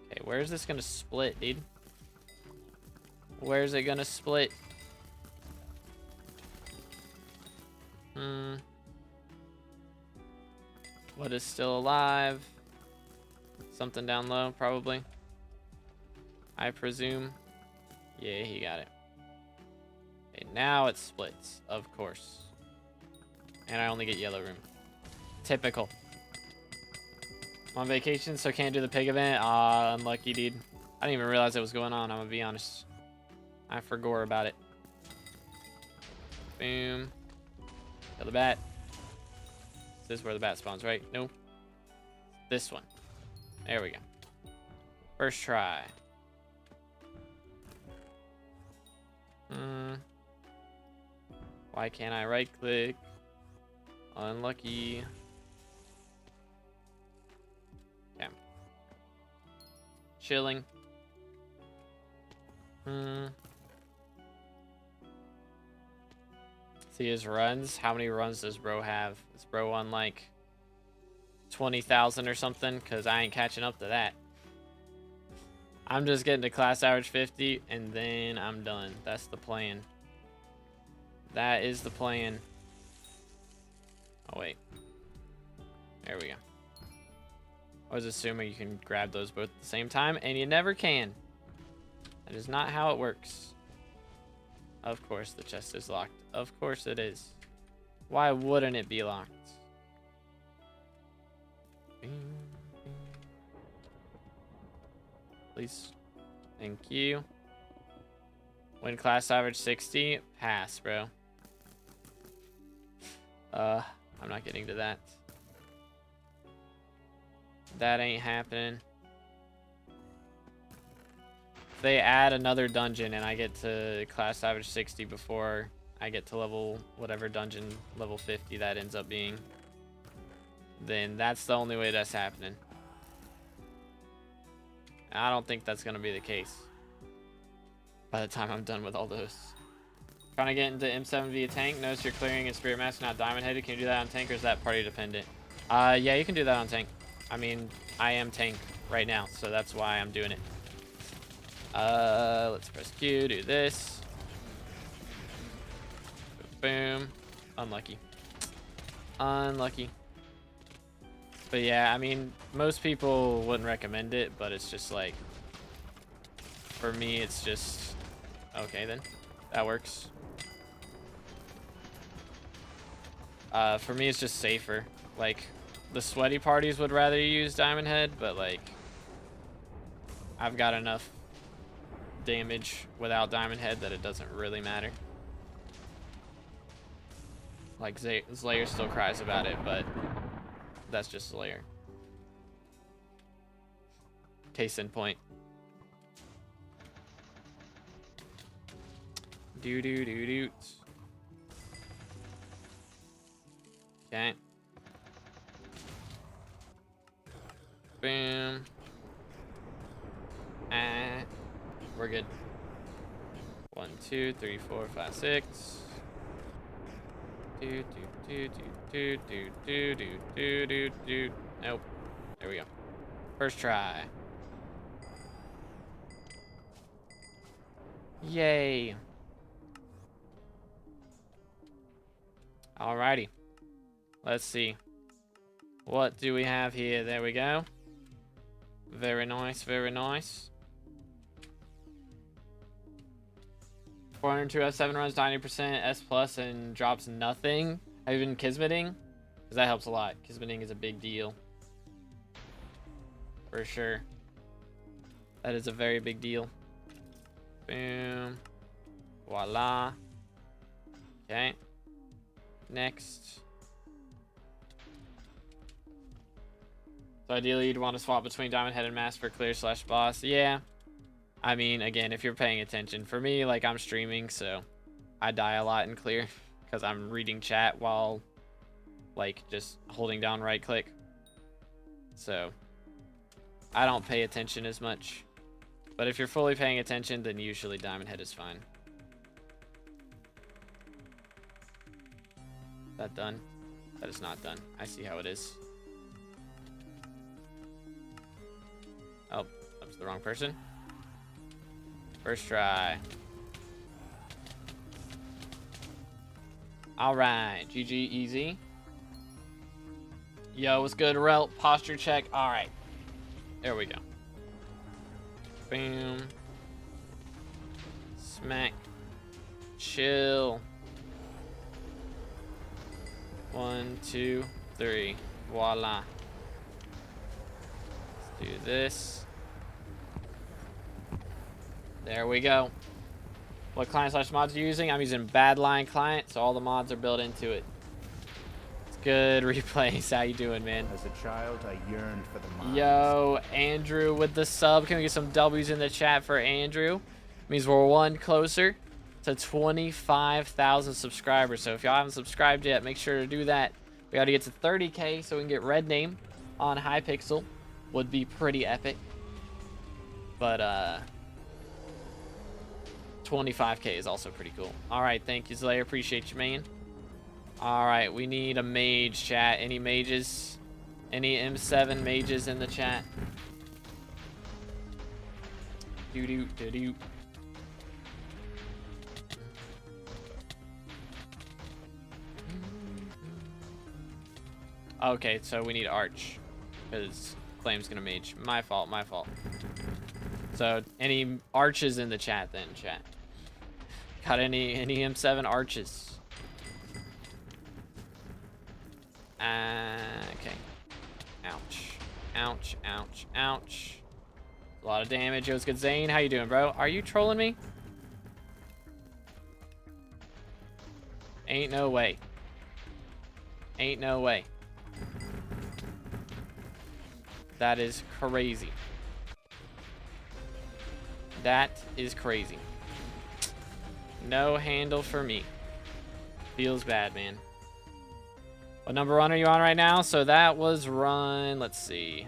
Okay, where is this gonna split, dude? Where's it gonna split? What is still alive? Something down low, probably. I presume. Yeah, he got it. Okay, now it splits, of course. And I only get yellow room. Typical. I'm on vacation, so can't do the pig event. Ah, unlucky, dude. I didn't even realize it was going on, I'm gonna be honest. I forgot about it. Boom. Kill the bat. This is where the bat spawns, right? Nope. This one. There we go. First try. Why can't I right click? Unlucky. Okay. Chilling. See his runs. How many runs does bro have? Is bro on like 20,000 or something? Because I ain't catching up to that. I'm just getting to class average 50 and then I'm done. That's the plan. That is the plan. Oh, wait. There we go. I was assuming you can grab those both at the same time, and you never can. That is not how it works. Of course the chest is locked. Of course it is. Why wouldn't it be locked? Please. Thank you. When class average 60, pass, bro. I'm not getting to that. That ain't happening. If they add another dungeon and I get to class average 60 before I get to level, whatever dungeon, level 50 that ends up being, then that's the only way that's happening. I don't think that's going to be the case by the time I'm done with all those. Trying to get into M7 via tank. Notice you're clearing in Spirit Mask, not Diamond Headed. Can you do that on tank, or is that party dependent? Yeah, you can do that on tank. I mean, I am tank right now, so that's why I'm doing it. Let's press Q, do this. Boom. Unlucky. Unlucky. But yeah, I mean, most people wouldn't recommend it, but it's just like, for me, it's just, okay then, that works. For me, it's just safer. Like, the sweaty parties would rather use Diamond Head, but like, I've got enough damage without Diamond Head that it doesn't really matter. Like, Slayer still cries about it, but that's just Slayer. Case in point. Do. Okay. Boom. We're good. 1, 2, 3, 4, 5, 6. Do. Nope. There we go. First try. Yay. Alrighty. Let's see. What do we have here? There we go. Very nice, very nice. 402 F7 runs 90% S plus and drops nothing. Have you been kismeting? Because that helps a lot. Kismeting is a big deal. For sure. That is a very big deal. Boom. Voila. Okay. Next. So ideally you'd want to swap between Diamond Head and Mask for clear / boss. Yeah. I mean, again, if you're paying attention. For me, like, I'm streaming, so I die a lot in clear because I'm reading chat while like just holding down right click. So I don't pay attention as much. But if you're fully paying attention, then usually Diamond Head is fine. Is that done? That is not done. I see how it is. Oh, that was the wrong person. First try. All right, GG, easy. Yo, what's good, Rel? Posture check. All right, there we go. Boom. Smack. Chill. 1, 2, 3. Voila. Let's do this. There we go. What client/mods are you using? I'm using Badline client, so all the mods are built into it. It's good. Replays. How you doing, man? As a child, I yearned for the mines. Yo, Andrew with the sub. Can we get some W's in the chat for Andrew? Means we're one closer to 25,000 subscribers. So if y'all haven't subscribed yet, make sure to do that. We got to get to 30K so we can get red name on Hypixel. Would be pretty epic. But 25K is also pretty cool. All right, thank you, Slayer. Appreciate you, man. All right, we need a mage, chat. Any mages? Any M7 mages in the chat? Doo-doo-doo-doo. Okay, so we need Arch, because Flame's gonna mage. My fault, my fault. So, any arches in the chat then, chat? Got any M7 arches? Okay. Ouch. Ouch, ouch, ouch. A lot of damage. Yo, what's good, Zane? How you doing, bro? Are you trolling me? Ain't no way. Ain't no way. That is crazy. That is crazy. No handle for me. Feels bad, man. What number run are you on right now? So that was run, let's see.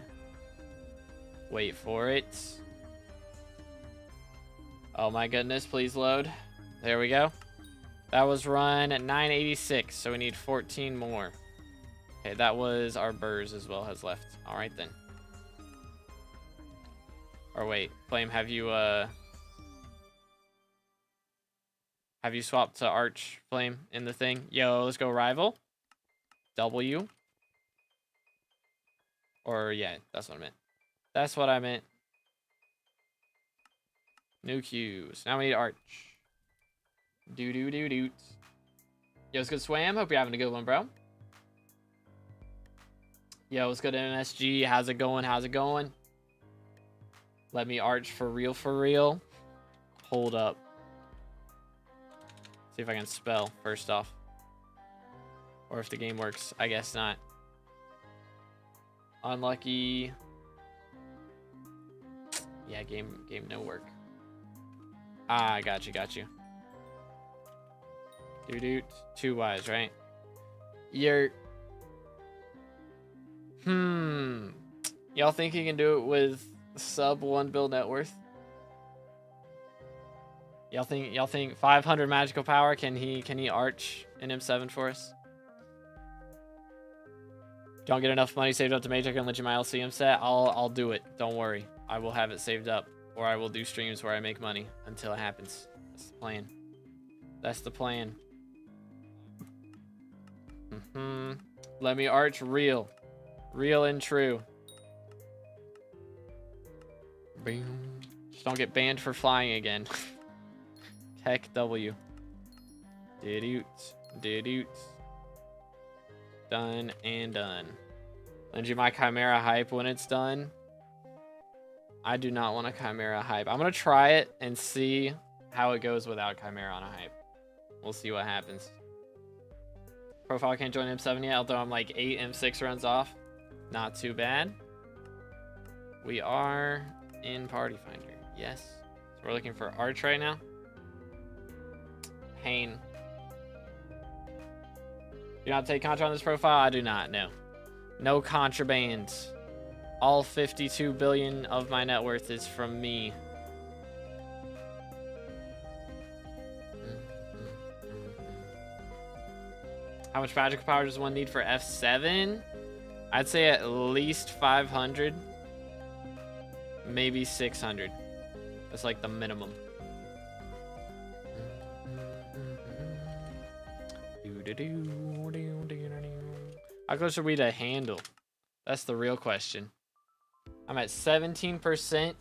Wait for it. Oh my goodness, please load. There we go. That was run at 986, so we need 14 more. Okay, that was our burrs as well has left. All right then. Or wait, Flame, have you swapped to Arch, Flame, in the thing? Yo, let's go rival. W. Or yeah, that's what I meant. That's what I meant. New queues. Now we need Arch. Doot. Yo, it's good, Swam. Hope you're having a good one, bro. Yo, what's good, MSG? How's it going? How's it going? Let me Arch for real, for real. Hold up. See if I can spell first off. Or if the game works. I guess not. Unlucky. Yeah, game no work. Ah, got you. Doot. 2 Y's, right? You're... Y'all think you can do it with sub 1 build net worth? Y'all think 500 magical power, can he Arch an M7 for us? Don't get enough money saved up to mage, I can let you my LCM set. I'll do it. Don't worry. I will have it saved up, or I will do streams where I make money until it happens. That's the plan. That's the plan. Let me Arch real and true. Boom. Just don't get banned for flying again. Tech W. Did Done and done. Lend you my Chimera hype when it's done. I do not want a Chimera hype. I'm gonna try it and see how it goes without Chimera on a hype. We'll see what happens. Profile can't join M7 yet, although I'm like 8 M6 runs off. Not too bad. We are in Party Finder. Yes. So we're looking for Arch right now. Pain. Do not take contra on this profile. I do not. No. No contraband. All 52 billion of my net worth is from me. How much magical power does one need for F7? I'd say at least 500. Maybe 600. That's like the minimum. How close are we to handle? That's the real question. I'm at 17%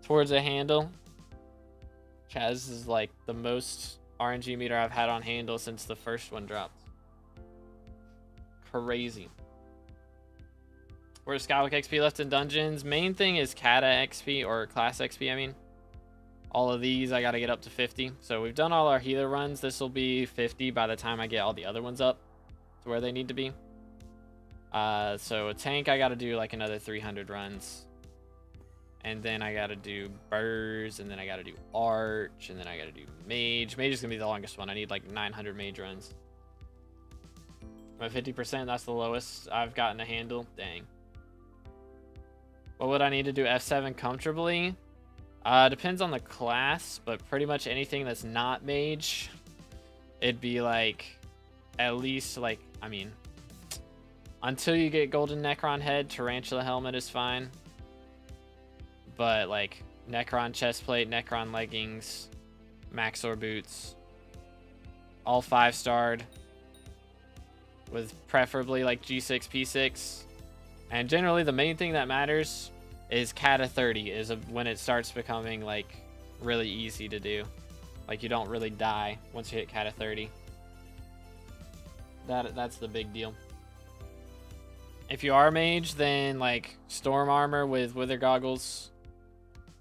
towards a handle. Chaz is like the most RNG meter I've had on handle since the first one dropped. Crazy. Where's SkyBlock XP left in dungeons? Main thing is Kata XP, or class XP, I mean. All of these, I got to get up to 50. So we've done all our healer runs. This will be 50 by the time I get all the other ones up to where they need to be. So a tank, I got to do like another 300 runs. And then I got to do Burrs, and then I got to do Arch, and then I got to do Mage. Mage is going to be the longest one. I need like 900 Mage runs. I'm at 50%. That's the lowest I've gotten a handle. Dang. What would I need to do F7 comfortably? Depends on the class, but pretty much anything that's not Mage, it'd be like at least like, I mean, until you get Golden Necron Head, Tarantula Helmet is fine. But like Necron Chestplate, Necron Leggings, Maxor Boots, all 5-starred, with preferably like G6, P6. And generally the main thing that matters is Kata 30 is when it starts becoming like really easy to do. Like you don't really die once you hit Kata 30. That's the big deal. If you are Mage, then like Storm Armor with Wither Goggles,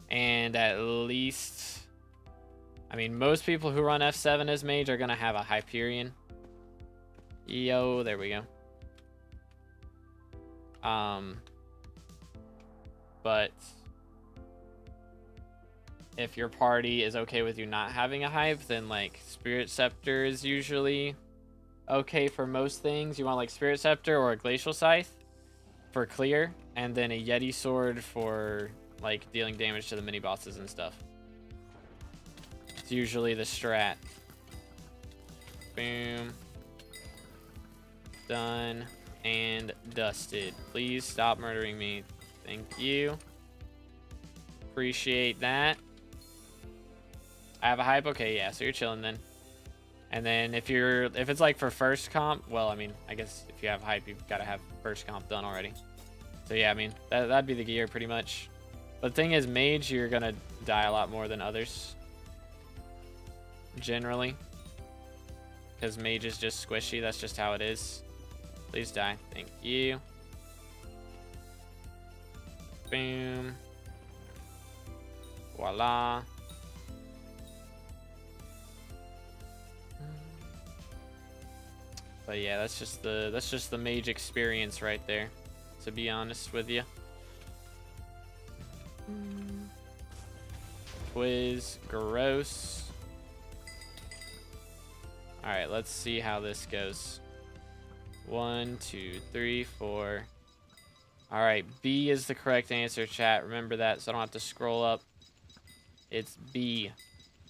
and at least, I mean, most people who run F7 as Mage are gonna have a Hyperion. Yo, there we go. But if your party is okay with you not having a hype, then like Spirit Scepter is usually okay for most things. You want like Spirit Scepter or a Glacial Scythe for clear, and then a Yeti Sword for like dealing damage to the mini bosses and stuff. It's usually the strat. Boom. Done and dusted. Please stop murdering me. Thank you. Appreciate that. I have a hype. Okay, yeah, so you're chilling then. And then if it's like for first comp, well, I mean, I guess if you have hype, you've got to have first comp done already. So yeah, I mean, that'd be the gear pretty much. But the thing is, Mage, you're gonna die a lot more than others. Generally. Because Mage is just squishy, that's just how it is. Please die. Thank you. Boom. Voila. But yeah, that's just the Mage experience right there, to be honest with you. Twiz, gross. Alright, let's see how this goes. 1, 2, 3, 4. Alright, B is the correct answer, chat. Remember that, so I don't have to scroll up. It's B,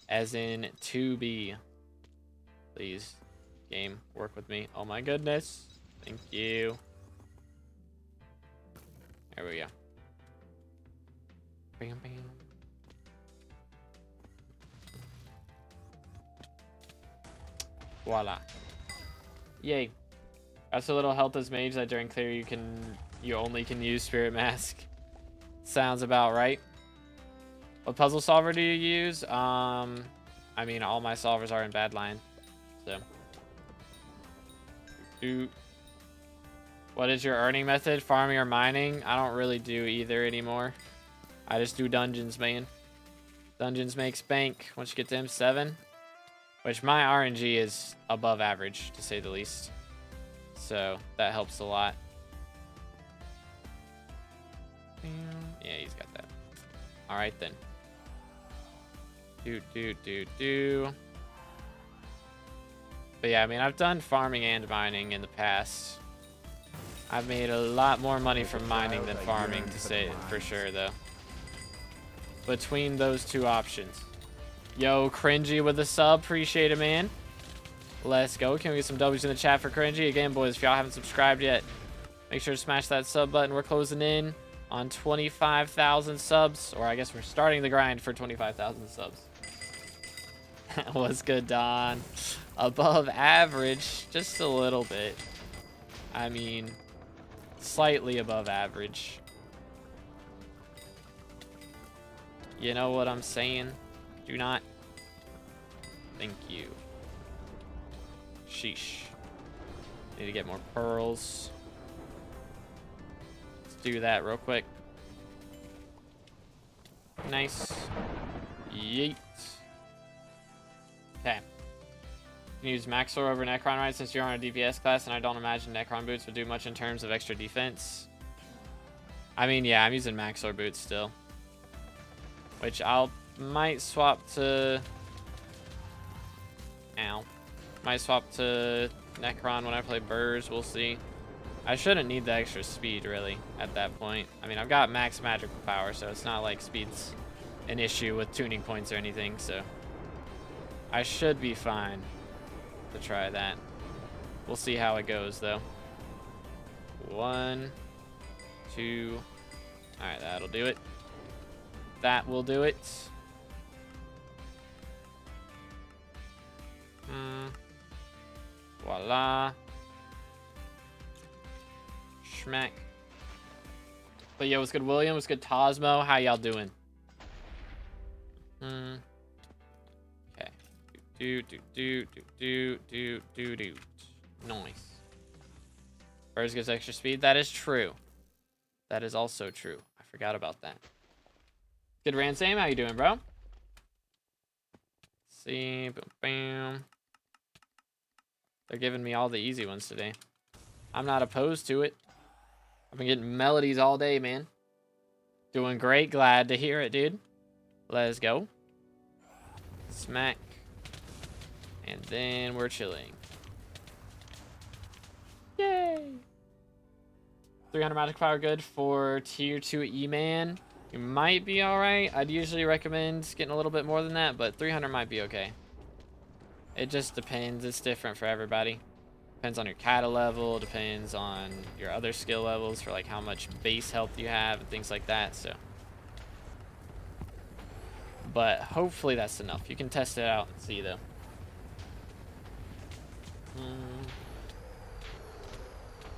as in 2B. Please, game, work with me. Oh my goodness. Thank you. There we go. Bam, bam. Voila. Yay. That's a little health as Mage that during clear you only can use Spirit Mask. Sounds about right. What puzzle solver do you use? I mean, all my solvers are in Badlion. So. What is your earning method? Farming or mining? I don't really do either anymore. I just do dungeons, man. Dungeons makes bank once you get to M7. Which my RNG is above average, to say the least. So that helps a lot. Yeah, he's got that. Alright then. But yeah, I mean, I've done farming and mining in the past. I've made a lot more money from mining than farming, to say it for sure, though. Between those two options. Yo, Cringy with a sub. Appreciate it, man. Let's go. Can we get some W's in the chat for Cringy? Again, boys, if y'all haven't subscribed yet, make sure to smash that sub button. We're closing in on 25,000 subs. Or I guess we're starting the grind for 25,000 subs. What's good, Don? Above average. Just a little bit. I mean, slightly above average. You know what I'm saying? Do not. Thank you. Sheesh. Need to get more pearls. Let's do that real quick. Nice. Yeet. Okay. You can use Maxor over Necron, right? Since you're on a DPS class, and I don't imagine Necron boots would do much in terms of extra defense. I mean, yeah, I'm using Maxor boots still. Which might swap to... Ow. Might swap to Necron when I play Burrs. We'll see. I shouldn't need the extra speed, really, at that point. I mean, I've got max magical power, so it's not like speed's an issue with tuning points or anything, so... I should be fine to try that. We'll see how it goes, though. 1, 2... Alright, that'll do it. That will do it. Voila. Schmack. But yeah, what's good, William? What's good, Tosmo? How y'all doing? Okay. Do. Nice. Burrs gives extra speed. That is true. That is also true. I forgot about that. Good, Ransame. How you doing, bro? See, boom, bam. They're giving me all the easy ones today. I'm not opposed to it. I've been getting melodies all day, man. Doing great. Glad to hear it, dude. Let's go. Smack. And then we're chilling. Yay! 300 magic power good for tier 2 E-Man. You might be alright. I'd usually recommend getting a little bit more than that, but 300 might be okay. It just depends. It's different for everybody. Depends on your kata level, depends on your other skill levels for like how much base health you have and things like that, so. But hopefully that's enough. You can test it out and see, though.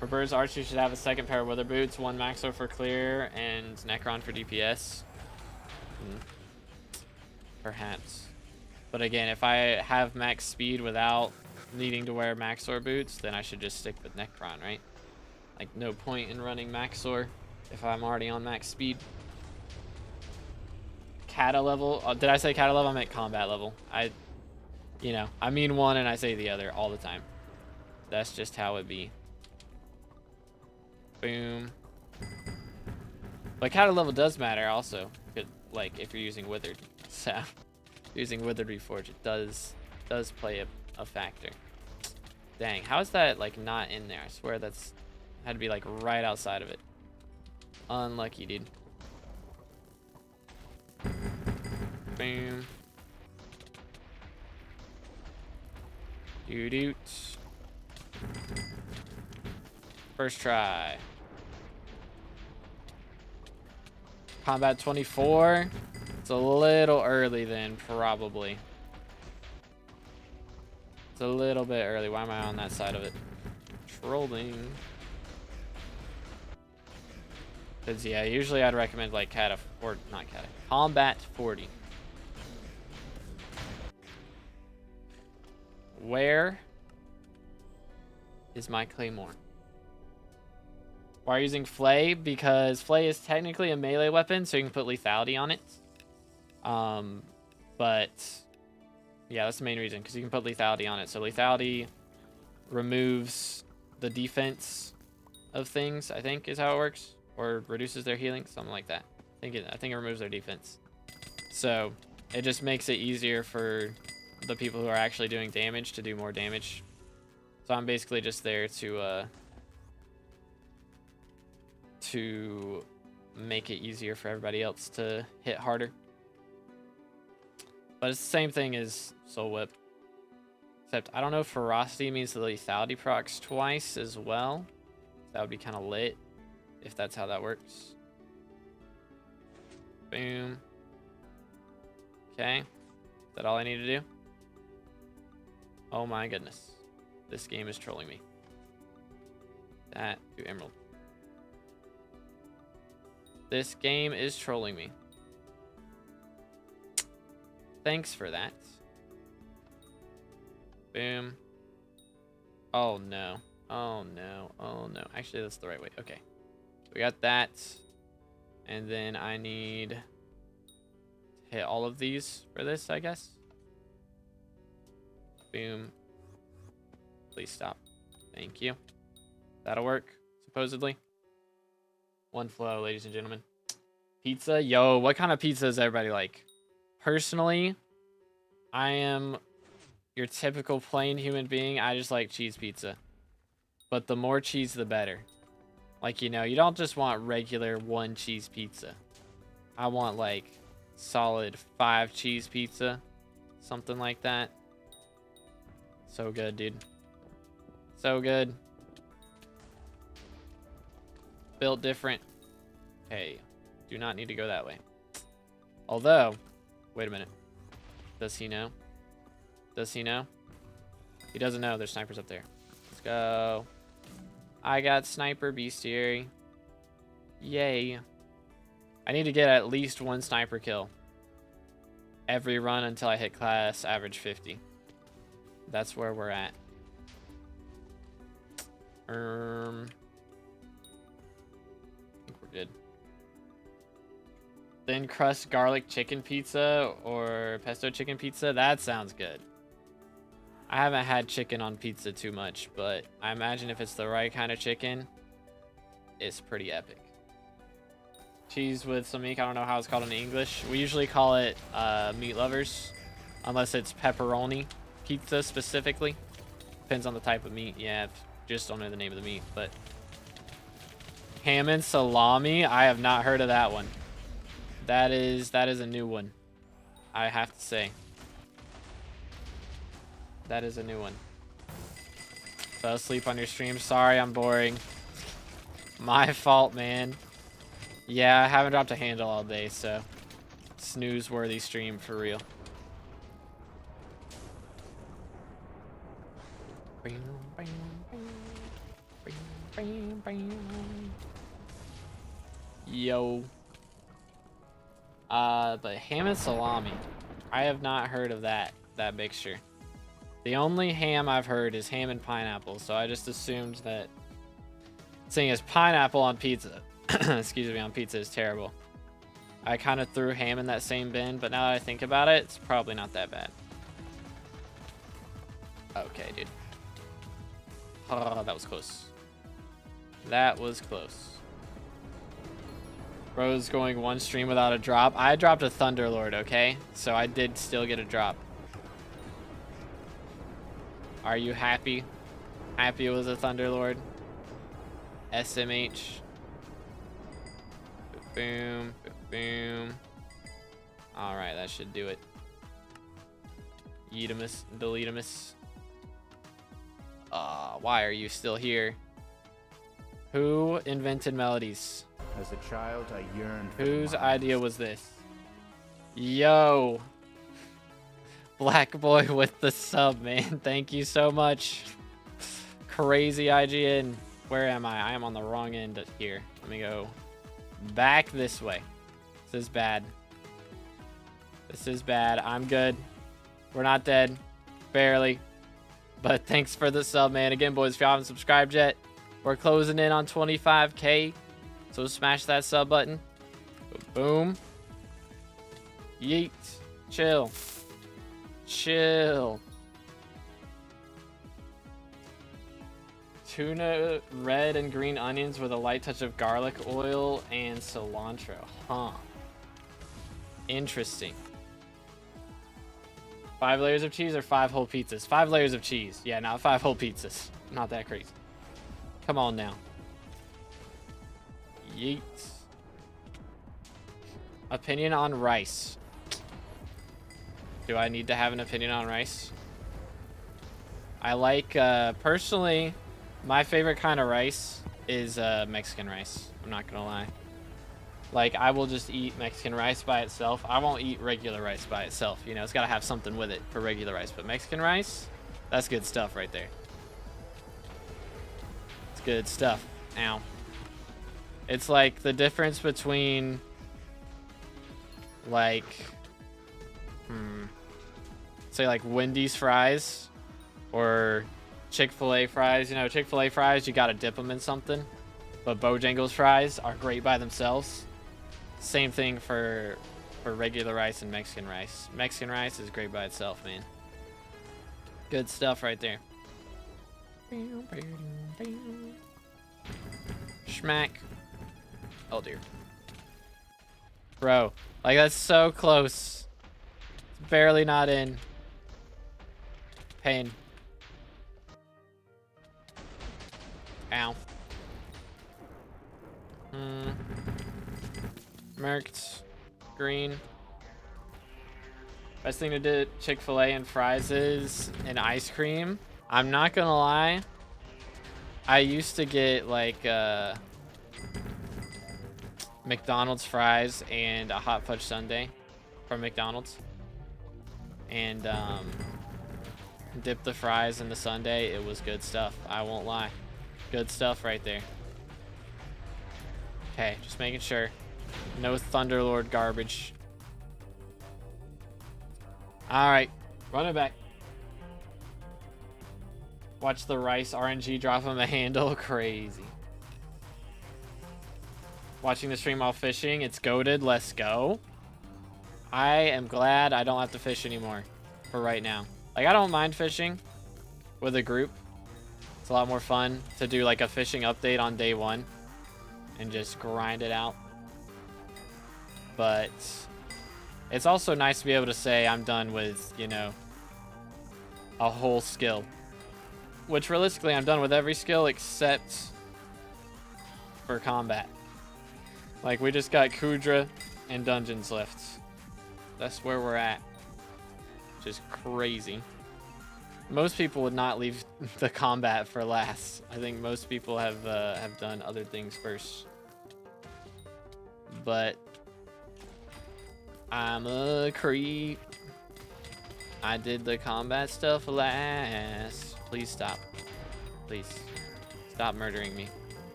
For Burrs, Archer should have a second pair of Wither Boots, 1 Maxo for clear, and Necron for DPS. Perhaps. But again, if I have max speed without needing to wear Maxor boots, then I should just stick with Necron, right? Like, no point in running Maxor if I'm already on max speed. Kata level. Did I say kata level? I meant combat level. I mean one and I say the other all the time. That's just how it be. Boom. But kata level does matter also. Like if you're using Withered. So using Withered Reforge, it does play a factor. Dang, how is that like not in there? I swear that's had to be like right outside of it. Unlucky, dude. Boom. Doot. First try. Combat 24. It's a little early then, probably. It's a little bit early. Why am I on that side of it? Trolling. Because, yeah, usually I'd recommend, like, Combat 40. Where is my Claymore? Why are you using Flay? Because Flay is technically a melee weapon, so you can put lethality on it. But yeah, that's the main reason, because you can put lethality on it. So lethality removes the defense of things, I think is how it works, or reduces their healing, something like that. I think it removes their defense. So it just makes it easier for the people who are actually doing damage to do more damage So I'm basically just there to make it easier for everybody else to hit harder. But it's the same thing as Soul Whip. Except I don't know if Ferocity means the lethality procs twice as well. That would be kind of lit if that's how that works. Boom. Okay. Is that all I need to do? Oh my goodness. This game is trolling me. That to Emerald. This game is trolling me. Thanks for that. Boom. Oh no. Oh no. Oh no. Actually, that's the right way. Okay. So we got that. And then I need to hit all of these for this, I guess. Boom. Please stop. Thank you. That'll work, supposedly. One flow, ladies and gentlemen. Pizza? Yo, what kind of pizza does everybody like? Personally, I am your typical plain human being. I just like cheese pizza. But the more cheese, the better. Like, you know, you don't just want regular 1 cheese pizza. I want, like, solid 5 cheese pizza. Something like that. So good, dude. So good. Built different. Hey, do not need to go that way. Although, wait a minute. Does he know? Does he know? He doesn't know. There's snipers up there. Let's go. I got sniper bestiary. Yay. I need to get at least 1 sniper kill every run until I hit class average 50. That's where we're at. I think we're good. Thin crust garlic chicken pizza or pesto chicken pizza. That sounds good. I haven't had chicken on pizza too much, but I imagine if it's the right kind of chicken, it's pretty epic. Cheese with some meat. I don't know how it's called in English. We usually call it meat lovers, unless it's pepperoni pizza specifically. Depends on the type of meat. Yeah, just don't know the name of the meat. But ham and salami, I have not heard of that one. That is a new one, I have to say. That is a new one. Fell asleep on your stream. Sorry, I'm boring. My fault, man. Yeah, I haven't dropped a handle all day, so snooze-worthy stream for real. Yo. But ham and salami. I have not heard of that mixture. The only ham I've heard is ham and pineapple, so I just assumed that seeing as pineapple on pizza, excuse me, on pizza is terrible. I kind of threw ham in that same bin, but now that I think about it, it's probably not that bad. Okay, dude. Oh, that was close. That was close. Bro's going 1 stream without a drop. I dropped a Thunderlord, okay? So I did still get a drop. Are you happy? Happy it was a Thunderlord? SMH. Boom. Boom. Alright, that should do it. Yeetamus. Deletamus. Why are you still here? Who invented melodies? As a child, I yearned for Whose the idea was this? Yo. Black boy with the sub, man. Thank you so much. Crazy IGN. Where am I? I am on the wrong end here. Let me go back this way. This is bad. This is bad. I'm good. We're not dead. Barely. But thanks for the sub, man. Again, boys, if you haven't subscribed yet, we're closing in on 25K. So smash that sub button. Boom. Yeet. Chill. Chill. Tuna, red and green onions with a light touch of garlic oil and cilantro. Huh. Interesting. 5 layers of cheese or 5 whole pizzas? 5 layers of cheese. Yeah, not 5 whole pizzas. Not that crazy. Come on now. Yeet. Opinion on rice. Do I need to have an opinion on rice? I like, personally, my favorite kind of rice is Mexican rice. I'm not gonna lie. Like, I will just eat Mexican rice by itself. I won't eat regular rice by itself. You know, it's gotta have something with it for regular rice. But Mexican rice, that's good stuff right there. It's good stuff. Ow. It's like the difference between, like, say like Wendy's fries or Chick-fil-A fries. You know, Chick-fil-A fries, you gotta dip them in something. But Bojangles fries are great by themselves. Same thing for regular rice and Mexican rice. Mexican rice is great by itself, man. Good stuff right there. Schmack. Oh dear. Bro, like that's so close. It's barely not in. Pain. Ow. Merked. Green. Best thing to do at Chick-fil-A and fries is an ice cream. I'm not gonna lie. I used to get like McDonald's fries and a hot fudge sundae from McDonald's. And dip the fries in the sundae. It was good stuff. I won't lie. Good stuff right there. Okay, just making sure. No Thunderlord garbage. Alright, run it back. Watch the rice RNG drop him a handle. Crazy. Watching the stream while fishing. It's goated. Let's go. I am glad I don't have to fish anymore for right now. Like, I don't mind fishing with a group. It's a lot more fun to do like a fishing update on day 1 and just grind it out. But it's also nice to be able to say I'm done with, you know, a whole skill. Which realistically, I'm done with every skill except for combat. Like, we just got Kudra and dungeons left. That's where we're at. Which is crazy. Most people would not leave the combat for last. I think most people have done other things first. But I'm a creep. I did the combat stuff last. Please stop. Please. Stop murdering me.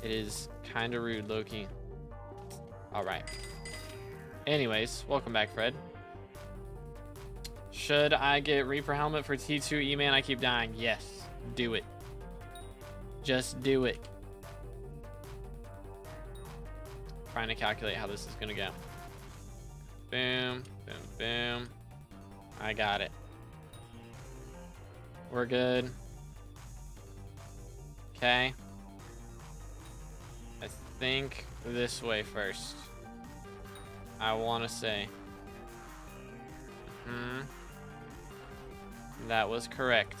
It is kind of rude, Loki. Alright. Anyways, welcome back, Fred. Should I get Reaper Helmet for T2 E-Man? I keep dying. Yes. Do it. Just do it. Trying to calculate how this is going to go. Boom. Boom. Boom. I got it. We're good. Okay. I think this way first. I want to say. That was correct.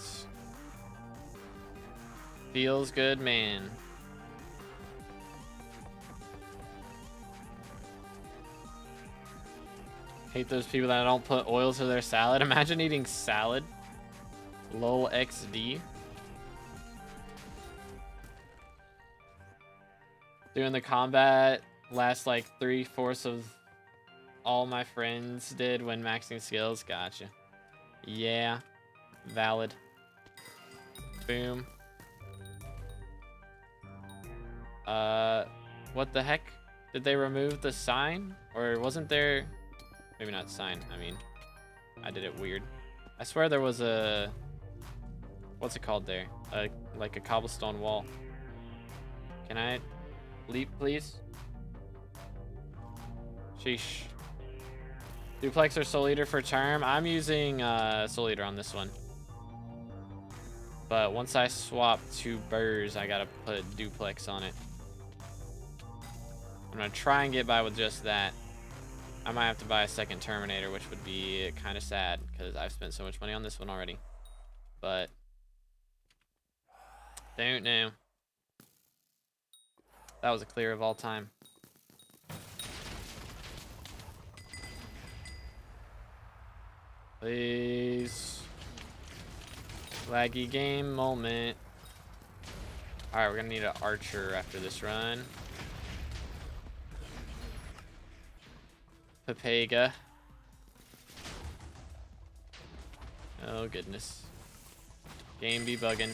Feels good, man. Hate those people that don't put oil to their salad. Imagine eating salad. Lol XD. Doing the combat last like 3/4 of all my friends did when maxing skills. Gotcha. Yeah. Valid. Boom. What the heck? Did they remove the sign? Or wasn't there... Maybe not sign. I mean, I did it weird. I swear there was a... What's it called there? Like a cobblestone wall. Can I leap, please? Sheesh. Duplex or Soul Eater for charm? I'm using Soul Eater on this one. But once I swap to burrs, I gotta put duplex on it. I'm gonna try and get by with just that. I might have to buy a second Terminator, which would be kind of sad because I've spent so much money on this one already. But don't know. That was a clear of all time. Please. Laggy game moment. Alright, we're gonna need an archer after this run. Papega. Oh goodness. Game be bugging.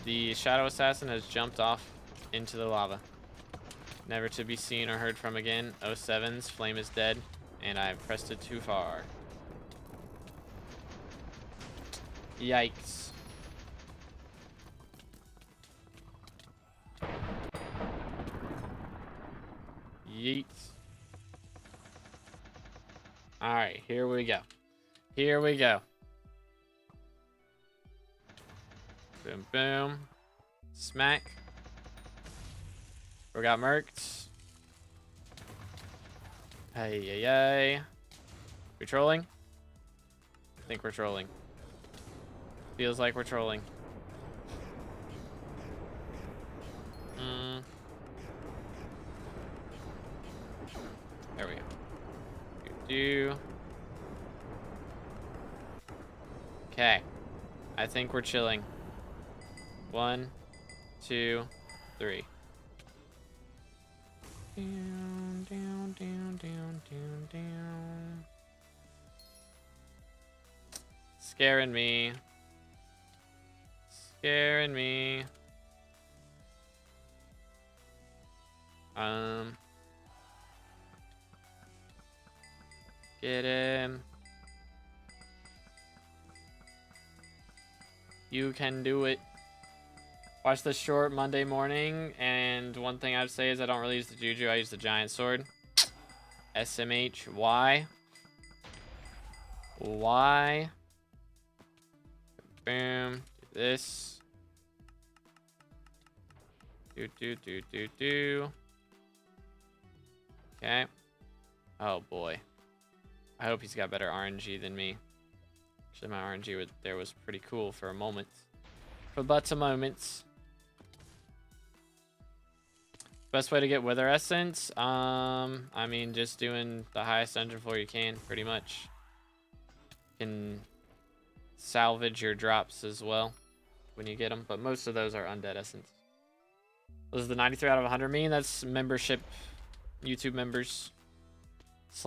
The Shadow Assassin has jumped off into the lava. Never to be seen or heard from again. 07's flame is dead, and I've pressed it too far. Yikes. Yeet. Alright, here we go. Here we go. Boom, boom. Smack. We got mercs. Hey, hey, hey. We trolling? I think we're trolling. Feels like we're trolling. There we go. Okay. I think we're chilling. 1, 2, 3. Down, down, down, down, down, down. Scaring me. Scaring me. Get him. You can do it. Watch the short Monday morning, and one thing I'd say is I don't really use the Juju, I use the giant sword. SMH. Why? Why? Boom. Do this. Do. Okay. Oh boy. I hope he's got better RNG than me. Actually, my RNG there was pretty cool for a moment. For but a moment. Best way to get Wither Essence? I mean, just doing the highest dungeon floor you can, pretty much. You can salvage your drops as well when you get them, but most of those are Undead Essence. This is the 93 out of 100 mean. That's membership, YouTube members /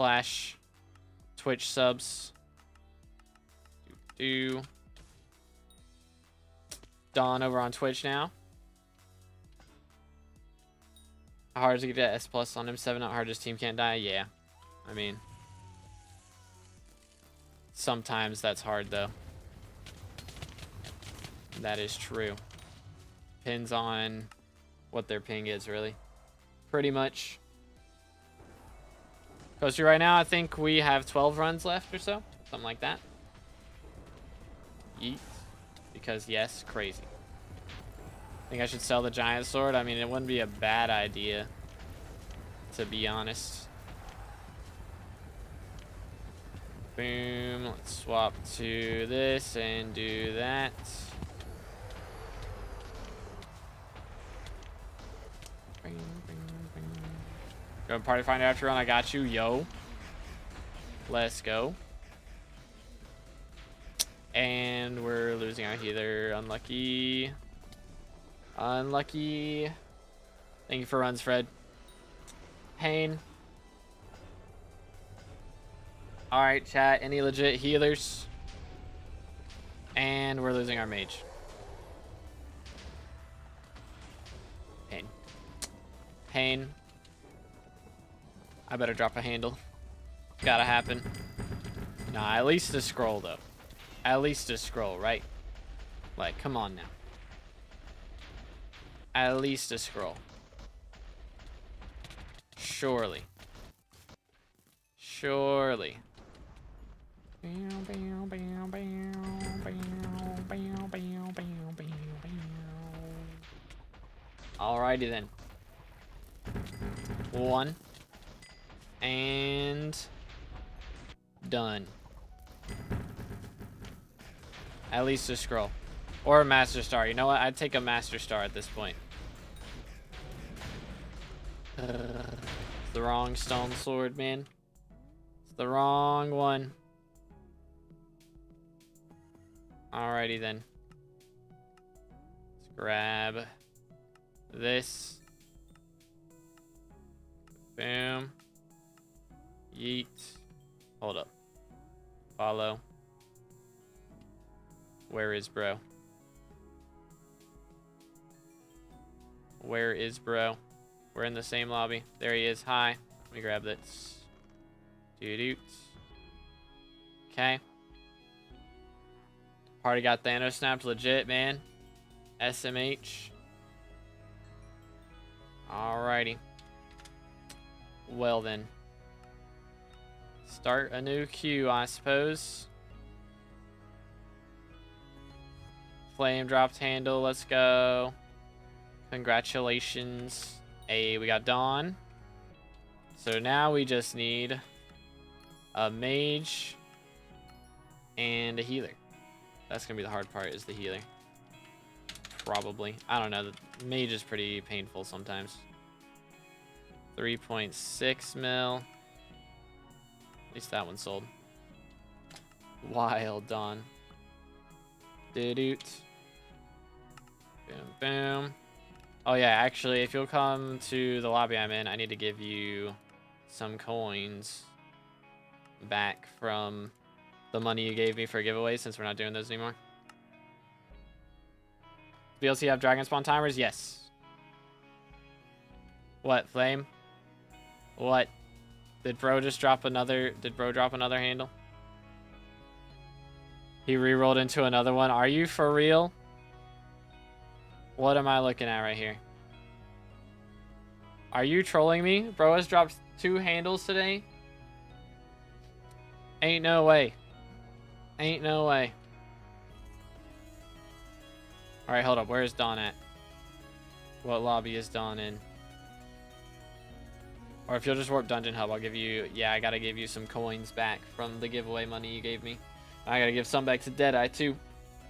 Twitch subs. Dawn over on Twitch now. How hard to get that S+ on M7? Not hard, just team can't die? Yeah. I mean, sometimes that's hard though. That is true. Depends on what their ping is, really. Pretty much. Coaster, right now, I think we have 12 runs left or so. Something like that. Yeet. Because, yes, crazy. Think I should sell the giant sword? I mean, it wouldn't be a bad idea, to be honest. Boom. Let's swap to this and do that. Go party finder after run. I got you. Yo. Let's go. And we're losing our healer. Unlucky. Unlucky. Thank you for runs, Fred. Pain. Alright, chat. Any legit healers? And we're losing our mage. Pain. Pain. I better drop a handle. Gotta happen. Nah, at least a scroll, though. At least a scroll, right? Like, come on now. At least a scroll. Surely. Surely. Alrighty then. 1. And done. At least a scroll. Or a Master Star. You know what? I'd take a Master Star at this point. It's the wrong stone sword, man. It's the wrong one. Alrighty then. Let's grab this. Boom. Yeet. Hold up. Follow. Where is bro? Where is bro? We're in the same lobby. There he is. Hi. Let me grab this. Doo-doot. Okay. Party got Thanos snapped legit, man. SMH. Alrighty. Well then. Start a new queue, I suppose. Flame dropped handle. Let's go. Congratulations. Hey, we got Dawn. So now we just need a mage and a healer. That's gonna be the hard part, is the healer. Probably. I don't know. The mage is pretty painful sometimes. 3.6 mil. At least that one sold. Wild Dawn. Doo-doot. Boom, boom. Oh yeah, actually, if you'll come to the lobby I'm in, I need to give you some coins back from the money you gave me for giveaways, since we're not doing those anymore. DLC have dragon spawn timers? Yes. What, Flame? What? Did bro just drop another, did bro drop another handle? He re-rolled into another one. Are you for real? What am I looking at right here? Are you trolling me? Bro has dropped 2 handles today. Ain't no way. Ain't no way. Alright, hold up. Where is Dawn at? What lobby is Dawn in? Or if you'll just warp Dungeon Hub, I'll give you... Yeah, I gotta give you some coins back from the giveaway money you gave me. I gotta give some back to Deadeye, too.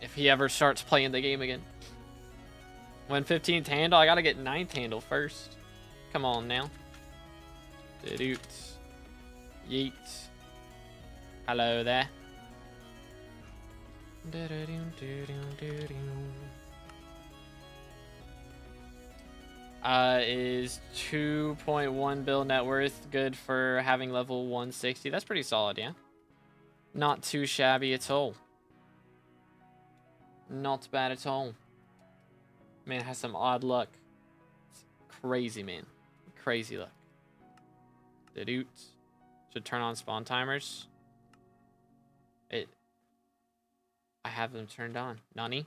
If he ever starts playing the game again. When 15th handle, I gotta get 9th handle first. Come on now. Doot. Yeet. Hello there. Is 2.1 bill net worth good for having level 160? That's pretty solid, yeah. Not too shabby at all. Not bad at all. Man, has some odd luck. It's crazy, man. Crazy luck. Doot. Should turn on spawn timers. I have them turned on. Nani?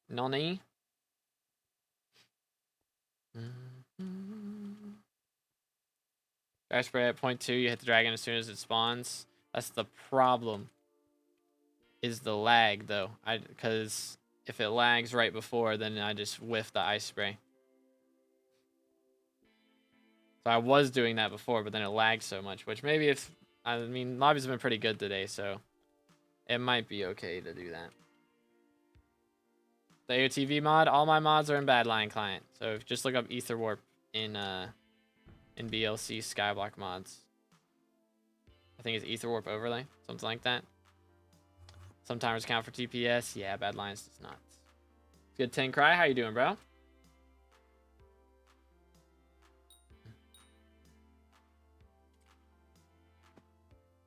Nani? Fire spray at point 2, you hit the dragon as soon as it spawns. That's the problem. Is the lag though. Because if it lags right before, then I just whiff the ice spray. So I was doing that before, but then it lagged so much, which maybe if, I mean, lobbies have been pretty good today, so it might be okay to do that. The AOTV mod, all my mods are in Badlion client. So if just look up Ether Warp in BLC SkyBlock mods. I think it's Ether Warp overlay, something like that. Some timers count for TPS. Yeah, Badlions does not. Good 10 Cry, how you doing, bro?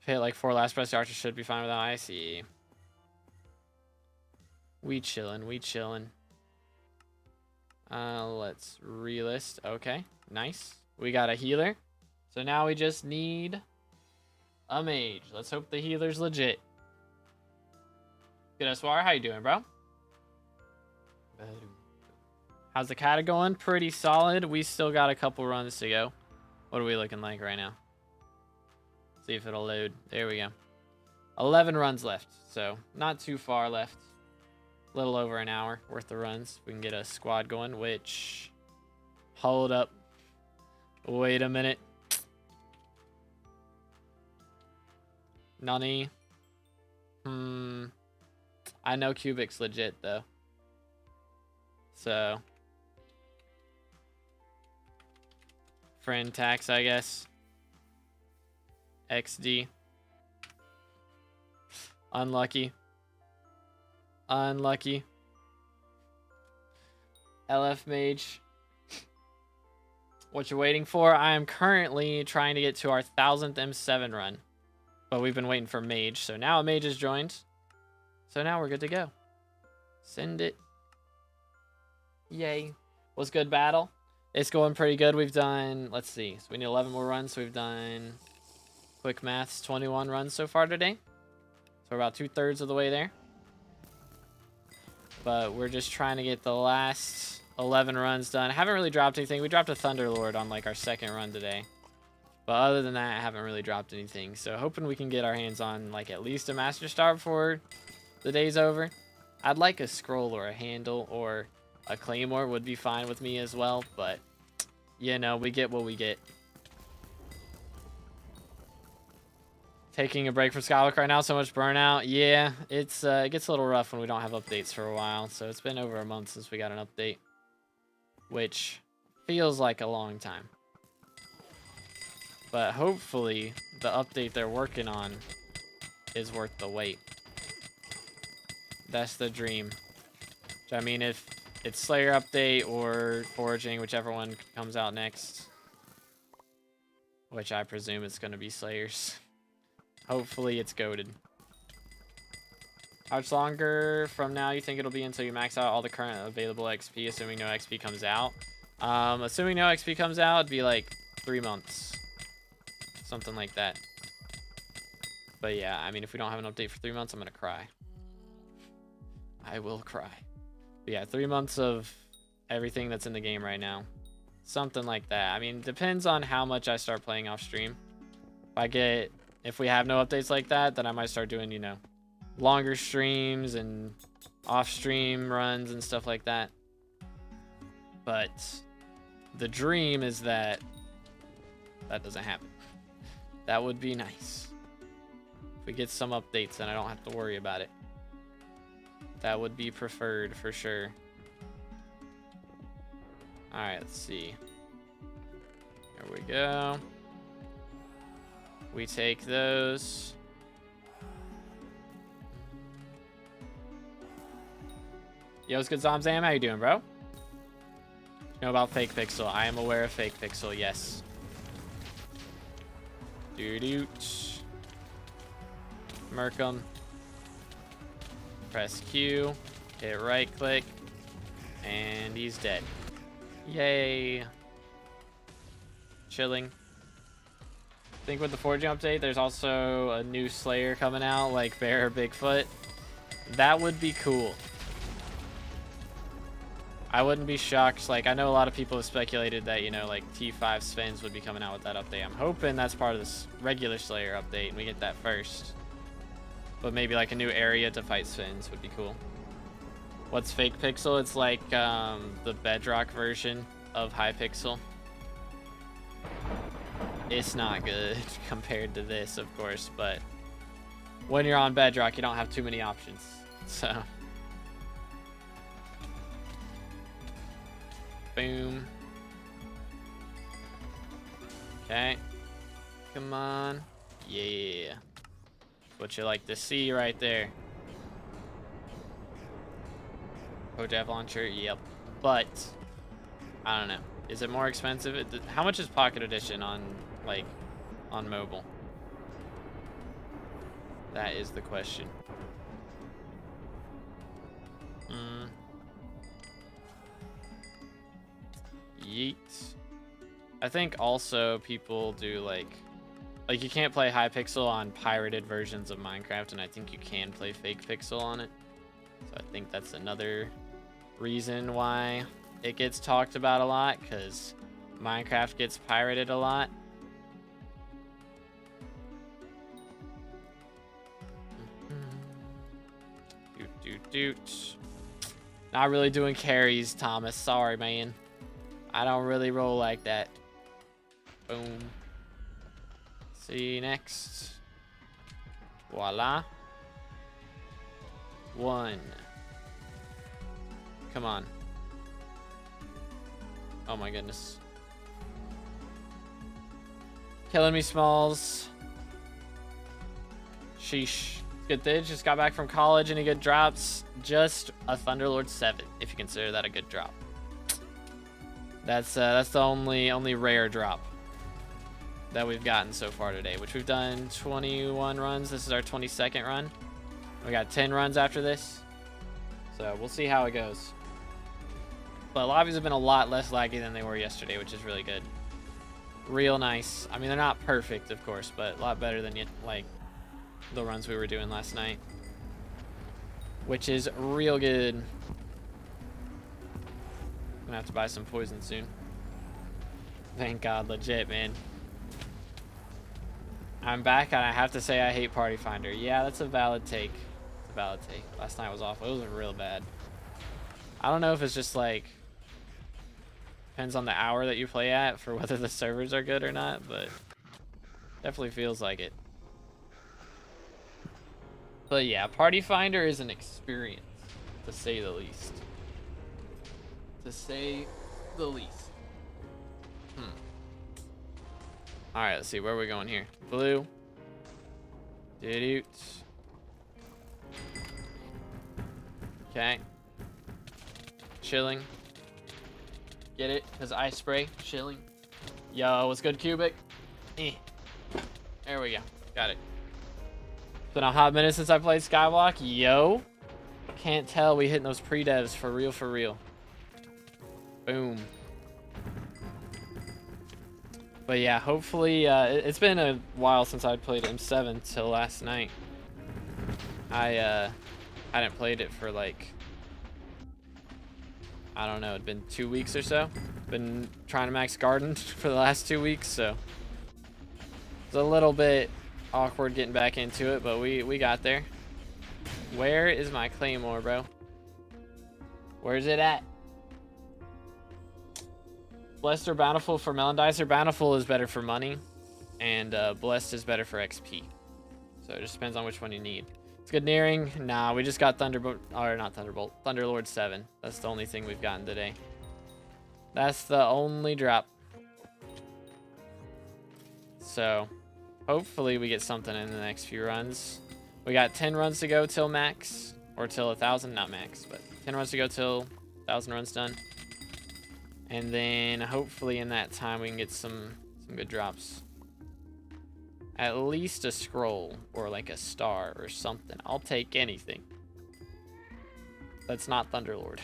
Hit like 4 last press, the archer should be fine without IC. We chillin', we chillin'. Let's relist. Okay, nice. We got a healer. So now we just need a mage. Let's hope the healer's legit. Good SWR, how you doing, bro? How's the cata going? Pretty solid. We still got a couple runs to go. What are we looking like right now? See if it'll load. There we go. 11 runs left, so not too far left. A little over an hour worth of runs. We can get a squad going, which... Hold up. Wait a minute. Nani? I know Cubic's legit though. So friend tax, I guess. XD. Unlucky. Unlucky. LF Mage. What you're waiting for? I am currently trying to get to our 1000th M7 run. But we've been waiting for Mage. So now a Mage has joined. So now we're good to go. Send it. Yay. Was good battle? It's going pretty good. We've done, let's see. So we need 11 more runs. So we've done, quick maths, 21 runs so far today. So we're about 2/3 of the way there. But we're just trying to get the last 11 runs done. I haven't really dropped anything. We dropped a Thunderlord on like our second run today. But other than that, I haven't really dropped anything. So hoping we can get our hands on like at least a Master Star before the day's over. I'd like a scroll or a handle or a Claymore would be fine with me as well. But, you know, we get what we get. Taking a break from SkyBlock right now, so much burnout. Yeah, it gets a little rough when we don't have updates for a while. So it's been over a month since we got an update, which feels like a long time. But hopefully the update they're working on is worth the wait. That's the dream. I mean, if it's Slayer update or Foraging, whichever one comes out next, which I presume it's going to be Slayers. Hopefully it's goated. How much longer from now you think it'll be until you max out all the current available XP, assuming no XP comes out? Assuming no XP comes out, it'd be like 3 months. Something like that. But yeah, I mean, if we don't have an update for 3 months, I'm going to cry. I will cry. But yeah, 3 months of everything that's in the game right now. Something like that. I mean, depends on how much I start playing off stream. If we have no updates like that, then I might start doing, you know, longer streams and off-stream runs and stuff like that. But the dream is that that doesn't happen. That would be nice. If we get some updates and I don't have to worry about it. That would be preferred for sure. Alright, let's see. Here we go. We take those. Yo, what's good, Zomzam? How you doing, bro? You know about Fake Pixel. I am aware of Fake Pixel, yes. Doot. Merc him. Press Q. Hit right click. And he's dead. Yay. Chilling. I think with the Forging update, there's also a new Slayer coming out, like Bear or Bigfoot. That would be cool. I wouldn't be shocked. Like, I know a lot of people have speculated that, you know, like T5 Spins would be coming out with that update. I'm hoping that's part of this regular Slayer update and we get that first. But maybe like a new area to fight Spins would be cool. What's Fake Pixel? It's like the Bedrock version of Hypixel. It's not good compared to this, of course, but when you're on Bedrock, you don't have too many options. So, boom. Okay. Come on. Yeah. What you like to see right there. Hojab launcher, yep. But, I don't know. Is it more expensive? How much is Pocket Edition on, like, on mobile? That is the question. Yeet. I think also people do, like you can't play Hypixel on pirated versions of Minecraft, and I think you can play Fake Pixel on it. So I think that's another reason why it gets talked about a lot, because Minecraft gets pirated a lot. Doot. Not really doing carries, Thomas. Sorry, man. I don't really roll like that. Boom. See next. Voila. 1. Come on. Oh my goodness. Killing me, Smalls. Sheesh. Good thing just got back from college. Any good drops? Just a Thunderlord 7, if you consider that a good drop. That's the only rare drop that we've gotten so far today, which we've done 21 runs. This is our 22nd run. We got 10 runs after this, so we'll see how it goes. But lobbies have been a lot less laggy than they were yesterday, which is really good. Real nice. I mean, they're not perfect, of course, but a lot better than like the runs we were doing last night, which is real good. Gonna have to buy some poison soon. Thank God, legit, man. I'm back, and I have to say I hate Party Finder. Yeah, that's a valid take. It's a valid take. Last night was awful. It was real bad. I don't know if it's just like depends on the hour that you play at for whether the servers are good or not, but definitely feels like it. But yeah, Party Finder is an experience, to say the least. To say the least. All right, let's see where we're going here. Blue. Doo-doot. Okay. Chilling. Get it? Because I spray. Chilling. Yo, what's good, Cubic? There we go. Got it. It's been a hot minute since I played SkyBlock. Yo. Can't tell we hitting those pre-devs for real, for real. Boom. But yeah, hopefully, it's been a while since I played M7 till last night. I hadn't played it for like, I don't know, it'd been 2 weeks or so. Been trying to max garden for the last 2 weeks, so it's a little bit awkward getting back into it, but we got there. Where is my claymore, bro? Where's it at? Blessed or Bountiful for Melon Dicer. Bountiful is better for money, and Blessed is better for XP. So it just depends on which one you need. It's good nearing. Nah, we just got Thunderbolt, or not Thunderbolt, Thunderlord 7. That's the only thing we've gotten today. That's the only drop. So hopefully we get something in the next few runs. We got 10 runs to go till max, or till 1,000, not max, but 10 runs to go till 1,000 runs done. And then hopefully in that time we can get some good drops. At least a scroll or like a star or something. I'll take anything. That's not Thunderlord.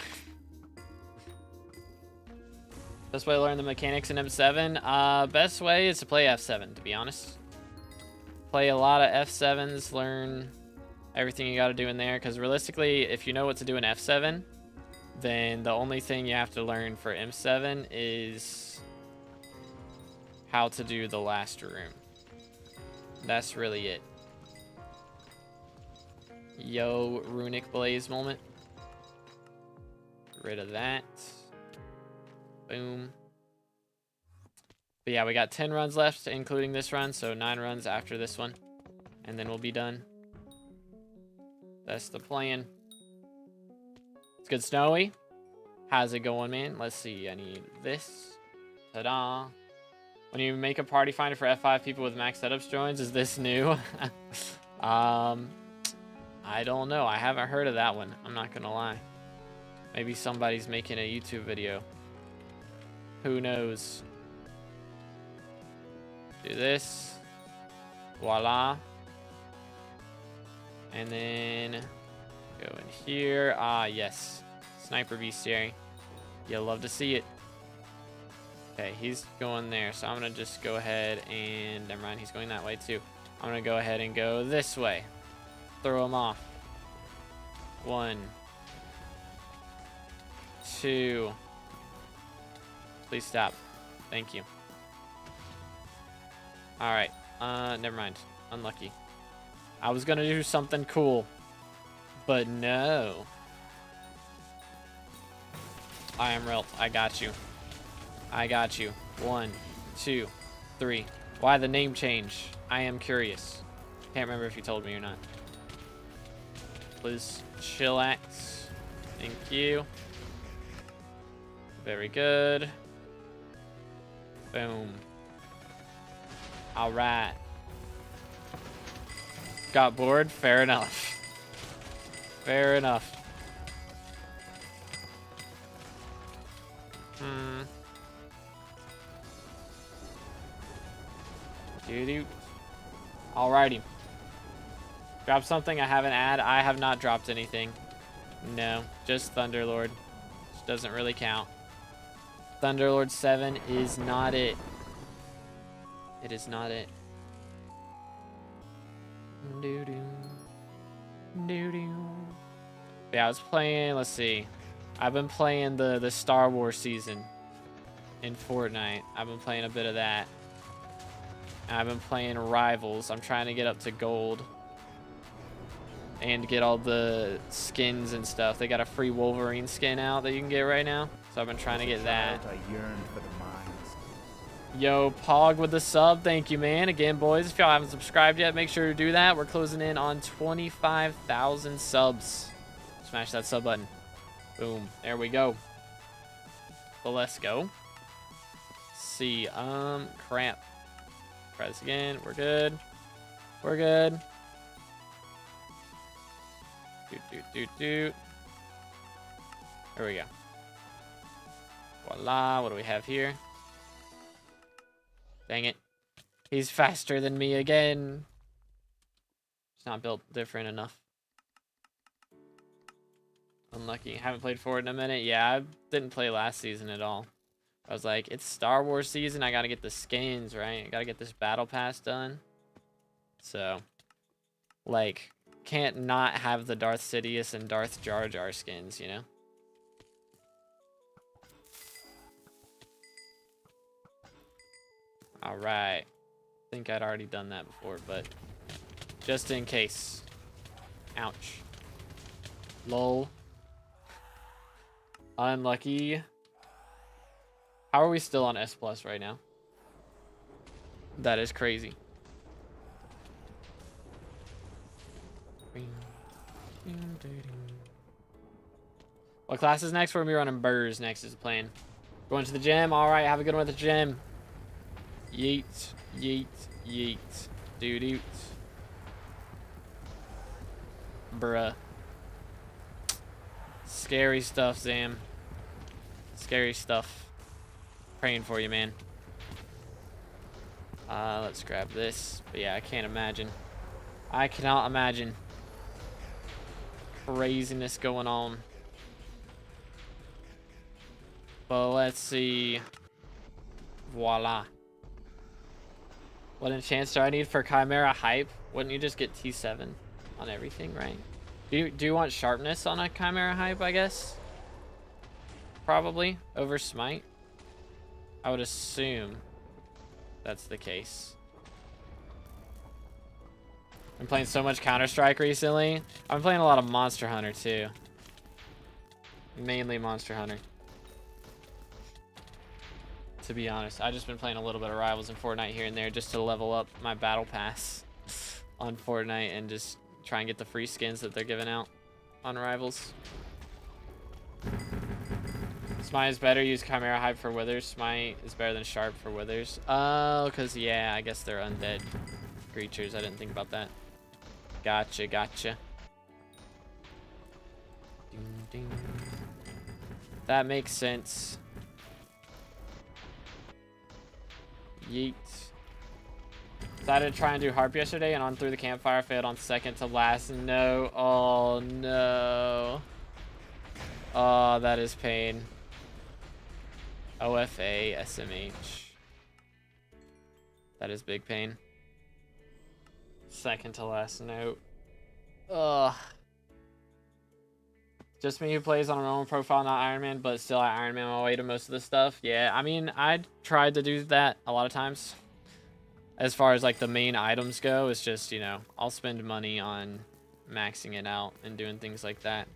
Best way to learn the mechanics in M7? Best way is to play F7, to be honest. Play a lot of F7s, learn everything you got to do in there. Because realistically, if you know what to do in F7, then the only thing you have to learn for M7 is how to do the last room. That's really it. Yo, Runic Blaze moment. Get rid of that. Boom. But yeah, we got 10 runs left, including this run, so 9 runs after this one. And then we'll be done. That's the plan. It's good, Snowy. How's it going, man? Let's see. I need this. Ta-da. When you make a party finder for F5 people with max setups joins, is this new? I don't know. I haven't heard of that one. I'm not gonna lie. Maybe somebody's making a YouTube video. Who knows? Do this. Voila. And then go in here. Ah, yes. Sniper Bestiary. You'll love to see it. Okay, he's going there. So I'm going to just go ahead and... Never mind, he's going that way too. I'm going to go ahead and go this way. Throw him off. 1. 2. Please stop. Thank you. Alright. Never mind. Unlucky. I was going to do something cool. But no. I am Relt. I got you. I got you. 1, 2, 3. Why the name change? I am curious. Can't remember if you told me or not. Please chillax. Thank you. Very good. Boom. All right. Got bored? Fair enough. Fair enough. Doo-doo. Alrighty. Drop something I haven't had. I have not dropped anything. No, just Thunderlord. Which doesn't really count. Thunderlord 7 is not it. It is not it. Doo-doo. Doo-doo. Yeah, I was playing, let's see. I've been playing the Star Wars season in Fortnite. I've been playing a bit of that. And I've been playing Rivals. I'm trying to get up to gold. And get all the skins and stuff. They got a free Wolverine skin out that you can get right now. So I've been trying to get that. I yearn for the mines. Yo, Pog with the sub. Thank you, man. Again, boys, if y'all haven't subscribed yet, make sure to do that. We're closing in on 25,000 subs. Smash that sub button. Boom. There we go. So let's go. Let's see. Crap. Press again. We're good. We're good. There we go. Voila. What do we have here? Dang it. He's faster than me again. It's not built different enough. Unlucky. Haven't played Forward in a minute. Yeah, I didn't play last season at all. I was like, it's Star Wars season. I gotta get the skins, right? I gotta get this battle pass done. So, like, can't not have the Darth Sidious and Darth Jar Jar skins, you know? All right. I think I'd already done that before, but just in case. Ouch. Lol. Unlucky. How are we still on S+ right now? That is crazy. What class is next? We're gonna be running Burrs next is the plan. Going to the gym. All right, have a good one at the gym. Yeet, yeet, yeet. Doo-doot. Bruh. Scary stuff, Zam. Scary stuff. Praying for you, man. Let's grab this. But yeah, I can't imagine. I cannot imagine. Craziness going on. But let's see. Voila. What enchants do I need for Chimera Hype? Wouldn't you just get T7 on everything, right? Do you want sharpness on a Chimera Hype, I guess? Probably. Over Smite? I would assume that's the case. I'm playing so much Counter-Strike recently. I'm playing a lot of Monster Hunter too. Mainly Monster Hunter. To be honest, I've just been playing a little bit of Rivals and Fortnite here and there just to level up my battle pass on Fortnite and just try and get the free skins that they're giving out on Rivals. Smite is better. Use Chimera Hype for Withers. Smite is better than Sharp for Withers. Oh, because, yeah, I guess they're undead creatures. I didn't think about that. Gotcha, gotcha. Ding, ding. That makes sense. Yeet. Decided to try and do Harp yesterday and on through the campfire. Failed on second to last. No. Oh, no. Oh, that is pain. OFA, SMH. That is big pain. Second to last note. Ugh. Just me who plays on a normal profile, not Iron Man, but still I Iron Man my way to most of the stuff. Yeah, I mean, I tried to do that a lot of times. As far as like the main items go, it's just, you know, I'll spend money on maxing it out and doing things like that.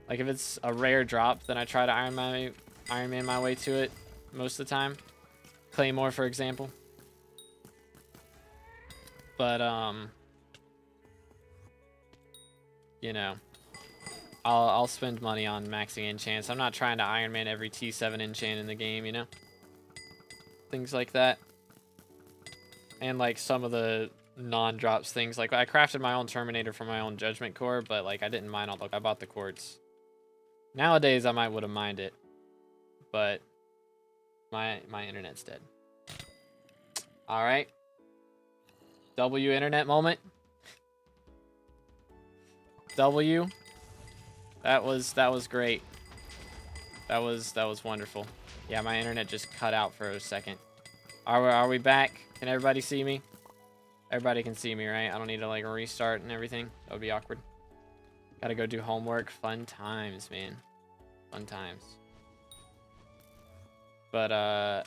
Like if it's a rare drop, then I try to Iron Man my way to it most of the time. Claymore, for example. But you know, I'll spend money on maxing enchants. I'm not trying to Iron Man every T7 enchant in the game, you know? Things like that. And like some of the non-drops things. Like I crafted my own Terminator for my own Judgment Core, but like I didn't mind all the, I bought the quartz. Nowadays I might would have minded it. But my internet's dead. Alright. W internet moment. W. That was great. That was wonderful. Yeah, my internet just cut out for a second. Are we back? Can everybody see me? Everybody can see me, right? I don't need to like restart and everything. That would be awkward. Gotta go do homework. Fun times, man. Fun times. But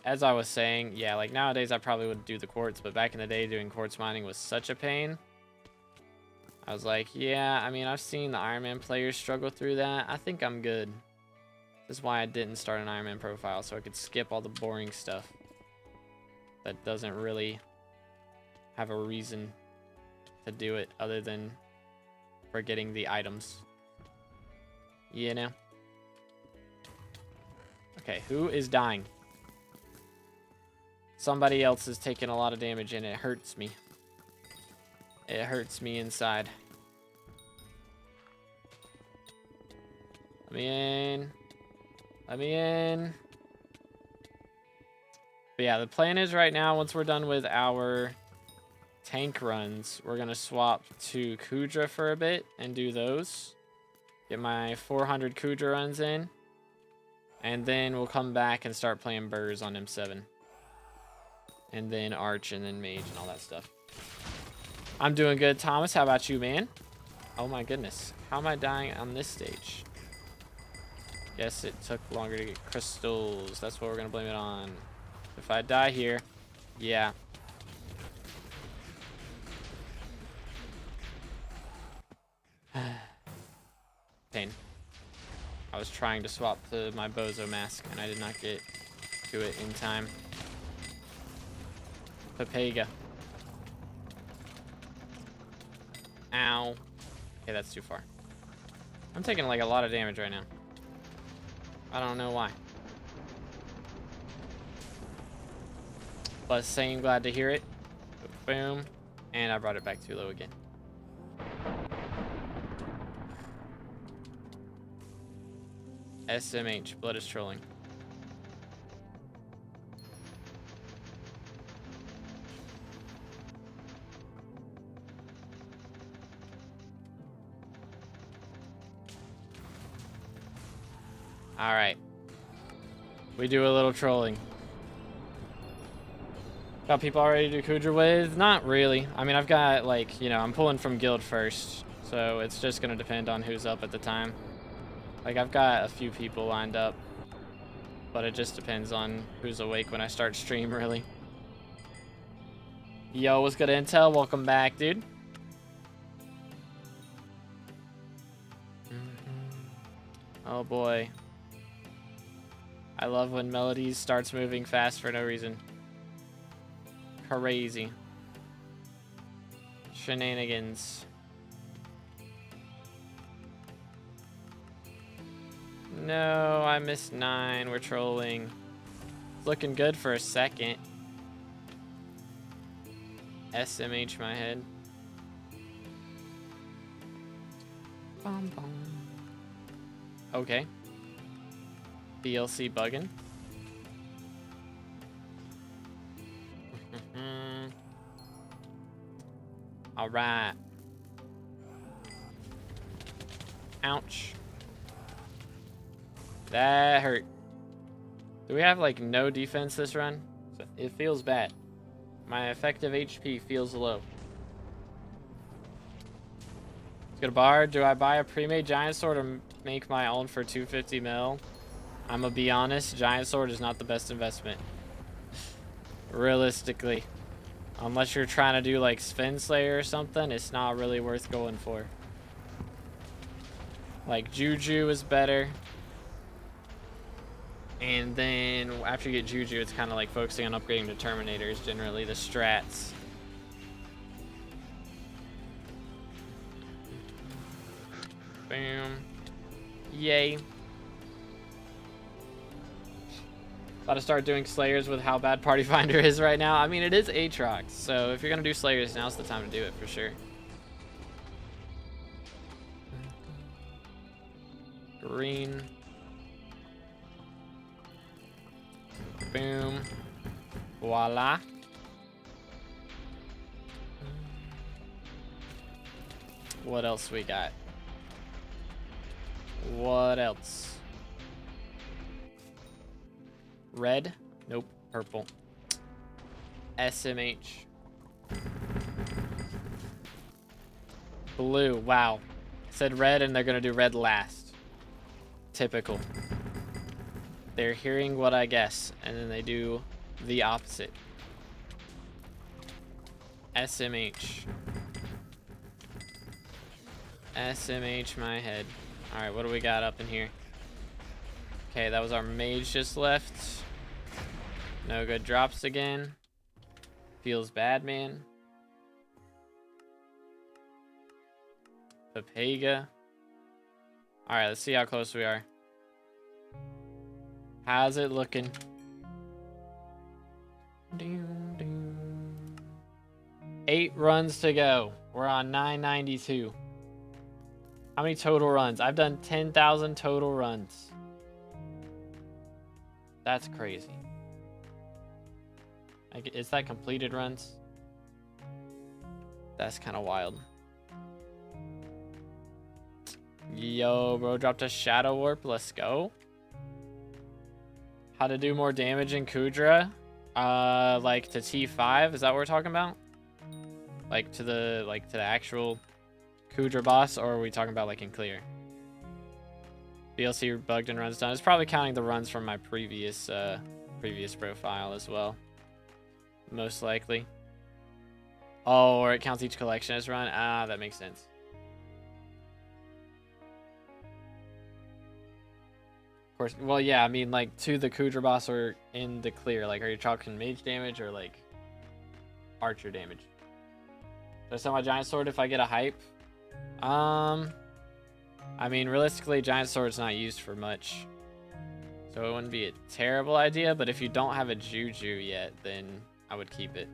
as I was saying, yeah, like nowadays I probably would do the quartz, but back in the day doing quartz mining was such a pain. I was like, yeah, I mean, I've seen the Iron Man players struggle through that. I think I'm good. This is why I didn't start an Iron Man profile, so I could skip all the boring stuff that doesn't really have a reason to do it other than for getting the items. You know? Okay, who is dying? Somebody else is taking a lot of damage and it hurts me. It hurts me inside. Let me in. Let me in. But yeah, the plan is right now, once we're done with our tank runs, we're going to swap to Kudra for a bit and do those. Get my 400 Kudra runs in. And then we'll come back and start playing Burrs on M7. And then Arch and then Mage and all that stuff. I'm doing good, Thomas. How about you, man? Oh my goodness. How am I dying on this stage? Yes, it took longer to get crystals. That's what we're going to blame it on. If I die here, yeah. Pain. I was trying to swap to my Bozo mask and I did not get to it in time. Papega. Ow. Okay, that's too far. I'm taking like a lot of damage right now. I don't know why. But saying glad to hear it. Boom. And I brought it back too low again. SMH. Blood is trolling. Alright. We do a little trolling. Got people already to do Kudra with? Not really. I mean, I've got, like, you know, I'm pulling from guild first. So it's just going to depend on who's up at the time. Like, I've got a few people lined up. But it just depends on who's awake when I start stream, really. Yo, what's good, Intel? Welcome back, dude. Oh, boy. I love when Melodies starts moving fast for no reason. Crazy. Shenanigans. No, I missed 9. We're trolling. Looking good for a second. SMH my head. Bum, bum. Okay. DLC bugging. All right. Ouch. That hurt. Do we have like no defense this run? It feels bad. My effective HP feels low. Let's go to Bard. Do I buy a pre-made giant sword or make my own for 250 mil? I'm gonna be honest, giant sword is not the best investment. Realistically. Unless you're trying to do like Sven Slayer or something, it's not really worth going for. Like Juju is better. And then after you get Juju, it's kind of like focusing on upgrading to Terminators, generally the strats. Boom. Yay. About to start doing Slayers with how bad Party Finder is right now. I mean, it is Aatrox, so if you're going to do Slayers, now's the time to do it for sure. Green. Boom. Voila. What else we got? What else? Red? Nope. Purple. SMH. Blue. Wow. Said red and they're going to do red last. Typical. They're hearing what I guess, and then they do the opposite. SMH. SMH my head. Alright, what do we got up in here? Okay, that was our mage just left. No good drops again. Feels bad, man. Papega. Alright, let's see how close we are. How's it looking? 8 runs to go. We're on 992. How many total runs? I've done 10,000 total runs. That's crazy. Is that completed runs? That's kind of wild. Yo, bro, dropped a Shadow Warp. Let's go. How to do more damage in Kudra? Like to T5? Is that what we're talking about? Like to the actual Kudra boss, or are we talking about like in clear? DLC bugged and runs done. It's probably counting the runs from my previous profile as well. Most likely. Oh, or it counts each collection as run. Ah, that makes sense. Of course. Well, yeah. I mean, like to the Kudra boss or in the clear. Like, are you talking mage damage or like archer damage? So I sell my giant sword if I get a hype. I mean, realistically, giant sword's not used for much, so it wouldn't be a terrible idea. But if you don't have a Juju yet, then I would keep it.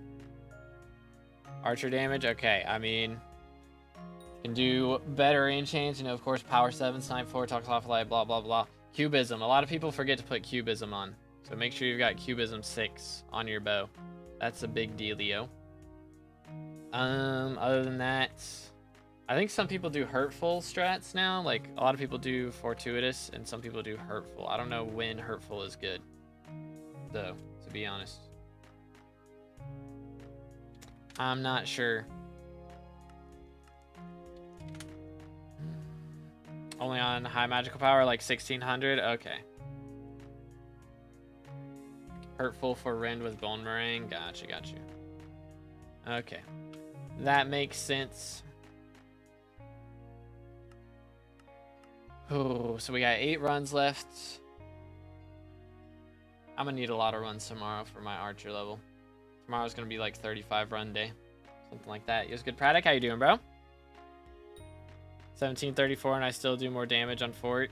Archer damage, okay. I mean, you can do better enchants. You know, of course, power 7, snipe 4, talks off light, blah blah blah. Cubism. A lot of people forget to put cubism on, so make sure you've got cubism 6 on your bow. That's a big dealio. Other than that, I think some people do hurtful strats now. Like, a lot of people do fortuitous, and some people do hurtful. I don't know when hurtful is good, though, to be honest. I'm not sure. Only on high magical power, like 1600? Okay. Hurtful for Rend with Bone Meringue. Gotcha, gotcha. Okay. That makes sense. Oh, so we got 8 runs left. I'm gonna need a lot of runs tomorrow for my archer level. Tomorrow's gonna be like 35 run day. Something like that. Yo's good Praddock, how you doing, bro? 1734 and I still do more damage on Fort.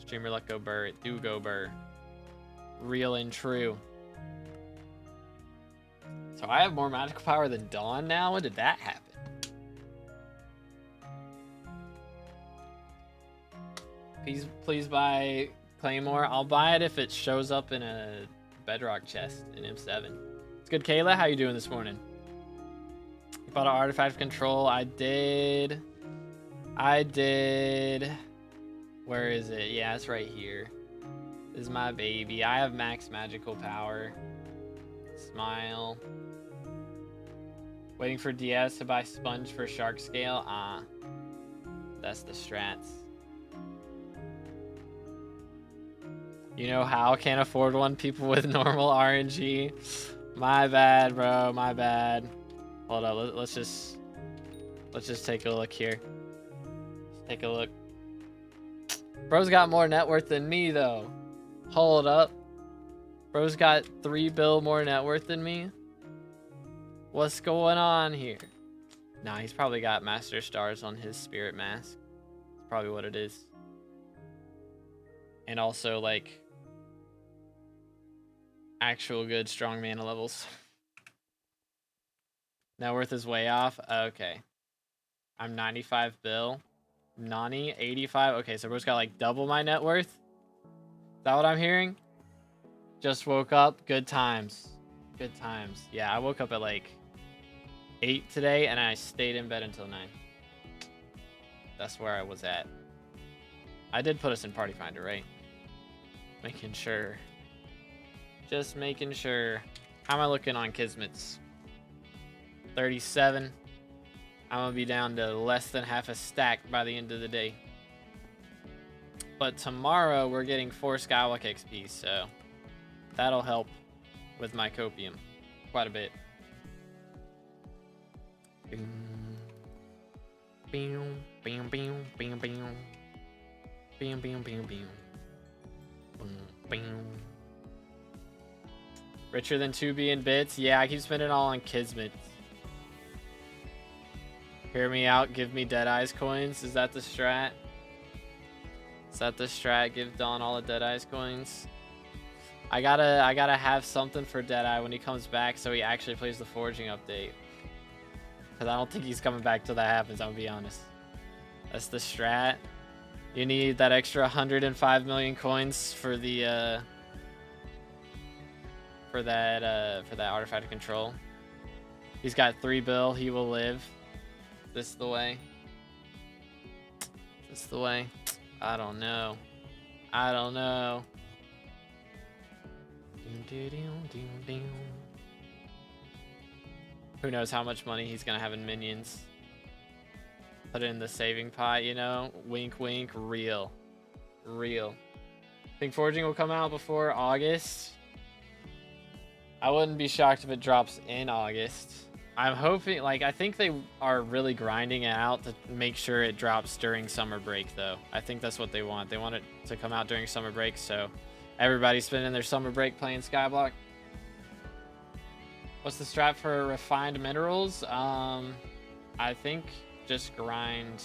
Streamer let go burr. It do go burr. Real and true. So I have more magical power than Dawn now? When did that happen? Please buy Claymore. I'll buy it if it shows up in a bedrock chest in M7. It's good, Kayla. How you doing this morning? You bought an artifact of control. I did. Where is it? Yeah, it's right here. This is my baby. I have max magical power. Smile. Waiting for DS to buy sponge for shark scale. Ah, that's the strats. You know how? Can't afford one. People with normal RNG. My bad, bro. My bad. Hold up. Let's just take a look here. Let's take a look. Bro's got more net worth than me, though. Hold up. Bro's got 3 bill more net worth than me. What's going on here? Nah, he's probably got Master Stars on his Spirit Mask. That's probably what it is. And also, like, actual good strong mana levels. Net worth is way off. Okay. I'm 95 bill. Nani, 85. Okay, so bro's got like double my net worth. Is that what I'm hearing? Just woke up. Good times. Good times. Yeah, I woke up at like 8 today and I stayed in bed until 9. That's where I was at. I did put us in Party Finder, right? Making sure. Just making sure. How am I looking on Kismet's? 37. I'm gonna be down to less than half a stack by the end of the day. But tomorrow we're getting 4 Skywalk XP, so that'll help with my copium quite a bit. Richer than 2B in bits? Yeah, I keep spending it all on Kismet. Hear me out, give me Deadeyes coins. Is that the strat? Is that the strat? Give Dawn all the Deadeyes coins. I gotta have something for Deadeye when he comes back so he actually plays the forging update. Cause I don't think he's coming back till that happens, I'll be honest. That's the strat. You need that extra 105 million coins for the for that artifact of control. He's got 3 bill, he will live. This the way? This the way? I don't know. I don't know. Who knows how much money he's gonna have in minions. Put it in the saving pot, you know? Wink wink, real. Real. Think forging will come out before August? I wouldn't be shocked if it drops in August. I'm hoping, like, I think they are really grinding it out to make sure it drops during summer break, though. I think that's what they want. They want it to come out during summer break, so everybody's spending their summer break playing Skyblock. What's the strat for refined minerals? I think just grind,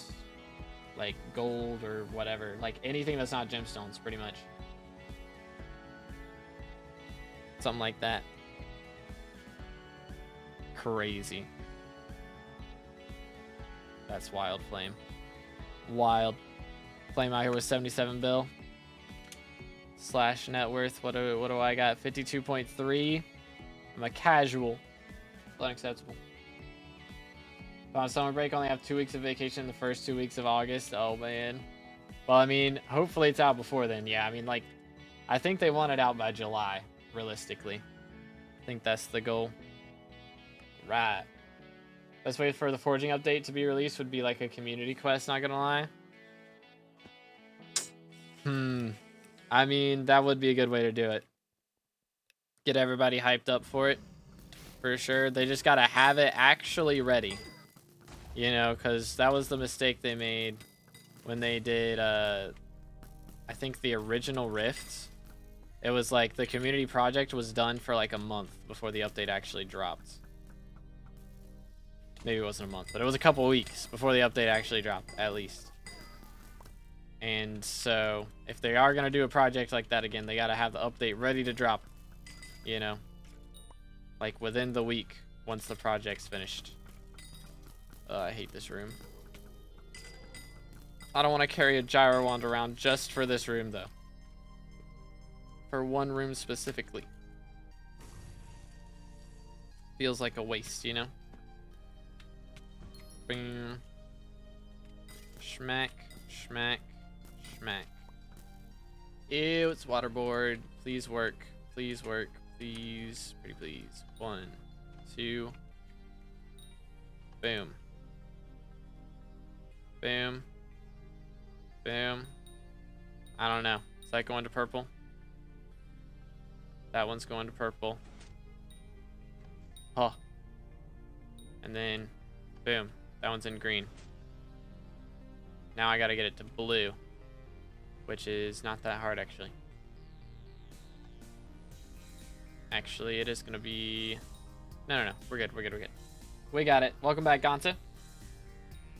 like, gold or whatever. Like, anything that's not gemstones, pretty much. Something like that. Crazy. That's wild, Flame. Wild. Flame out here with 77 bill. Slash net worth. What do I got? 52.3. I'm a casual. Unacceptable. On summer break, only have 2 weeks of vacation the first 2 weeks of August. Oh, man. Well, I mean, hopefully it's out before then. Yeah, I mean, like, I think they want it out by July, realistically. I think that's the goal. Right. Best way for the forging update to be released would be like a community quest, not gonna lie. I mean, that would be a good way to do it. Get everybody hyped up for it. For sure. They just gotta have it actually ready. You know, because that was the mistake they made when they did, I think the original Rifts. It was like the community project was done for like a month before the update actually dropped. Maybe it wasn't a month, but it was a couple weeks before the update actually dropped, at least. And so, if they are going to do a project like that again, they got to have the update ready to drop, you know? Like, within the week, once the project's finished. I hate this room. I don't want to carry a gyro wand around just for this room, though. For one room specifically. Feels like a waste, you know? Bing. Schmack, schmack, schmack. Ew, it's waterboard. Please work. Please work. Please. Pretty please. 1, 2. Boom. Boom. Boom. I don't know. Is that going to purple? That one's going to purple. Oh. And then, boom. That one's in green. Now I gotta get it to blue, which is not that hard, actually. Actually, it is gonna be... No. We're good. We got it. Welcome back, Gonta.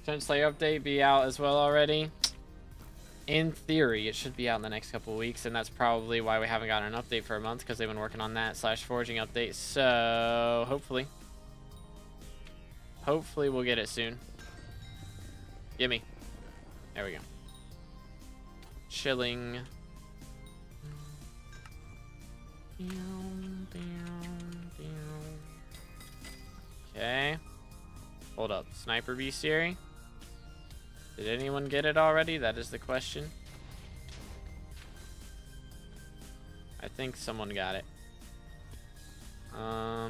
Shouldn't Slayer update be out as well already? In theory, it should be out in the next couple of weeks, and that's probably why we haven't gotten an update for a month, because they've been working on that / forging update. So hopefully we'll get it soon. Gimme. There we go. Chilling. Okay. Hold up. Sniper bestiary. Did anyone get it already? That is the question. I think someone got it. I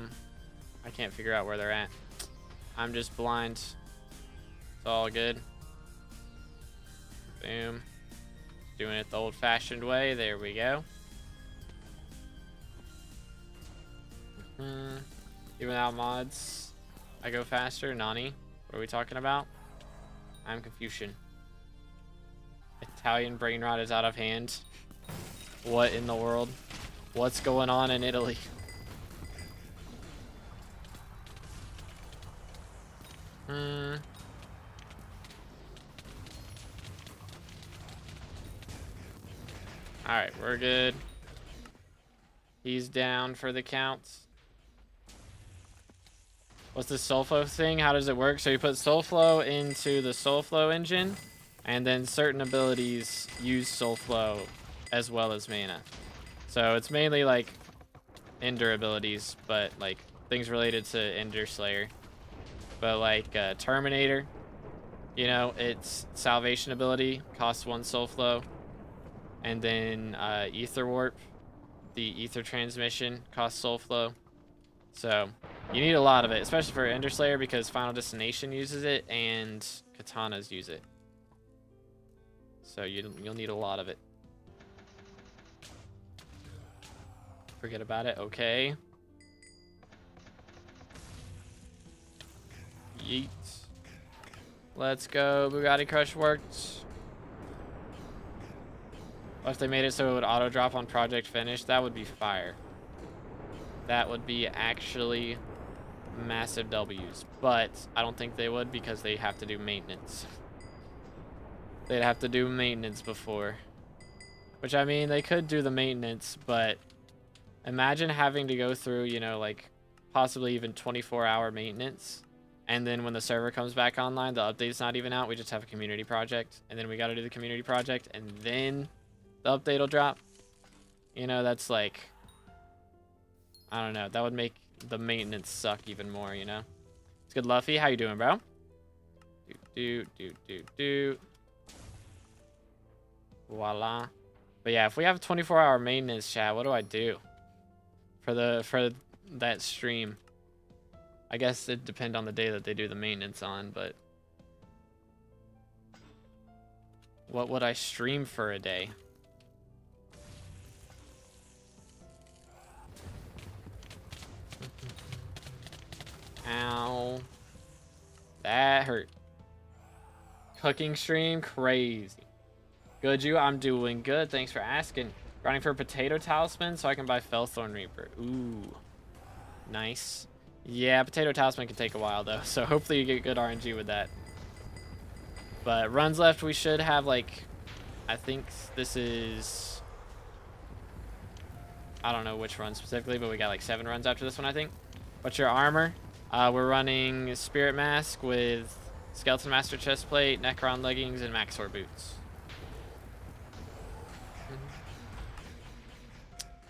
can't figure out where they're at. I'm just blind. It's all good. Boom. Doing it the old-fashioned way. There we go. Even without mods, I go faster. Nani, what are we talking about? I'm Confucian. Italian brain rot is out of hand. What in the world? What's going on in Italy? Alright, we're good. He's down for the counts. What's the Soulflow thing? How does it work? So you put Soulflow into the Soulflow engine, and then certain abilities use Soulflow as well as mana. So it's mainly like Ender abilities, but like things related to Ender Slayer. But like Terminator, you know, its salvation ability costs 1 Soulflow. And then Ether Warp, the Ether transmission, costs Soulflow. So you need a lot of it, especially for Ender Slayer, because Final Destination uses it and Katanas use it. So you'll need a lot of it. Forget about it. Okay. Yeet. Let's go. Bugatti Crush worked. What if they made it so it would auto drop on project finish? That would be fire. That would be actually massive W's. But I don't think they would, because they have to do maintenance. They'd have to do maintenance before. Which, I mean, they could do the maintenance, but imagine having to go through, you know, like possibly even 24-hour maintenance. And then when the server comes back online, the update's not even out. We just have a community project. And then we got to do the community project. And then the update will drop. You know, that's like, I don't know. That would make the maintenance suck even more, you know? It's good, Luffy. How you doing, bro? Do. Voila. But yeah, if we have 24-hour maintenance, chat, what do I do for that stream? I guess it depends on the day that they do the maintenance on, but what would I stream for a day? Ow. That hurt. Cooking stream, crazy. Good, you? I'm doing good. Thanks for asking. Running for a potato talisman so I can buy Felthorn Reaper. Ooh. Nice. Yeah, potato talisman can take a while though, so hopefully you get good RNG with that. But runs left, we should have like, I think this is, I don't know which run specifically, but we got like 7 runs after this one, I think. What's your armor? We're running Spirit Mask with Skeleton Master Chestplate, Necron Leggings, and Maxor Boots.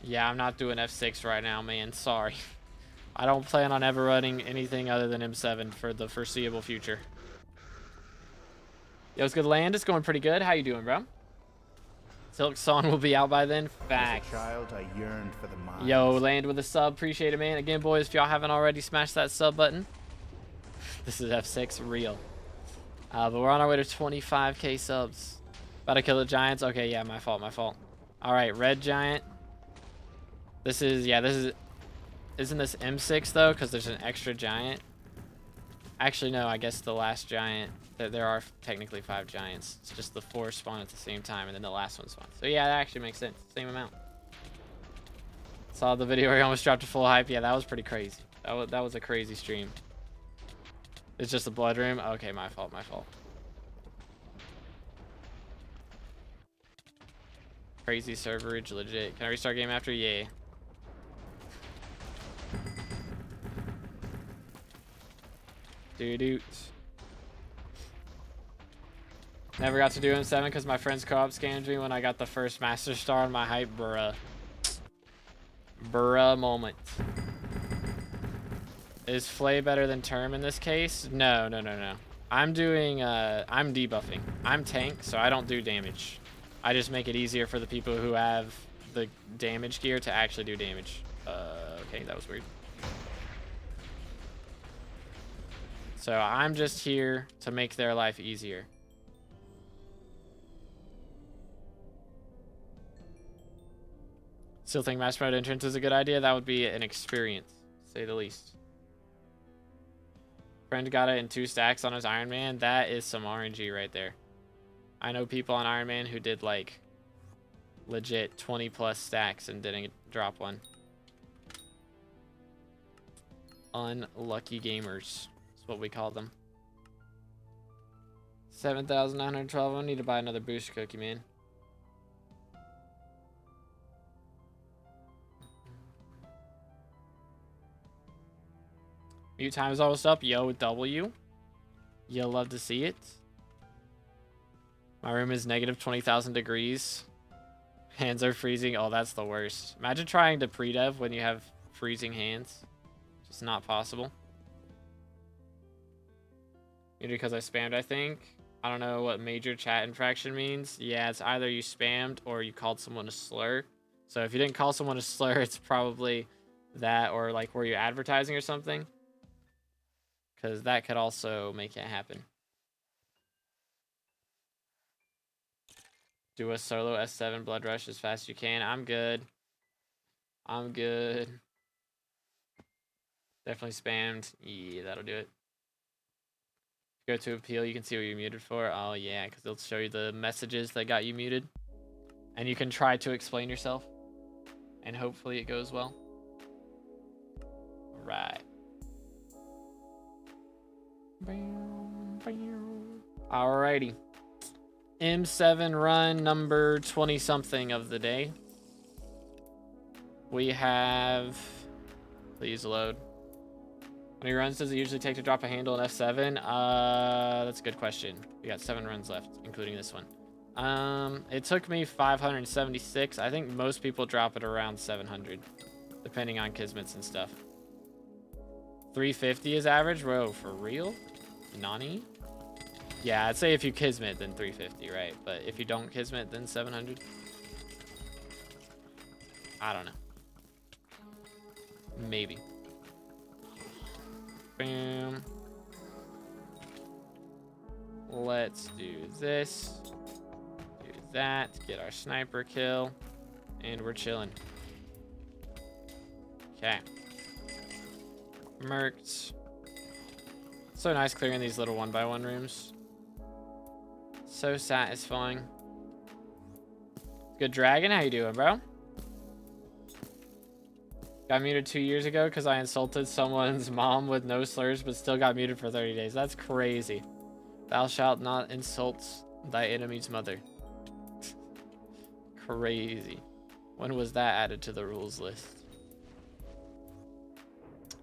Yeah, I'm not doing F6 right now, man. Sorry. I don't plan on ever running anything other than M7 for the foreseeable future. Yo, it's good land. It's going pretty good. How you doing, bro? Silk Song will be out by then. Facts. As a child, I yearned for the mines. Yo, land with a sub. Appreciate it, man. Again, boys, if y'all haven't already, smash that sub button. This is F6 real. But we're on our way to 25k subs. About to kill the giants. Okay, yeah, my fault. All right, red giant. This is, yeah, this is, isn't this M6 though? Because there's an extra giant. Actually, no, I guess the last giant, there are technically 5 giants. It's just the 4 spawn at the same time and then the last one spawns. So yeah, that actually makes sense. Same amount. Saw the video where he almost dropped a full hype. Yeah, that was pretty crazy. That was a crazy stream. It's just a blood room? Okay, my fault, my fault. Crazy serverage, legit. Can I restart game after? Yeah. Dude. Never got to do M7 because my friend's co-op scammed me when I got the first Master Star on my hype, bruh. Bruh moment. Is Flay better than Term in this case? No. I'm debuffing. I'm tank, so I don't do damage. I just make it easier for the people who have the damage gear to actually do damage. Okay, that was weird. So I'm just here to make their life easier. Still think Master Mode entrance is a good idea. That would be an experience, to say the least. Friend got it in 2 stacks on his Iron Man. That is some RNG right there. I know people on Iron Man who did like legit 20 plus stacks and didn't drop one. Unlucky gamers. That's what we call them. 7,912. I need to buy another booster cookie, man. Mute time is almost up. YoGoU. You'll love to see it. My room is negative 20,000 degrees. Hands are freezing. Oh, that's the worst. Imagine trying to pre-dev when you have freezing hands. Just not possible. Maybe because I spammed, I think. I don't know what major chat infraction means. Yeah, it's either you spammed or you called someone a slur. So if you didn't call someone a slur, it's probably that, or like were you advertising or something? Because that could also make it happen. Do a solo S7 blood rush as fast as you can. I'm good. I'm good. Definitely spammed. Yeah, that'll do it. Go to appeal, you can see what you're muted for. Oh yeah, because they'll show you the messages that got you muted. And you can try to explain yourself. And hopefully it goes well. Alright. Alrighty. M7 run number 20 something of the day. We have, please load. How many runs does it usually take to drop a handle in F7? That's a good question. We got 7 runs left, including this one. It took me 576. I think most people drop it around 700, depending on kismets and stuff. 350 is average? Bro, for real? Nani? Yeah, I'd say if you kismet, then 350, right? But if you don't kismet, then 700. I don't know. Maybe. Bam. Let's do this. Do that. Get our sniper kill. And we're chilling. Okay. Mercs. So nice clearing these little 1x1 rooms. So satisfying. Good Dragon, how you doing, bro? Got muted 2 years ago because I insulted someone's mom with no slurs, but still got muted for 30 days. That's crazy. Thou shalt not insult thy enemy's mother. Crazy. When was that added to the rules list?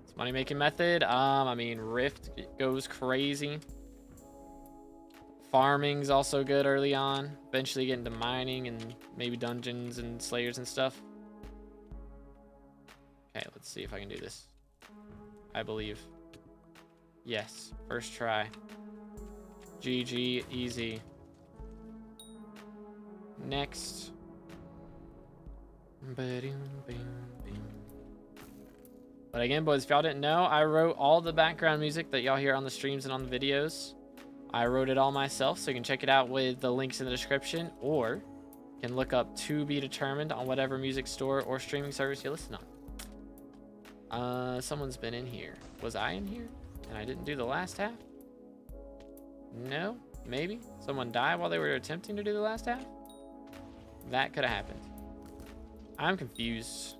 It's money making method. I mean, Rift goes crazy. Farming's also good early on. Eventually get into mining and maybe dungeons and slayers and stuff. Okay, let's see if I can do this. I believe. Yes, first try. GG, easy. Next. But again, boys, if y'all didn't know, I wrote all the background music that y'all hear on the streams and on the videos. I wrote it all myself, so you can check it out with the links in the description, or you can look up To Be Determined on whatever music store or streaming service you listen on. Someone's been in here. Was I in here? And I didn't do the last half? No? Maybe? Someone died while they were attempting to do the last half? That could have happened. I'm confused.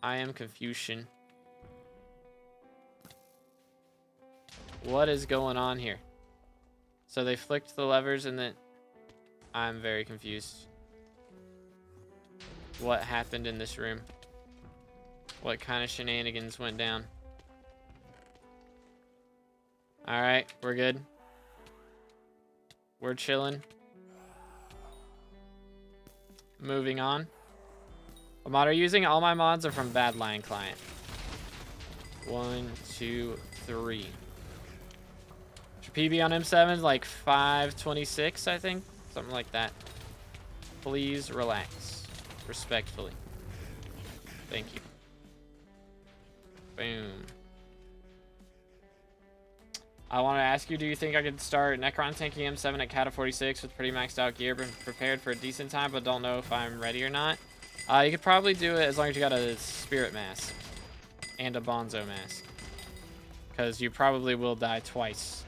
I am Confucian. What is going on here? So they flicked the levers and then... I'm very confused. What happened in this room? What kind of shenanigans went down? Alright, we're good. We're chilling. Moving on. What mod are you using? All my mods are from Badlion Client. 1, 2, 3. Should PB on M7 like 526, I think? Something like that. Please relax. Respectfully. Thank you. Boom. I want to ask you, do you think I could start Necron tanking M7 at Cata 46 with pretty maxed out gear, but prepared for a decent time, but don't know if I'm ready or not? You could probably do it as long as you got a Spirit Mask and a Bonzo Mask. Because you probably will die twice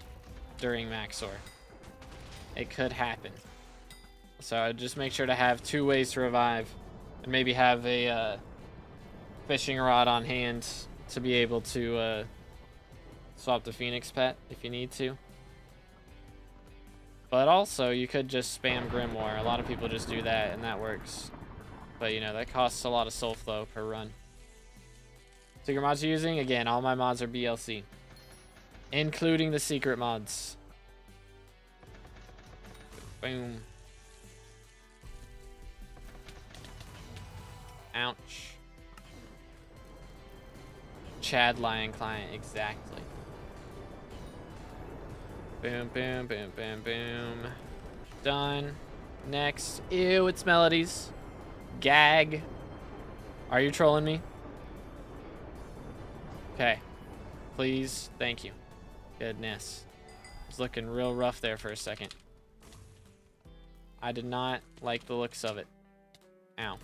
during Maxor. It could happen. So just make sure to have 2 ways to revive. And maybe have a fishing rod on hand to be able to swap the Phoenix pet if you need to. But also, you could just spam Grimoire. A lot of people just do that, and that works. But, you know, that costs a lot of soul flow per run. Secret mods you're using? Again, all my mods are BLC. Including the secret mods. Boom. Ouch. Chad Lion Client, exactly. Boom, boom, boom, boom, boom. Done. Next. Ew, it's Melodies. Gag. Are you trolling me? Okay. Please. Thank you. Goodness. It's looking real rough there for a second. I did not like the looks of it. Ow.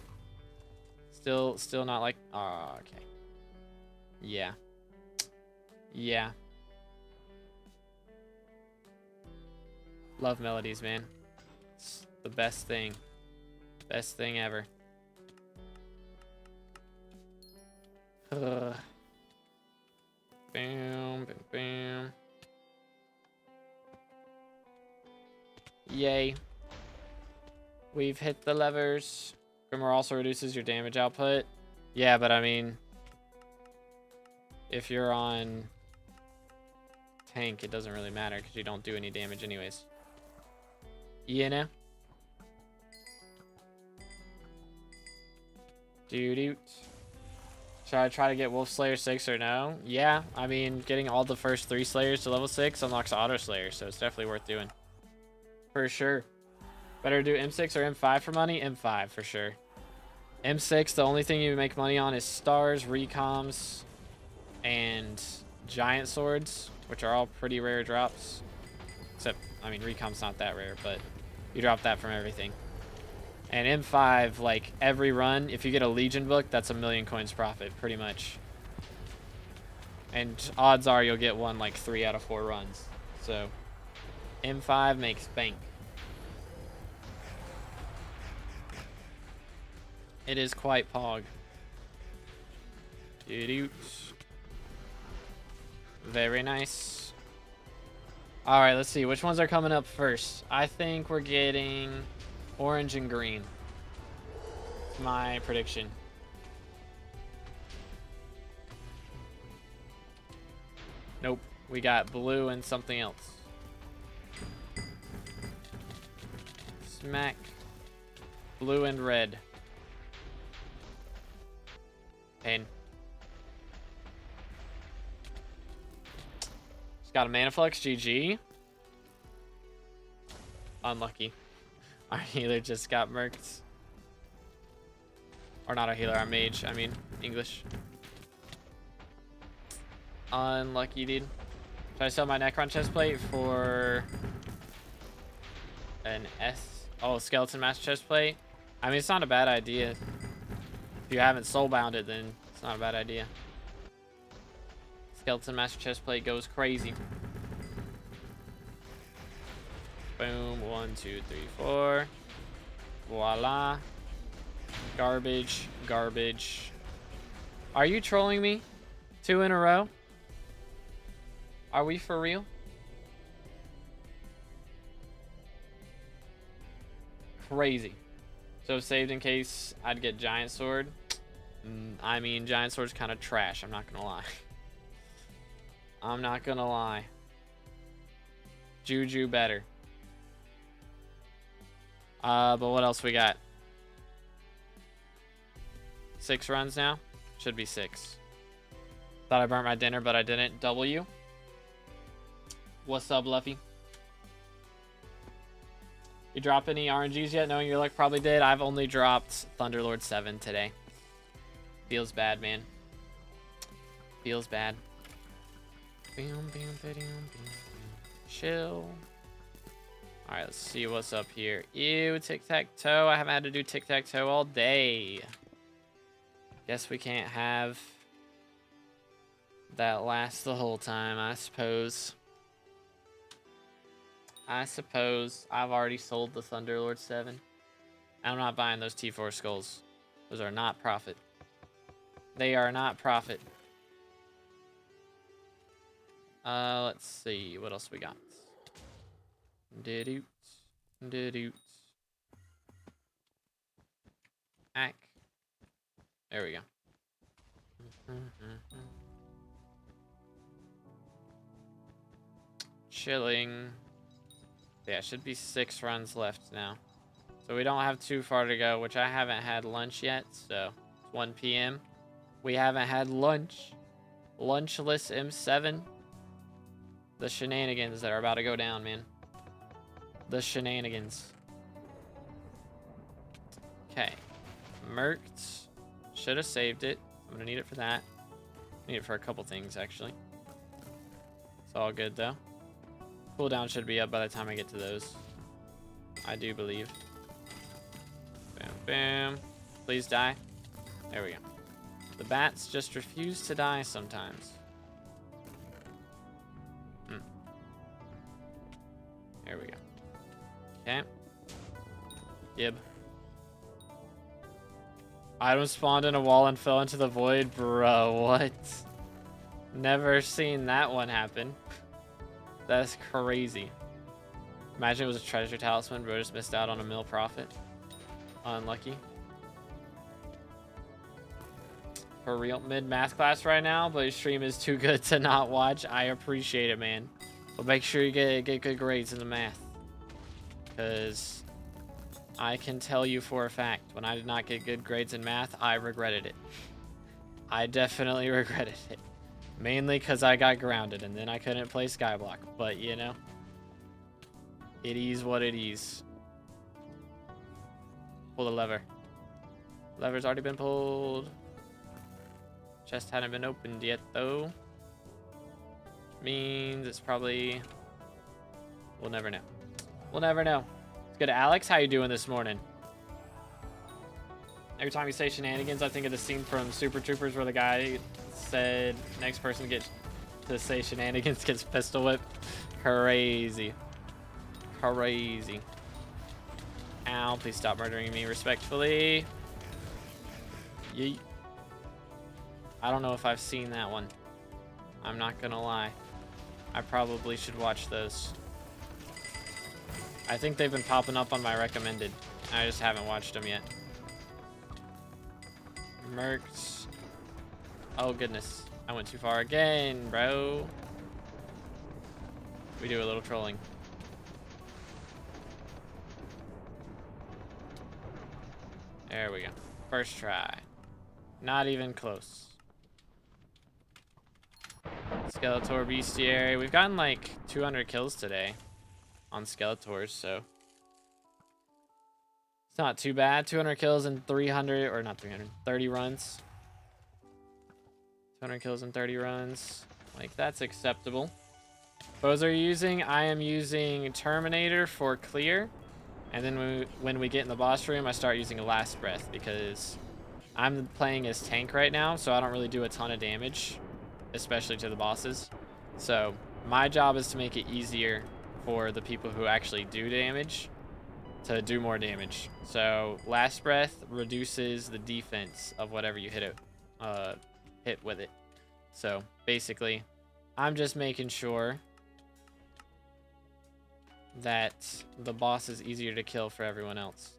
Still not like... Oh, okay. Yeah. Yeah. Love Melodies, man. It's the best thing. Best thing ever. Boom, boom, boom. Yay. We've hit the levers. Grimoire also reduces your damage output. Yeah, but I mean, if you're on tank, it doesn't really matter because you don't do any damage anyways. You know? Dude. Should I try to get Wolf Slayer 6 or no? Yeah, I mean, getting all the first 3 Slayers to level 6 unlocks Auto Slayer, so it's definitely worth doing. For sure. Better do M6 or M5 for money? M5 for sure. M6, the only thing you make money on is stars, recoms, and giant swords, which are all pretty rare drops. Except, I mean, recom's not that rare, but you drop that from everything. And M5, like, every run, if you get a Legion book, that's 1,000,000 coins profit, pretty much. And odds are you'll get one, like, 3 out of 4 runs. So, M5 makes bank. It is quite pog. Very nice. Alright, let's see. Which ones are coming up first? I think we're getting orange and green. That's my prediction. Nope. We got blue and something else. Smack. Blue and red. Pain. Just got a Mana Flux, GG. Unlucky. Our healer just got murked. Or not our healer, our mage, I mean, English. Unlucky, dude. Should I sell my Necron chestplate for an Skeleton Master chestplate? I mean, it's not a bad idea. If you haven't soulbound it, then it's not a bad idea. Skeleton Master chestplate goes crazy. Boom. 1, 2, 3, 4. Voila. Garbage. Garbage. Are you trolling me? 2 in a row? Are we for real? Crazy. So saved in case I'd get giant sword. I mean, giant sword's kind of trash. I'm not gonna lie. I'm not gonna lie. Juju better. But what else we got? 6 runs now? Should be 6. Thought I burnt my dinner, but I didn't. W. What's up, Luffy? You drop any RNGs yet? Knowing your luck probably did. I've only dropped Thunderlord 7 today. Feels bad, man. Feels bad. Chill. Alright, let's see what's up here. Ew, tic-tac-toe. I haven't had to do tic-tac-toe all day. Guess we can't have that last the whole time, I suppose. I've already sold the Thunderlord 7. I'm not buying those T4 skulls. Those are not profit. They are not profit. Let's see. What else we got? Didoots. Ack. There we go. Chilling. Yeah, should be 6 runs left now. So we don't have too far to go, which I haven't had lunch yet, so it's 1 p.m. We haven't had lunch. Lunchless M7. The shenanigans that are about to go down, man. The shenanigans. Okay. Merked. Should have saved it. I'm gonna need it for that. Need it for a couple things, actually. It's all good, though. Cooldown should be up by the time I get to those. I do believe. Bam, bam. Please die. There we go. The bats just refuse to die sometimes. There we go. Okay. Gib. Item spawned in a wall and fell into the void. Bro, what? Never seen that one happen. That's crazy. Imagine it was a treasure talisman, bro. Just missed out on a mil profit. Unlucky. For real. Mid math class right now, but your stream is too good to not watch. I appreciate it, man. But make sure you get good grades in the math. Because I can tell you for a fact, when I did not get good grades in math, I regretted it. I definitely regretted it. Mainly because I got grounded and then I couldn't play SkyBlock. But, you know, it is what it is. Pull the lever. Lever's already been pulled. Chest hadn't been opened yet, though. Means it's probably... We'll never know. We'll never know. It's good. Alex, how you doing this morning? Every time you say shenanigans, I think of the scene from Super Troopers where the guy said next person to say shenanigans gets pistol whipped. Crazy. Crazy. Ow, please stop murdering me respectfully. Yeet. I don't know if I've seen that one. I'm not gonna lie. I probably should watch those. I think they've been popping up on my recommended. I just haven't watched them yet. Mercs. Oh goodness. I went too far again, bro. We do a little trolling. There we go. First try. Not even close. Skeletor Bestiary. We've gotten like 200 kills today on Skeletors, so it's not too bad. 200 kills in 300, or not 300, 30 runs. 200 kills in 30 runs. Like, that's acceptable. Bows are you using? I am using Terminator for clear. And then when we get in the boss room, I start using a Last Breath because I'm playing as tank right now, so I don't really do a ton of damage, especially to the bosses. So my job is to make it easier for the people who actually do damage to do more damage. So Last Breath reduces the defense of whatever you hit with it. So basically, I'm just making sure that the boss is easier to kill for everyone else.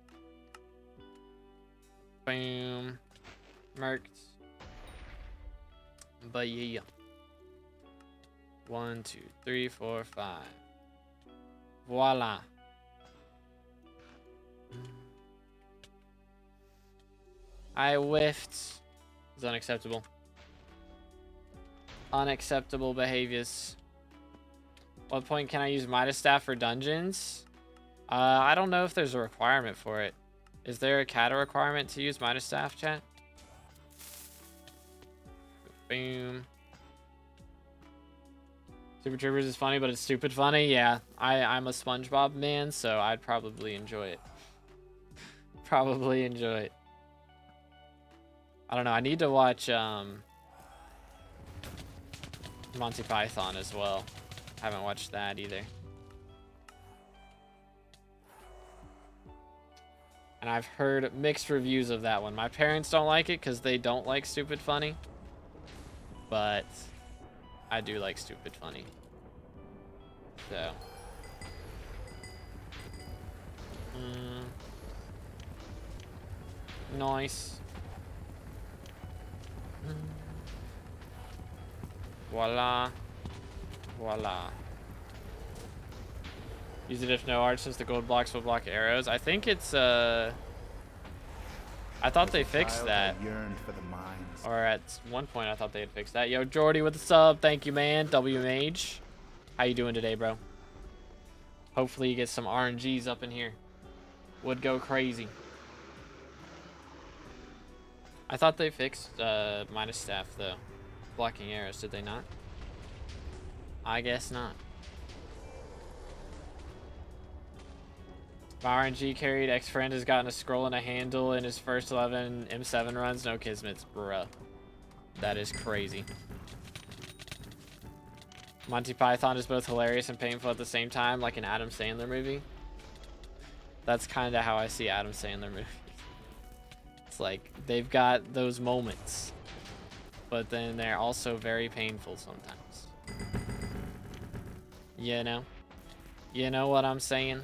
Boom. Merked. But yeah. 1, 2, 3, 4, 5. Voila. I whiffed. It's unacceptable. Unacceptable behaviors. What point can I use Midas Staff for dungeons? I don't know if there's a requirement for it. Is there a kata requirement to use Midas Staff, chat? Boom. Super Troopers is funny, but it's stupid funny. Yeah, I'm a SpongeBob man, so I'd probably enjoy it. Probably enjoy it. I don't know. I need to watch Monty Python as well. Haven't watched that either. And I've heard mixed reviews of that one. My parents don't like it because they don't like stupid funny. But I do like stupid funny. So. Nice. Voila. Voila. Use it if no art since the gold blocks will block arrows. I think it's I thought they fixed that. Or at one point I thought they had fixed that. Yo, Jordy with the sub. Thank you, man. W Mage. How you doing today, bro? Hopefully you get some RNGs up in here. Would go crazy. I thought they fixed Midas Staff though. Blocking arrows, did they not? I guess not. My RNG carried ex-friend has gotten a scroll and a handle in his first 11 M7 runs. No kismets, bruh. That is crazy. Monty Python is both hilarious and painful at the same time, like an Adam Sandler movie. That's kind of how I see Adam Sandler movies. It's like, they've got those moments, but then they're also very painful sometimes. You know? You know what I'm saying?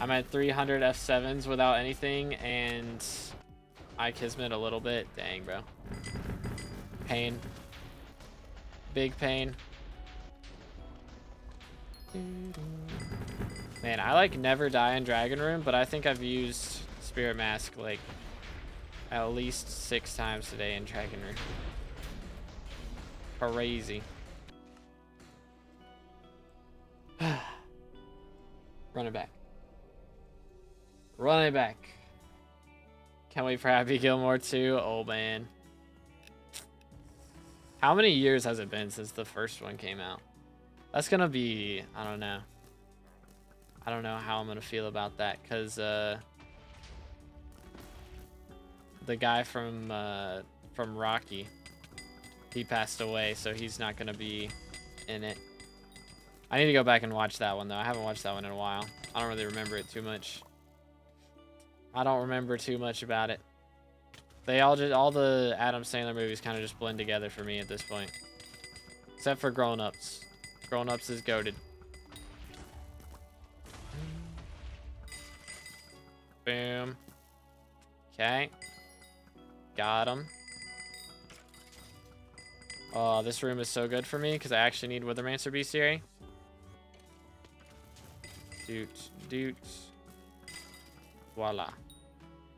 I'm at 300 F7s without anything, and I kismet a little bit. Dang, bro. Pain. Big pain. Man, I like never die in Dragon Room, but I think I've used Spirit Mask like at least 6 times today in Dragon Room. Crazy. Run it back. Run it back. Can't wait for Happy Gilmore 2. Oh, man. How many years has it been since the first one came out? That's going to be... I don't know. I don't know how I'm going to feel about that. Because the guy from Rocky, he passed away. So he's not going to be in it. I need to go back and watch that one, though. I haven't watched that one in a while. I don't really remember it too much. I don't remember too much about it. They all the Adam Sandler movies kind of just blend together for me at this point. Except for Grown Ups. Grown Ups is goated. Boom. Okay. Got him. Oh, this room is so good for me because I actually need Withermancer Bestiary. Doot, doot. Voila.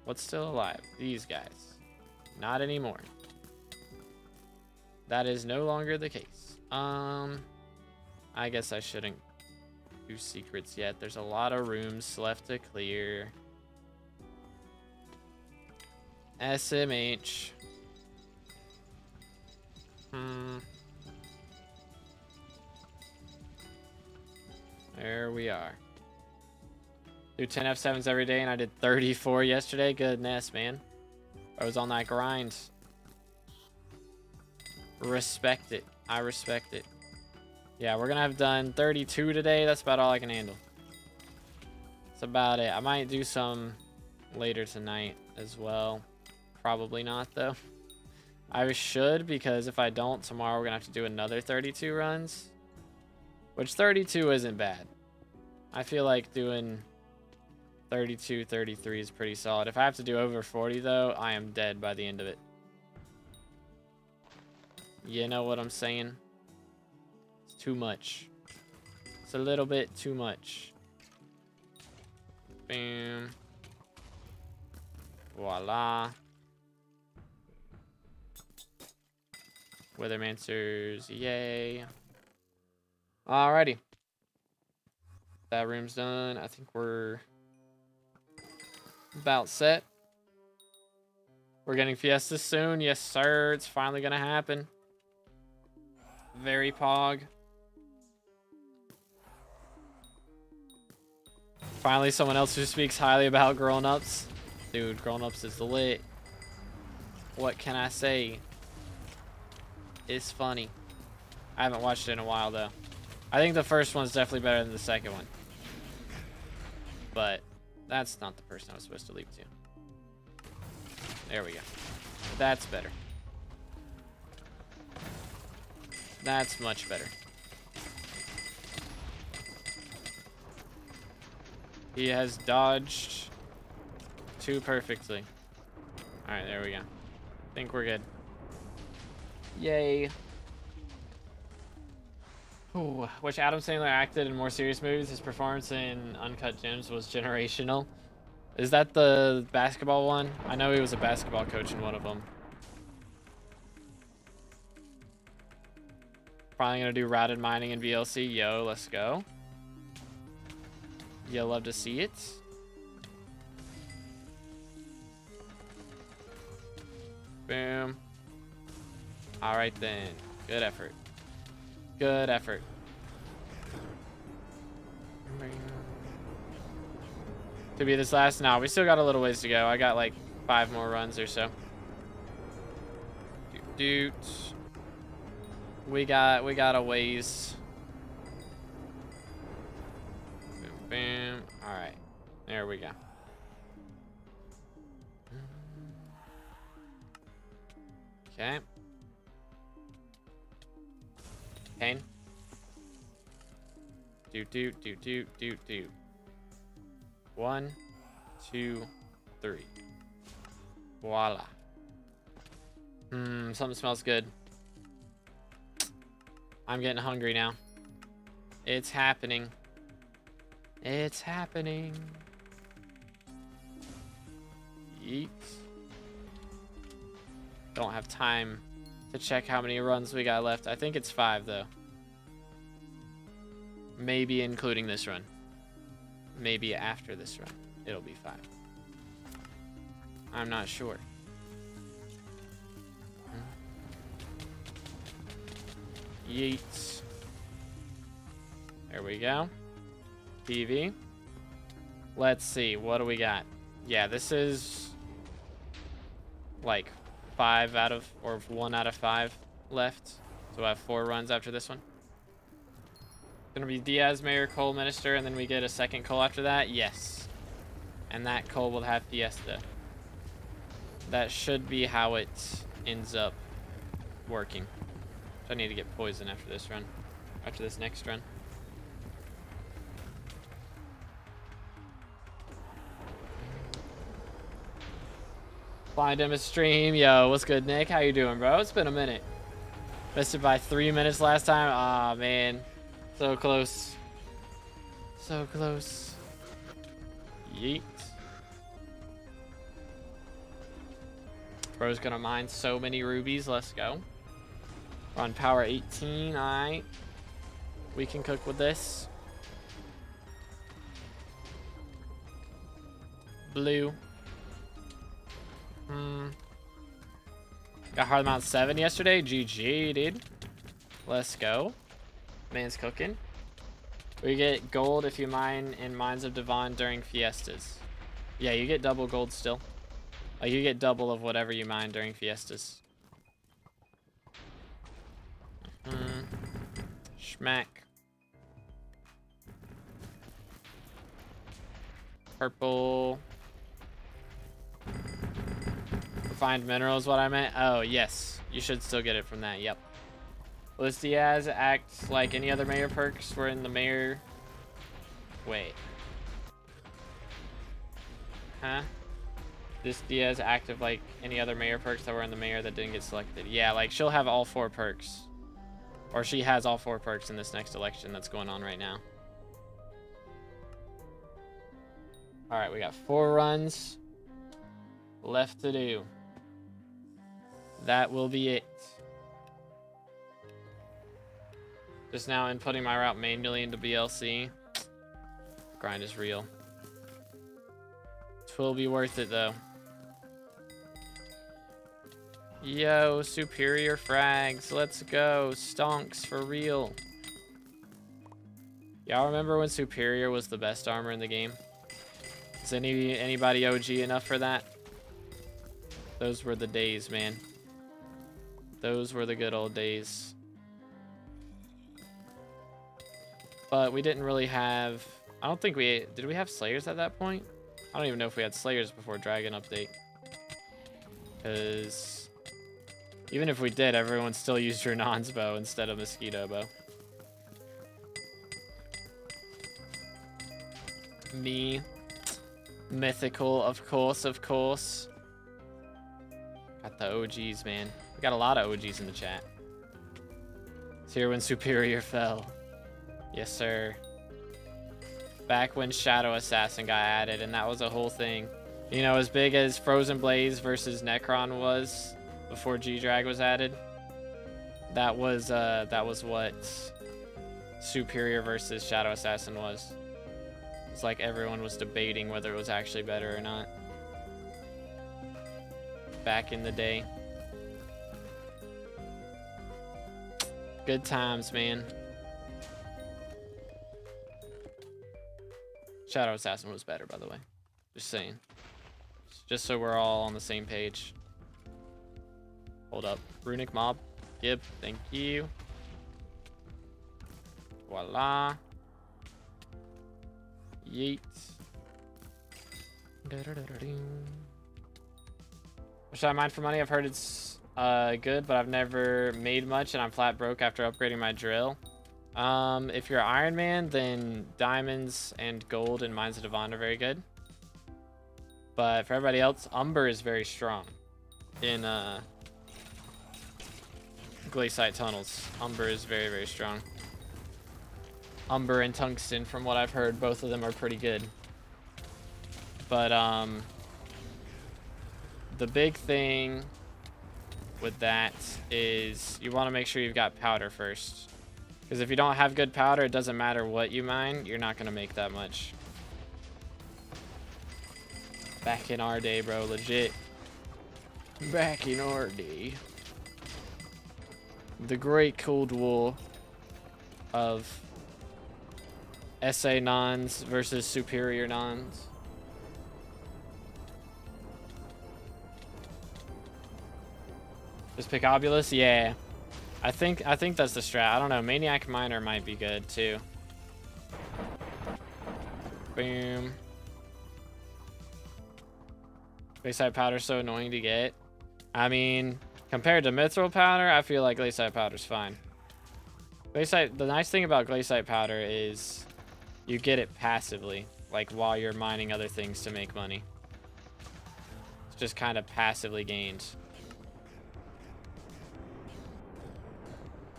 What's still alive? These guys. Not anymore. That is no longer the case. I guess I shouldn't do secrets yet. There's a lot of rooms left to clear. SMH. There we are. Do 10 F7s every day, and I did 34 yesterday. Goodness, man. I was on that grind. Respect it. I respect it. Yeah, we're going to have done 32 today. That's about all I can handle. That's about it. I might do some later tonight as well. Probably not, though. I should, because if I don't, tomorrow we're gonna have to do another 32 runs. Which 32 isn't bad. I feel like doing 32, 33 is pretty solid. If I have to do over 40 though, I am dead by the end of it. You know what I'm saying? It's too much. It's a little bit too much. Boom. Voila. Weathermancers, yay. Alrighty. That room's done. I think we're about set. We're getting Fiestas soon. Yes, sir. It's finally gonna happen. Very pog. Finally, someone else who speaks highly about grown-ups. Dude, grown-ups is lit. What can I say? It's funny. I haven't watched it in a while, though. I think the first one's definitely better than the second one. But that's not the person I was supposed to leap to. There we go. That's better. That's much better. He has dodged too perfectly. Alright, there we go. I think we're good. Yay. Ooh, which Adam Sandler acted in more serious movies. His performance in Uncut Gems was generational. Is that the basketball one? I know he was a basketball coach in one of them. Probably gonna do routed mining in VLC. Yo, let's go. You'll love to see it. Boom. All right then. Good effort. Good effort. To be this last? No, we still got a little ways to go. I got like 5 more runs or so. Doot. We got a ways. Boom, boom. All right. There we go. Okay. Pain. Do. 1, 2, 3. Voila. Something smells good. I'm getting hungry now. It's happening. It's happening. Yeet. Don't have time to check how many runs we got left. I think it's 5 though. Maybe including this run. Maybe after this run, it'll be 5. I'm not sure. Yeet. There we go. PV. Let's see. What do we got? Yeah, this is like 5 out of, or 1 out of 5 left. So I have 4 runs after this one. Gonna be Diaz, Mayor, Cole, Minister, and then we get a second Cole after that. Yes. And that Cole will have Fiesta. That should be how it ends up working. I need to get poison after this run. After this next run. Blind Emma stream. Yo, what's good, Nick? How you doing, bro? It's been a minute. Missed it by 3 minutes last time. Aw, man. So close. So close. Yeet. Bro's gonna mine so many rubies. Let's go. We're on power 18. Alright. We can cook with this. Blue. Got hard amount 7 yesterday. GG, dude. Let's go. Man's cooking. We get gold if you mine in Mines of Devon during Fiestas. Yeah, you get double gold still. Like, you get double of whatever you mine during Fiestas. Schmack. Purple. Refined mineral is what I meant. Oh, yes. You should still get it from that. Yep. Luis Diaz acts like any other mayor perks were in the mayor. Wait. Huh? This Diaz active like any other mayor perks that were in the mayor that didn't get selected. Yeah, like she'll have all 4 perks. Or she has all 4 perks in this next election that's going on right now. Alright, we got 4 runs left to do. That will be it. Just now inputting my route manually into BLC. Grind is real. It will be worth it though. Yo, superior frags. Let's go. Stonks for real. Y'all remember when superior was the best armor in the game? Is anybody OG enough for that? Those were the days, man. Those were the good old days. But we didn't really have... I don't think we... Did we have Slayers at that point? I don't even know if we had Slayers before Dragon Update. Because... even if we did, everyone still used Renan's bow instead of Mosquito bow. Me. Mythical, of course, of course. Got the OGs, man. We got a lot of OGs in the chat. It's here when Superior fell. Yes, sir. Back when Shadow Assassin got added, and that was a whole thing. You know, as big as Frozen Blaze versus Necron was before G-Drag was added, that was what Superior versus Shadow Assassin was. It's like everyone was debating whether it was actually better or not. Back in the day. Good times, man. Shadow Assassin was better, by the way. Just saying. Just so we're all on the same page. Hold up. Runic Mob. Gib, thank you. Voila. Yeet. Should I mine for money? I've heard it's good, but I've never made much, and I'm flat broke after upgrading my drill. If you're Iron Man, then diamonds and gold and Mines of Devon are very good. But for everybody else, Umber is very strong in Glaciite tunnels. Umber is very, very strong. Umber and Tungsten, from what I've heard, both of them are pretty good. But the big thing with that is you want to make sure you've got powder first. Because if you don't have good powder, it doesn't matter what you mine, you're not going to make that much. Back in our day, bro, legit. Back in our day. The great Cold War of SA nons versus superior nons. Just pick Obulus? Yeah. I think that's the strat. I don't know. Maniac Miner might be good too. Boom. Glaciite powder's so annoying to get. I mean, compared to Mithril powder, I feel like Glaciite powder's fine. Glaciite, the nice thing about Glaciite powder is you get it passively, like while you're mining other things to make money. It's just kind of passively gained.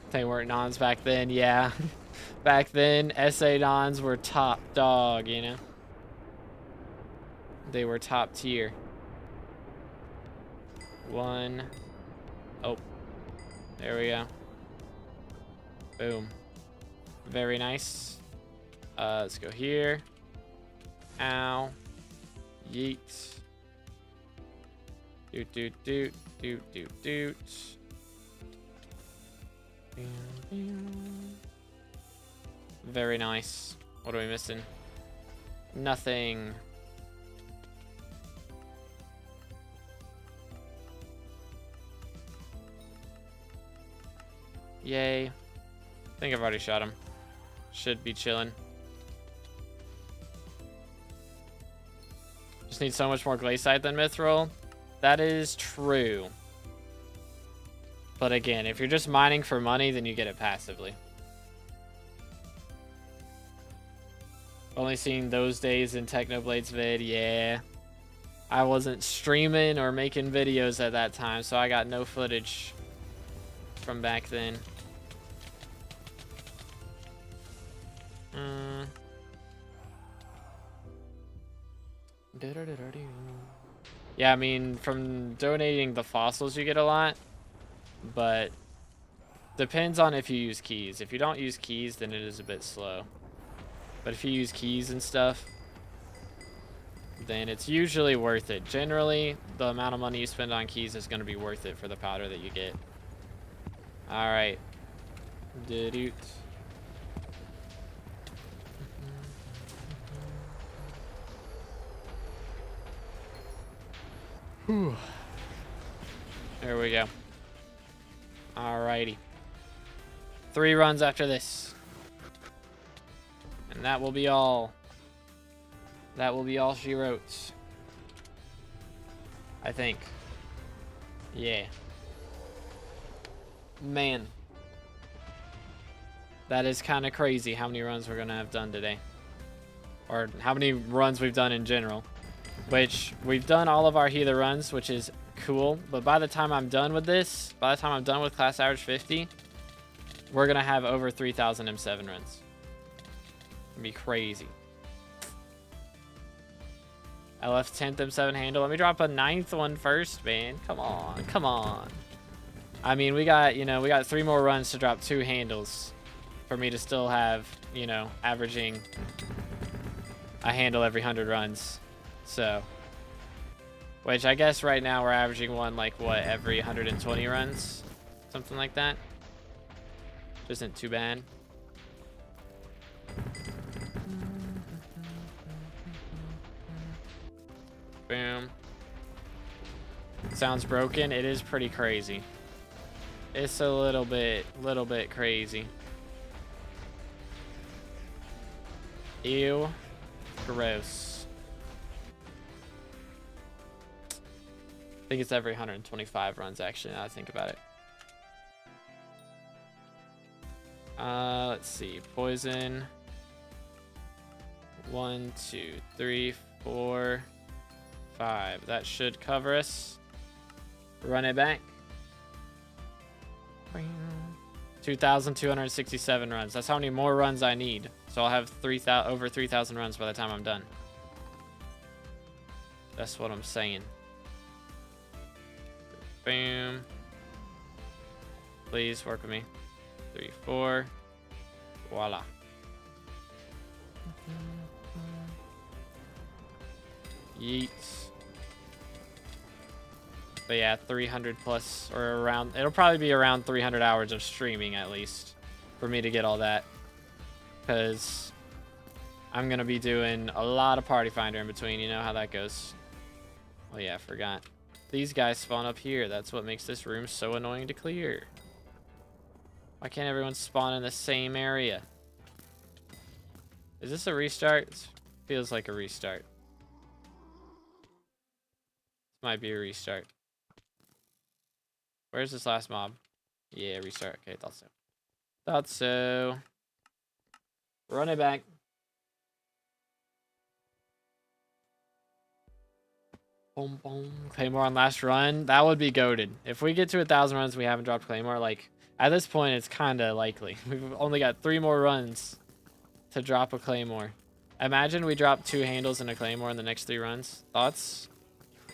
They weren't nons back then, yeah. Back then, SA nons were top dog, you know? They were top tier. One. Oh. There we go. Boom. Very nice. Let's go here. Ow. Yeet. Doot, doot, doot, doot, doot, doot. Very nice. What are we missing? Nothing. Yay. I think I've already shot him. Should be chilling. Just need so much more Glaciite than Mithril. That is true. But again, if you're just mining for money, then you get it passively. Only seen those days in Technoblade's vid, yeah. I wasn't streaming or making videos at that time, so I got no footage from back then. Yeah, I mean, from donating the fossils you get a lot, but depends on if you use keys. If you don't use keys, then it is a bit slow. But if you use keys and stuff, then it's usually worth it. Generally, the amount of money you spend on keys is going to be worth it for the powder that you get. All right. Doot. Whew. There we go. Alrighty. 3 runs after this. And that will be all. That will be all she wrote. I think. Yeah. Man. That is kind of crazy how many runs we're going to have done today. Or how many runs we've done in general. Which, we've done all of our healer runs, which is cool. But by the time I'm done with this, by the time I'm done with class average 50, we're going to have over 3,000 M7 runs. It'd be crazy. I left 10th M7 handle. Let me drop a 9th one first, man. Come on, come on. I mean, we got, you know, we got 3 more runs to drop 2 handles for me to still have, you know, averaging a handle every 100 runs. So, which I guess right now we're averaging one like what, every 120 runs, something like that. Which isn't too bad. Boom. Sounds broken. It is pretty crazy. It's a little bit crazy. Ew. Gross. I think it's every 125 runs, actually, now I think about it. Let's see. Poison. 1, 2, 3, 4, 5. That should cover us. Run it back. 2,267 runs. That's how many more runs I need. So I'll have over 3,000 runs by the time I'm done. That's what I'm saying. Boom. Please work with me. 3, 4. Voila. Yeet. But yeah, 300 plus, or around, it'll probably be around 300 hours of streaming at least for me to get all that. Because I'm going to be doing a lot of Party Finder in between. You know how that goes. Oh yeah, I forgot. These guys spawn up here. That's what makes this room so annoying to clear. Why can't everyone spawn in the same area? Is this a restart? It feels like a restart. This might be a restart. Where's this last mob? Yeah, restart. Okay, thought so. Thought so. Run it back. Boom, boom. Claymore on last run. That would be goated. If we get to 1,000 runs, we haven't dropped Claymore. Like, at this point, it's kind of likely. We've only got 3 more runs to drop a Claymore. Imagine we drop 2 handles and a Claymore in the next 3 runs. Thoughts?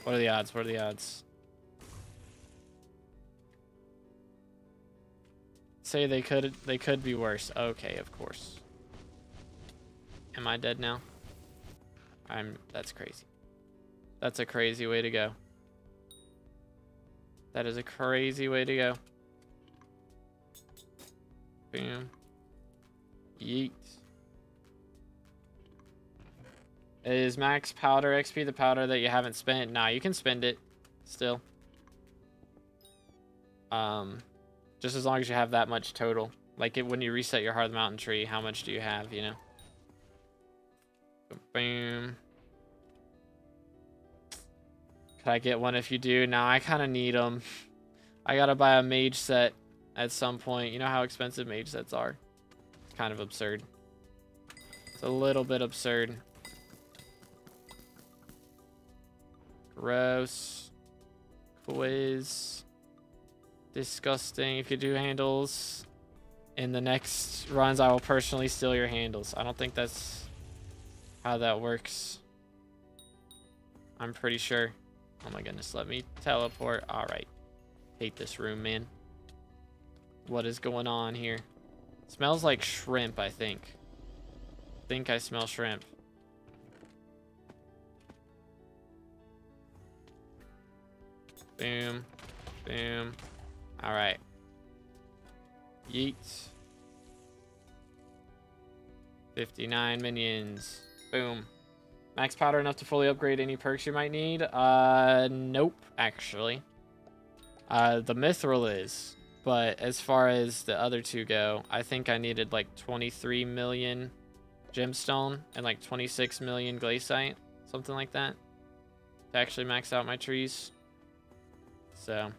What are the odds? What are the odds? Say they could be worse. Okay, of course. Am I dead now? That's crazy. That's a crazy way to go. That is a crazy way to go. Boom. Yeet. Is max powder XP the powder that you haven't spent? Nah, you can spend it still. Just as long as you have that much total. Like when you reset your Heart of the Mountain tree, how much do you have, you know? Boom. Can I get one if you do? Now I kind of need them. I gotta buy a mage set at some point. You know how expensive mage sets are? It's kind of absurd. It's a little bit absurd. Gross. Quiz. Disgusting. If you do handles in the next runs, I will personally steal your handles. I don't think that's how that works. I'm pretty sure. Oh my goodness, let me teleport. All right. Hate this room, man. What is going on here? Smells like shrimp, I think. I smell shrimp. Boom. Boom. All right. Yeet. 59 minions. Boom. Max powder enough to fully upgrade any perks you might need? Nope, actually. The mithril is, but as far as the other two go, I think I needed like 23 million gemstone and like 26 million glaciite, something like that, to actually max out my trees. So,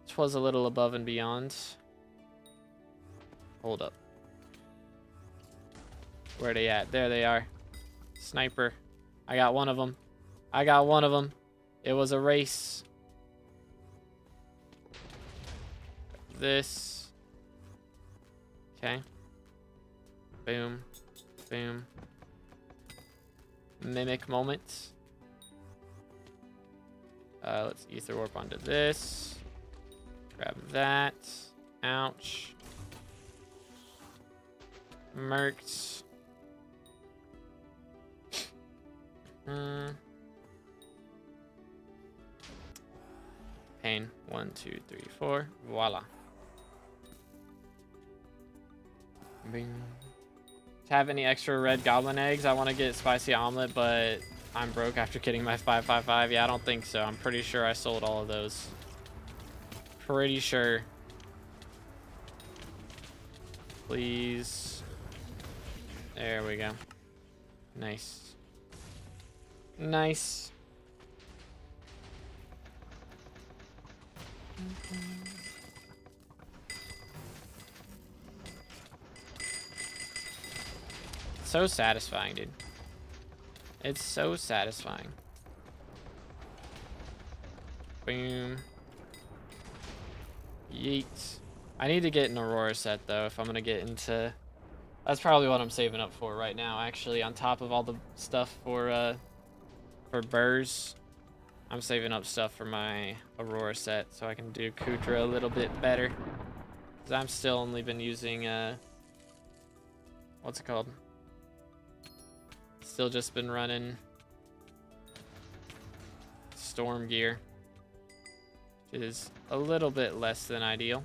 this was a little above and beyond. Hold up. Where are they at? There they are. Sniper. I got one of them. I got one of them. It was a race. This. Okay. Boom. Boom. Mimic moment. Let's ether warp onto this. Grab that. Ouch. Merked. Pain. 1, 2, 3, 4. Voila. Bing. To have any extra red goblin eggs, I want to get spicy omelet, but I'm broke after getting my 555. Yeah, I don't think so. I'm pretty sure I sold all of those. Pretty sure. Please. There we go. Nice. Nice. So satisfying, dude. It's so satisfying. Boom. Yeet. I need to get an Aurora set, though, if I'm gonna get into... That's probably what I'm saving up for right now, actually, on top of all the stuff for Burrs. I'm saving up stuff for my Aurora set so I can do Kudra a little bit better. Because I'm still only been using, what's it called? Still just been running Storm gear, which is a little bit less than ideal.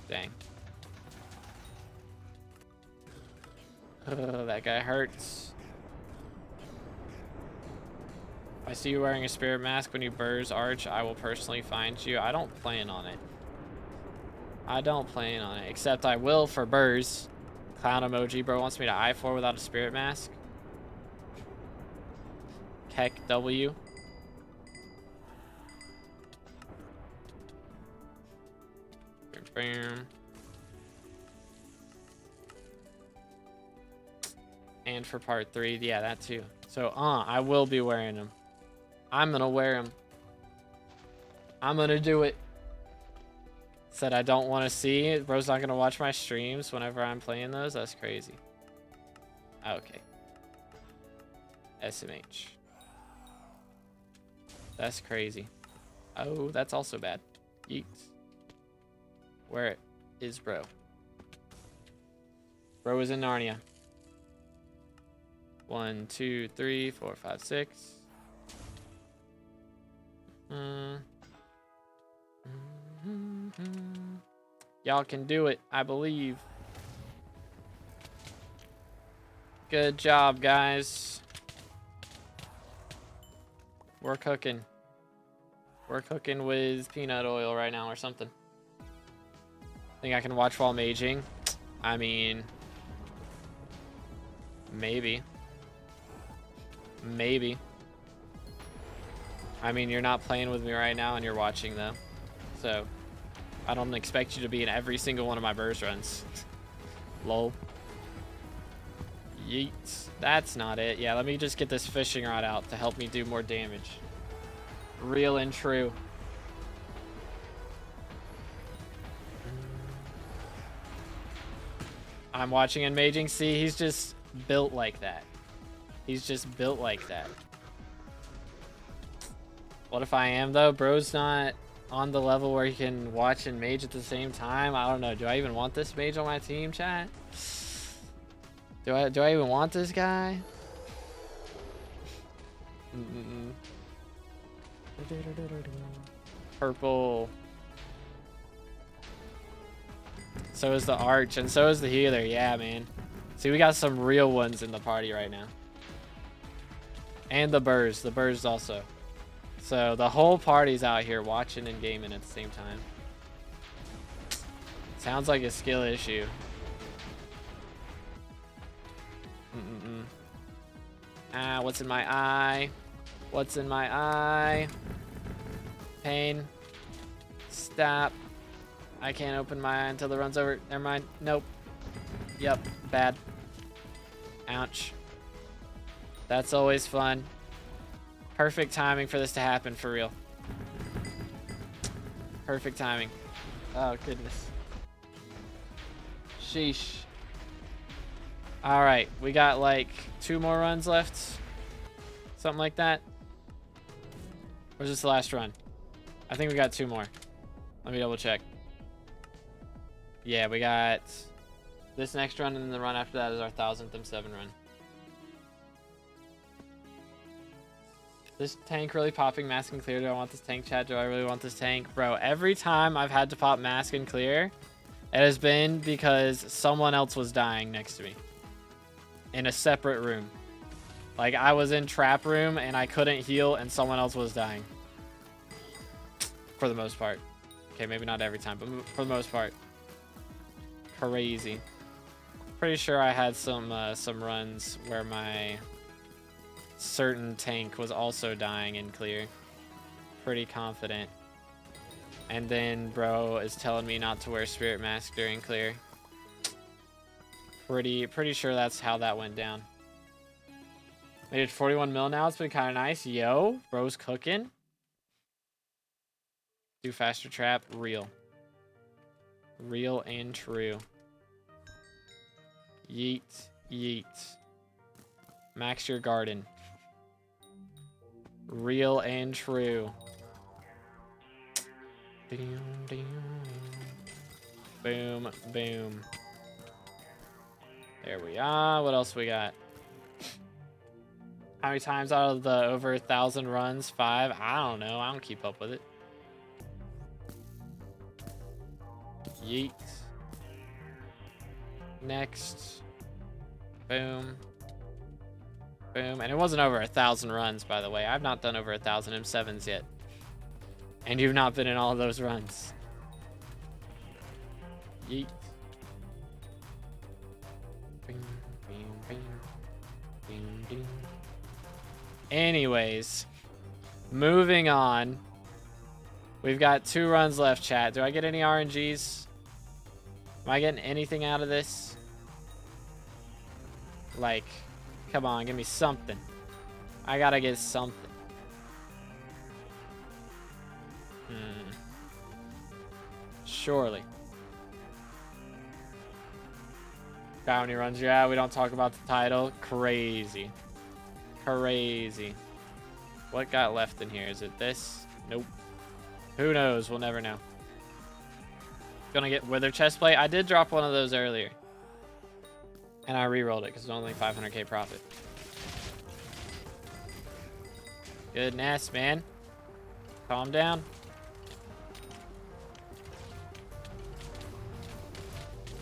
Dang. Oh, that guy hurts. If I see you wearing a spirit mask when you Burrs Arch, I will personally find you. I don't plan on it. I don't plan on it, except I will for Burrs. Clown emoji, bro wants me to I4 without a spirit mask. Heck W. Bam. And for part 3, yeah, that too. So, I will be wearing them. I'm gonna wear them. I'm gonna do it. Said I don't want to see. Bro's not gonna watch my streams whenever I'm playing those. That's crazy. Okay. SMH. That's crazy. Oh, that's also bad. Yeet. Where is bro? Bro is in Narnia. 1, 2, 3, 4, 5, 6. Y'all can do it, I believe. Good job, guys. We're cooking. We're cooking with peanut oil right now or something. Think I can watch while maging? I mean, maybe. Maybe. I mean, you're not playing with me right now and you're watching though. So I don't expect you to be in every single one of my burst runs. Lol. Yeets. That's not it. Yeah, let me just get this fishing rod out to help me do more damage. Real and true. I'm watching Enmaging. See, he's just built like that. He's just built like that. What if I am though? Bro's not on the level where he can watch and mage at the same time. I don't know. Do I even want this mage on my team, chat? Do I even want this guy? Purple. So is the arch, and so is the healer. Yeah, man. See, we got some real ones in the party right now. And the burrs. The burrs also. So the whole party's out here watching and gaming at the same time. Sounds like a skill issue. Ah, what's in my eye? What's in my eye? Pain. Stop. I can't open my eye until the run's over. Never mind. Nope. Yep. Bad. Ouch. That's always fun. Perfect timing for this to happen, for real. Perfect timing. Oh, goodness. Sheesh. Alright, we got like 2 more runs left. Something like that. Or is this the last run? I think we got 2 more. Let me double check. Yeah, we got this next run, and then the run after that is our 1000th M7 run. This tank really popping mask and clear. Do I want this tank, chat? Do I really want this tank? Bro, every time I've had to pop mask and clear, it has been because someone else was dying next to me. In a separate room. Like, I was in trap room and I couldn't heal and someone else was dying. For the most part. Okay, maybe not every time, but for the most part. Crazy. Pretty sure I had some runs where my certain tank was also dying in clear. Pretty confident. And then bro is telling me not to wear spirit mask during clear. Pretty sure that's how that went down. Made it 41 mil now. It's been kind of nice. Yo, bro's cooking. Do faster trap. Real. Real and true. Yeet. Yeet. Max your garden. Real and true. Boom, boom. There we are. What else we got? How many times out of the over 1,000 runs? 5? I don't know. I don't keep up with it. Yeet. Next. Boom. Boom. And it wasn't over 1,000 runs, by the way. I've not done over 1,000 M7s yet. And you've not been in all of those runs. Yeet. Bing, bing, bing. Ding, ding. Anyways. Moving on. We've got 2 runs left, chat. Do I get any RNGs? Am I getting anything out of this? Like, come on, give me something. I gotta get something. Surely. How many runs? Yeah, we don't talk about the title. Crazy. Crazy. What got left in here? Is it this? Nope. Who knows? We'll never know. Gonna get Wither chestplate. I did drop one of those earlier. And I re-rolled it because it's only 500k profit. Goodness, man. Calm down.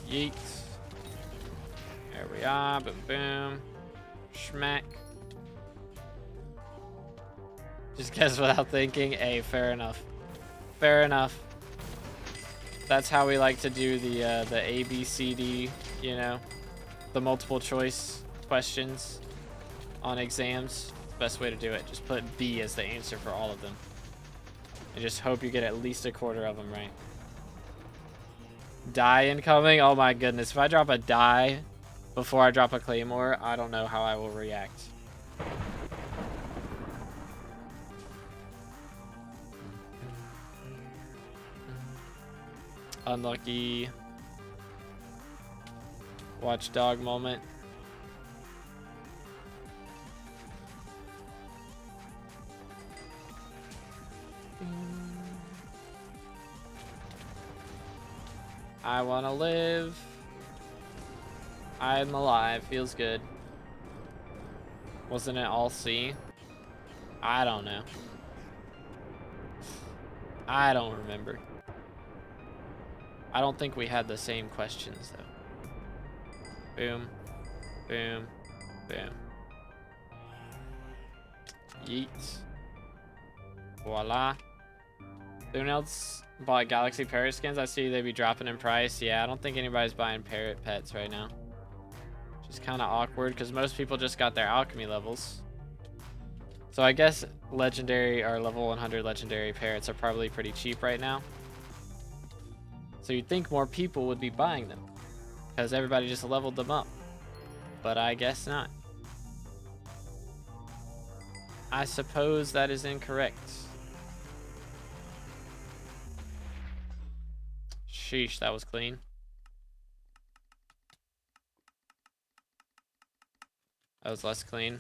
Yeet. There we are. Boom, boom. Schmack. Just guess without thinking. Hey, fair enough. Fair enough. That's how we like to do the A, B, C, D, you know, the multiple choice questions on exams. the best way to do it. Just put B as the answer for all of them. And just hope you get at least a quarter of them right. Die incoming? Oh my goodness. If I drop a die before I drop a claymore, I don't know how I will react. Unlucky. Watchdog moment. I wanna live. I'm alive. Feels good. Wasn't it all C? I don't know. I don't remember. I don't think we had the same questions though. Boom. Boom. Boom. Yeet. Voila. Anyone else bought Galaxy Parrot skins? I see they be dropping in price. Yeah, I don't think anybody's buying parrot pets right now. Which is kind of awkward because most people just got their alchemy levels. So I guess legendary or level 100 legendary parrots are probably pretty cheap right now. So you'd think more people would be buying them because everybody just leveled them up. But I guess not. I suppose that is incorrect. Sheesh, that was clean. That was less clean.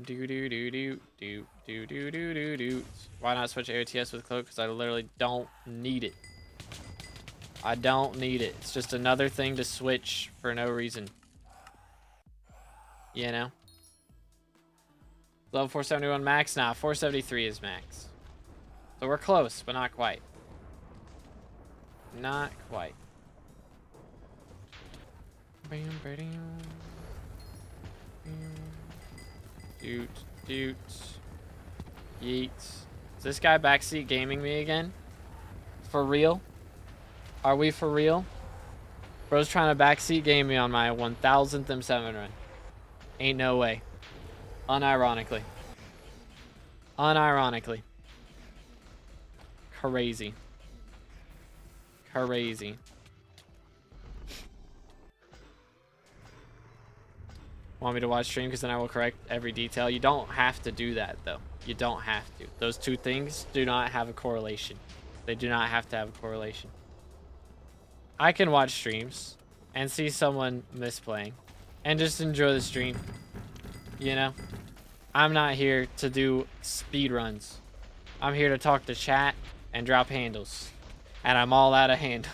Do do do do do do do do do do. Why not switch AOTS with cloak? Because I literally don't need it. I don't need it. It's just another thing to switch for no reason. You know? Level 471 max? Nah, 473 is max. So we're close, but not quite. Not quite. Doot, doot. Yeet. Is this guy backseat gaming me again? For real? Are we for real? Bro's trying to backseat game me on my 1000th M7 run. Ain't no way. Unironically. Unironically. Crazy. Crazy. Want me to watch stream because then I will correct every detail? You don't have to do that though. You don't have to. Those two things do not have a correlation. They do not have to have a correlation. I can watch streams and see someone misplaying and just enjoy the stream. You know? I'm not here to do speed runs. I'm here to talk to chat and drop handles. And I'm all out of handle.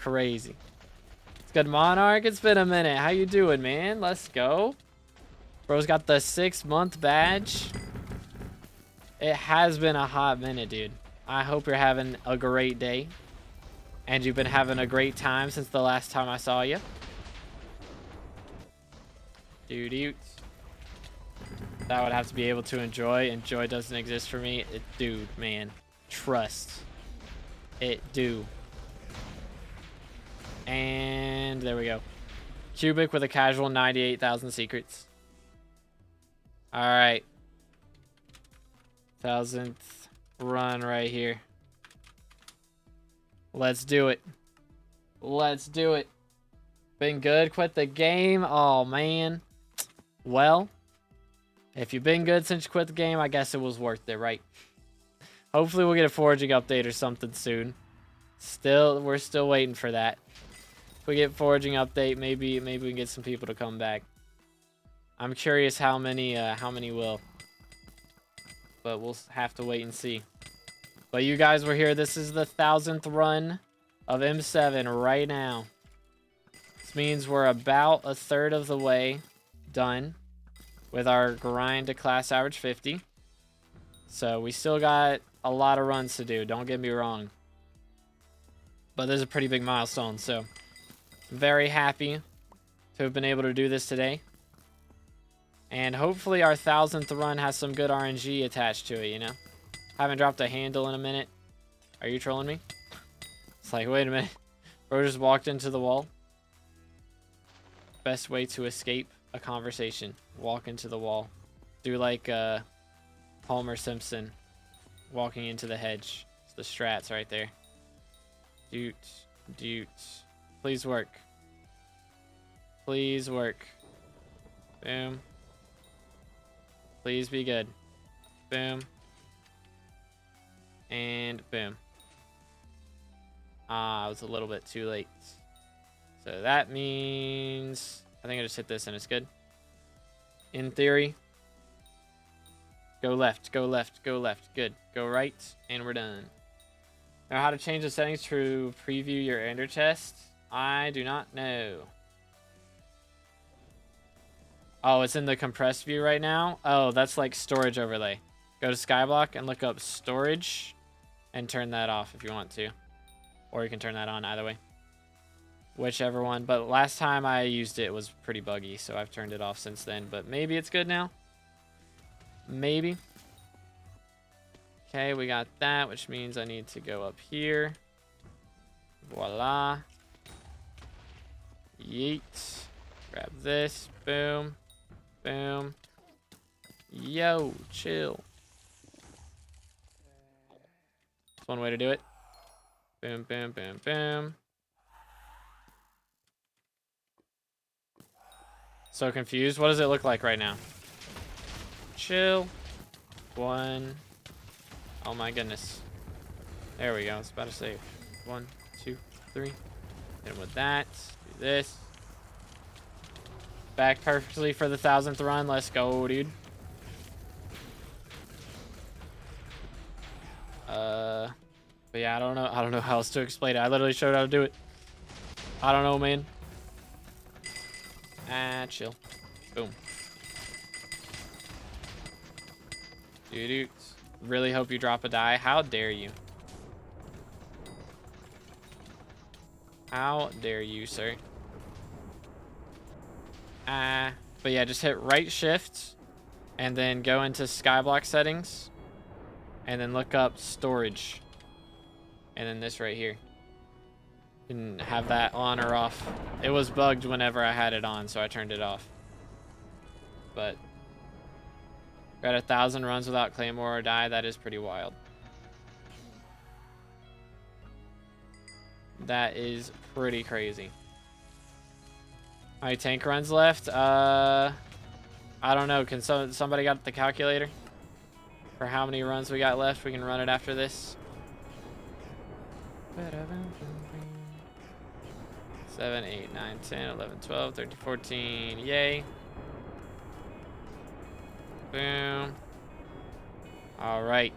Crazy. It's good, Monarch. It's been a minute. How you doing, man? Let's go. Bro's got the 6-month badge. It has been a hot minute, dude. I hope you're having a great day. And you've been having a great time since the last time I saw you. Dude. That would have to be able to enjoy, and joy doesn't exist for me. Dude, man. Trust. It do. And there we go. Cubic with a casual 98,000 secrets. Alright. 1000th run right here. Let's do it. Let's do it. Been good? Quit the game? Oh, man. Well, if you've been good since you quit the game, I guess it was worth it, right? Hopefully we'll get a foraging update or something soon. We're still waiting for that. If we get foraging update, maybe we can get some people to come back. I'm curious how many will. But we'll have to wait and see. But you guys were here. This is the 1000th run of M7 right now. This means we're about a third of the way done with our grind to class average 50. So we still got a lot of runs to do. Don't get me wrong. But there's a pretty big milestone. So very happy to have been able to do this today. And hopefully our 1000th run has some good RNG attached to it, you know? Haven't dropped a handle in a minute. Are you trolling me? It's like, wait a minute. Bro just walked into the wall. Best way to escape a conversation. Walk into the wall. Do like Homer Simpson walking into the hedge. It's the strats right there. Doot. Doot. Please work. Please work. Boom. Please be good. Boom. And boom. Ah, I was a little bit too late. So that means I think I just hit this and it's good. In theory. Go left, go left, go left. Good. Go right, and we're done. Now how to change the settings to preview your ender chest? I do not know. Oh, it's in the compressed view right now? Oh, that's like storage overlay. Go to SkyBlock and look up storage and turn that off if you want to. Or you can turn that on either way. Whichever one. But last time I used it, it was pretty buggy, so I've turned it off since then. But maybe it's good now. Maybe. Okay, we got that, which means I need to go up here. Voila. Yeet. Grab this. Boom. Boom. Yo, chill. That's one way to do it. Boom, boom, boom, boom. So confused. What does it look like right now? Chill. One. Oh my goodness. There we go. I was about to say 1, 2, 3. And with that, do this. Back perfectly for the 1000th run. Let's go, dude. But yeah, I don't know how else to explain it. I literally showed how to do it. I don't know, man. Ah, chill. Boom. Dude, really hope you drop a die. How dare you? How dare you, sir? But yeah, just hit right shift and then go into SkyBlock settings and then look up storage. And then this right here. You can have that on or off. It was bugged whenever I had it on, so I turned it off. But got 1,000 runs without Claymore or die. That is pretty wild. That is pretty crazy. How many tank runs left? I don't know. Can somebody got the calculator for how many runs we got left? We can run it after this. 7, 8, 9, 10, 11, 12, 13, 14. Yay. Boom. All right.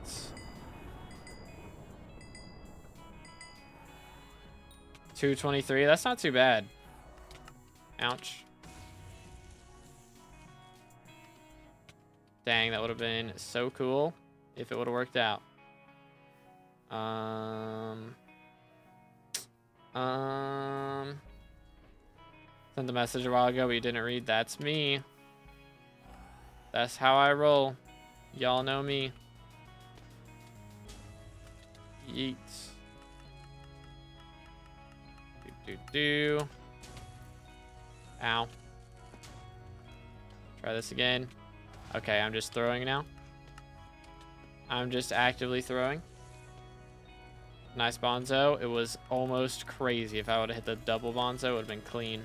$223. That's not too bad. Ouch. Dang, that would have been so cool if it would have worked out. Sent the message a while ago, but you didn't read. That's me. That's how I roll. Y'all know me. Yeet. Do. Ow. Try this again. Okay, I'm just throwing now. I'm just actively throwing. Nice bonzo. It was almost crazy. If I would have hit the double bonzo, it would have been clean.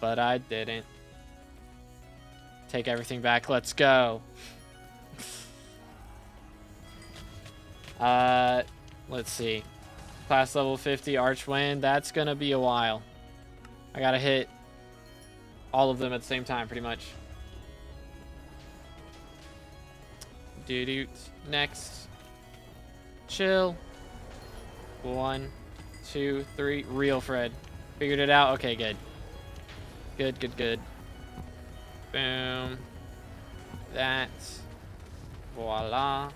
But I didn't. Take everything back. Let's go. Let's see. Class level 50 arch wind. That's gonna be a while. I gotta hit all of them at the same time, pretty much. Dude. Next. Chill. 1, 2, 3. Real Fred. Figured it out. Okay, good. Good. Boom. That. Voila.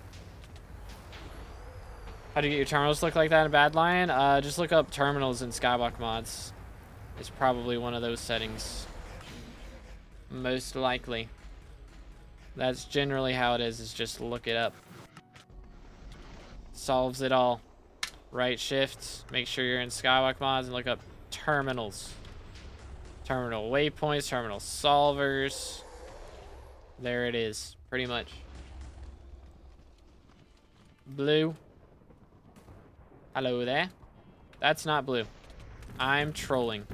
How do you get your terminals to look like that in Bad Lion? Just look up terminals in SkyBlock mods. It's probably one of those settings. Most likely. That's generally how it is just look it up. Solves it all. Right shift. Make sure you're in SkyBlock mods and look up terminals. Terminal waypoints, terminal solvers. There it is, pretty much. Blue. Hello there. That's not blue. I'm trolling.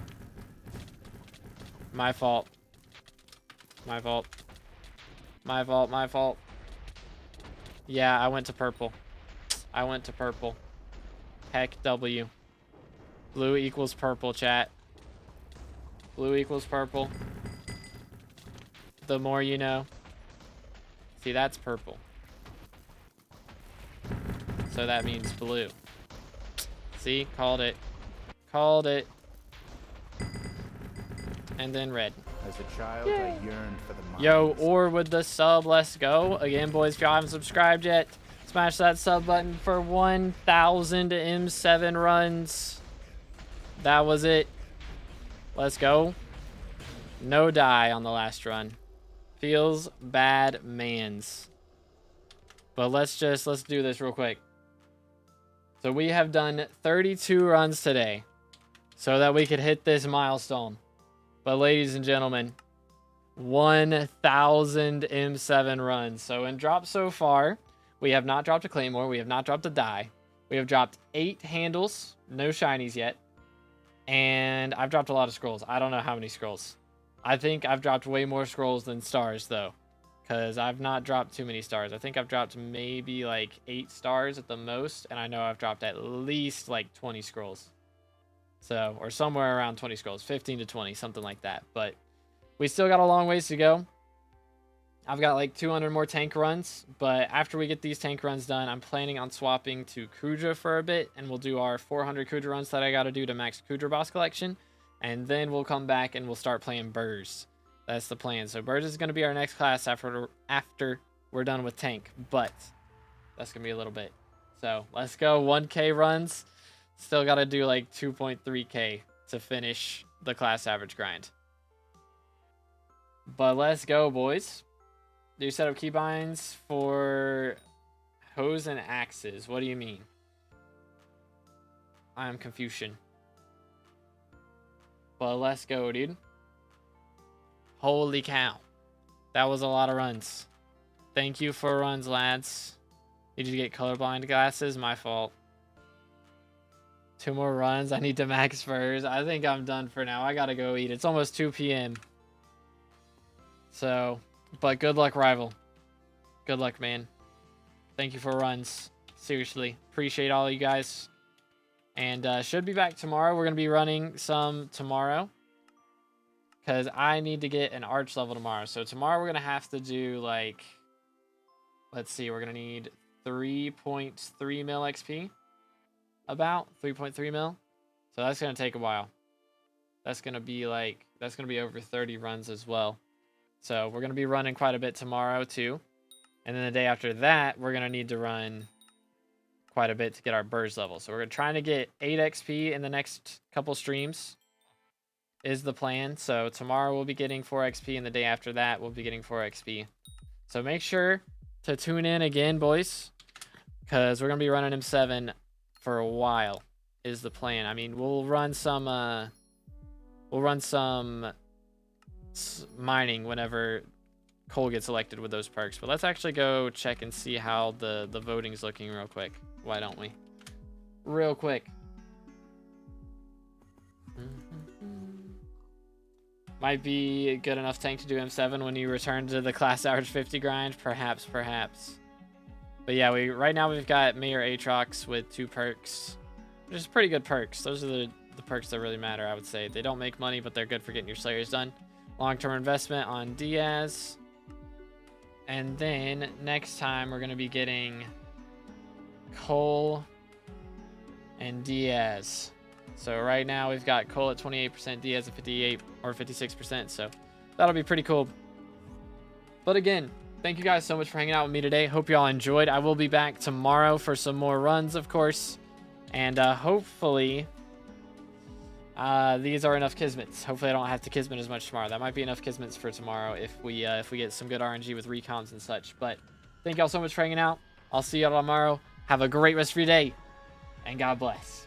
My fault. My fault. My fault, my fault. Yeah, I went to purple. I went to purple. Heck W. Blue equals purple, chat. Blue equals purple. The more you know. See, that's purple. So that means blue. See? Called it. Called it. And then red. As a child, I yearned for the mines. Yo, or with the sub, let's go. Again, boys, if y'all haven't subscribed yet, smash that sub button for 1,000 M7 runs. That was it. Let's go. No die on the last run. Feels bad, mans. But let's do this real quick. So we have done 32 runs today so that we could hit this milestone. But ladies and gentlemen, 1,000 M7 runs. So in drops so far, we have not dropped a Claymore. We have not dropped a die. We have dropped 8 handles. No shinies yet. And I've dropped a lot of scrolls. I don't know how many scrolls. I think I've dropped way more scrolls than stars, though. Because I've not dropped too many stars. I think I've dropped maybe like 8 stars at the most. And I know I've dropped at least like 20 scrolls. So, or somewhere around 20 scrolls. 15 to 20, something like that. But we still got a long ways to go. I've got like 200 more tank runs. But after we get these tank runs done, I'm planning on swapping to Kudra for a bit. And we'll do our 400 Kudra runs that I got to do to max Kudra boss collection. And then we'll come back and we'll start playing Burrs. That's the plan. So Burrs is going to be our next class after we're done with tank. But that's going to be a little bit. So let's go. 1K runs. Still got to do like 2.3K to finish the class average grind. But let's go, boys. Do you set up keybinds for hose and axes? What do you mean? I am Confucian. But let's go, dude. Holy cow. That was a lot of runs. Thank you for runs, lads. Did you get colorblind glasses? My fault. 2 more runs. I need to max Furs. I think I'm done for now. I gotta go eat. It's almost 2 p.m. So, but good luck, rival. Good luck, man. Thank you for runs. Seriously. Appreciate all you guys. And should be back tomorrow. We're going to be running some tomorrow. Because I need to get an arch level tomorrow. So tomorrow we're going to have to do like... Let's see. We're going to need 3.3 mil XP. About 3.3 mil. So that's going to take a while. That's going to be like... That's going to be over 30 runs as well. So we're going to be running quite a bit tomorrow too. And then the day after that, we're going to need to run quite a bit to get our Burrs level. So we're trying to get 8 XP in the next couple streams is the plan. So tomorrow we'll be getting 4 XP and the day after that we'll be getting 4 XP. So make sure to tune in again, boys, because we're going to be running M7 for a while is the plan. I mean, we'll run some mining whenever Cole gets elected with those perks. But let's actually go check and see how the voting's looking real quick. Why don't we? Real quick. Might be good enough tank to do M7 when you return to the class average 50 grind. Perhaps. But yeah, right now we've got Mayor Aatrox with 2 perks. Which is pretty good perks. Those are the perks that really matter, I would say. They don't make money, but they're good for getting your Slayers done. Long-term investment on Diaz. And then next time we're going to be getting Cole and Diaz. So right now we've got Cole at 28%, Diaz at 58 or 56%. So that'll be pretty cool. But again, thank you guys so much for hanging out with me today. Hope y'all enjoyed. I will be back tomorrow for some more runs, of course. And hopefully these are enough Kismets. Hopefully I don't have to Kismet as much tomorrow. That might be enough Kismets for tomorrow if we get some good RNG with recons and such. But thank y'all so much for hanging out. I'll see y'all tomorrow. Have a great rest of your day. And God bless.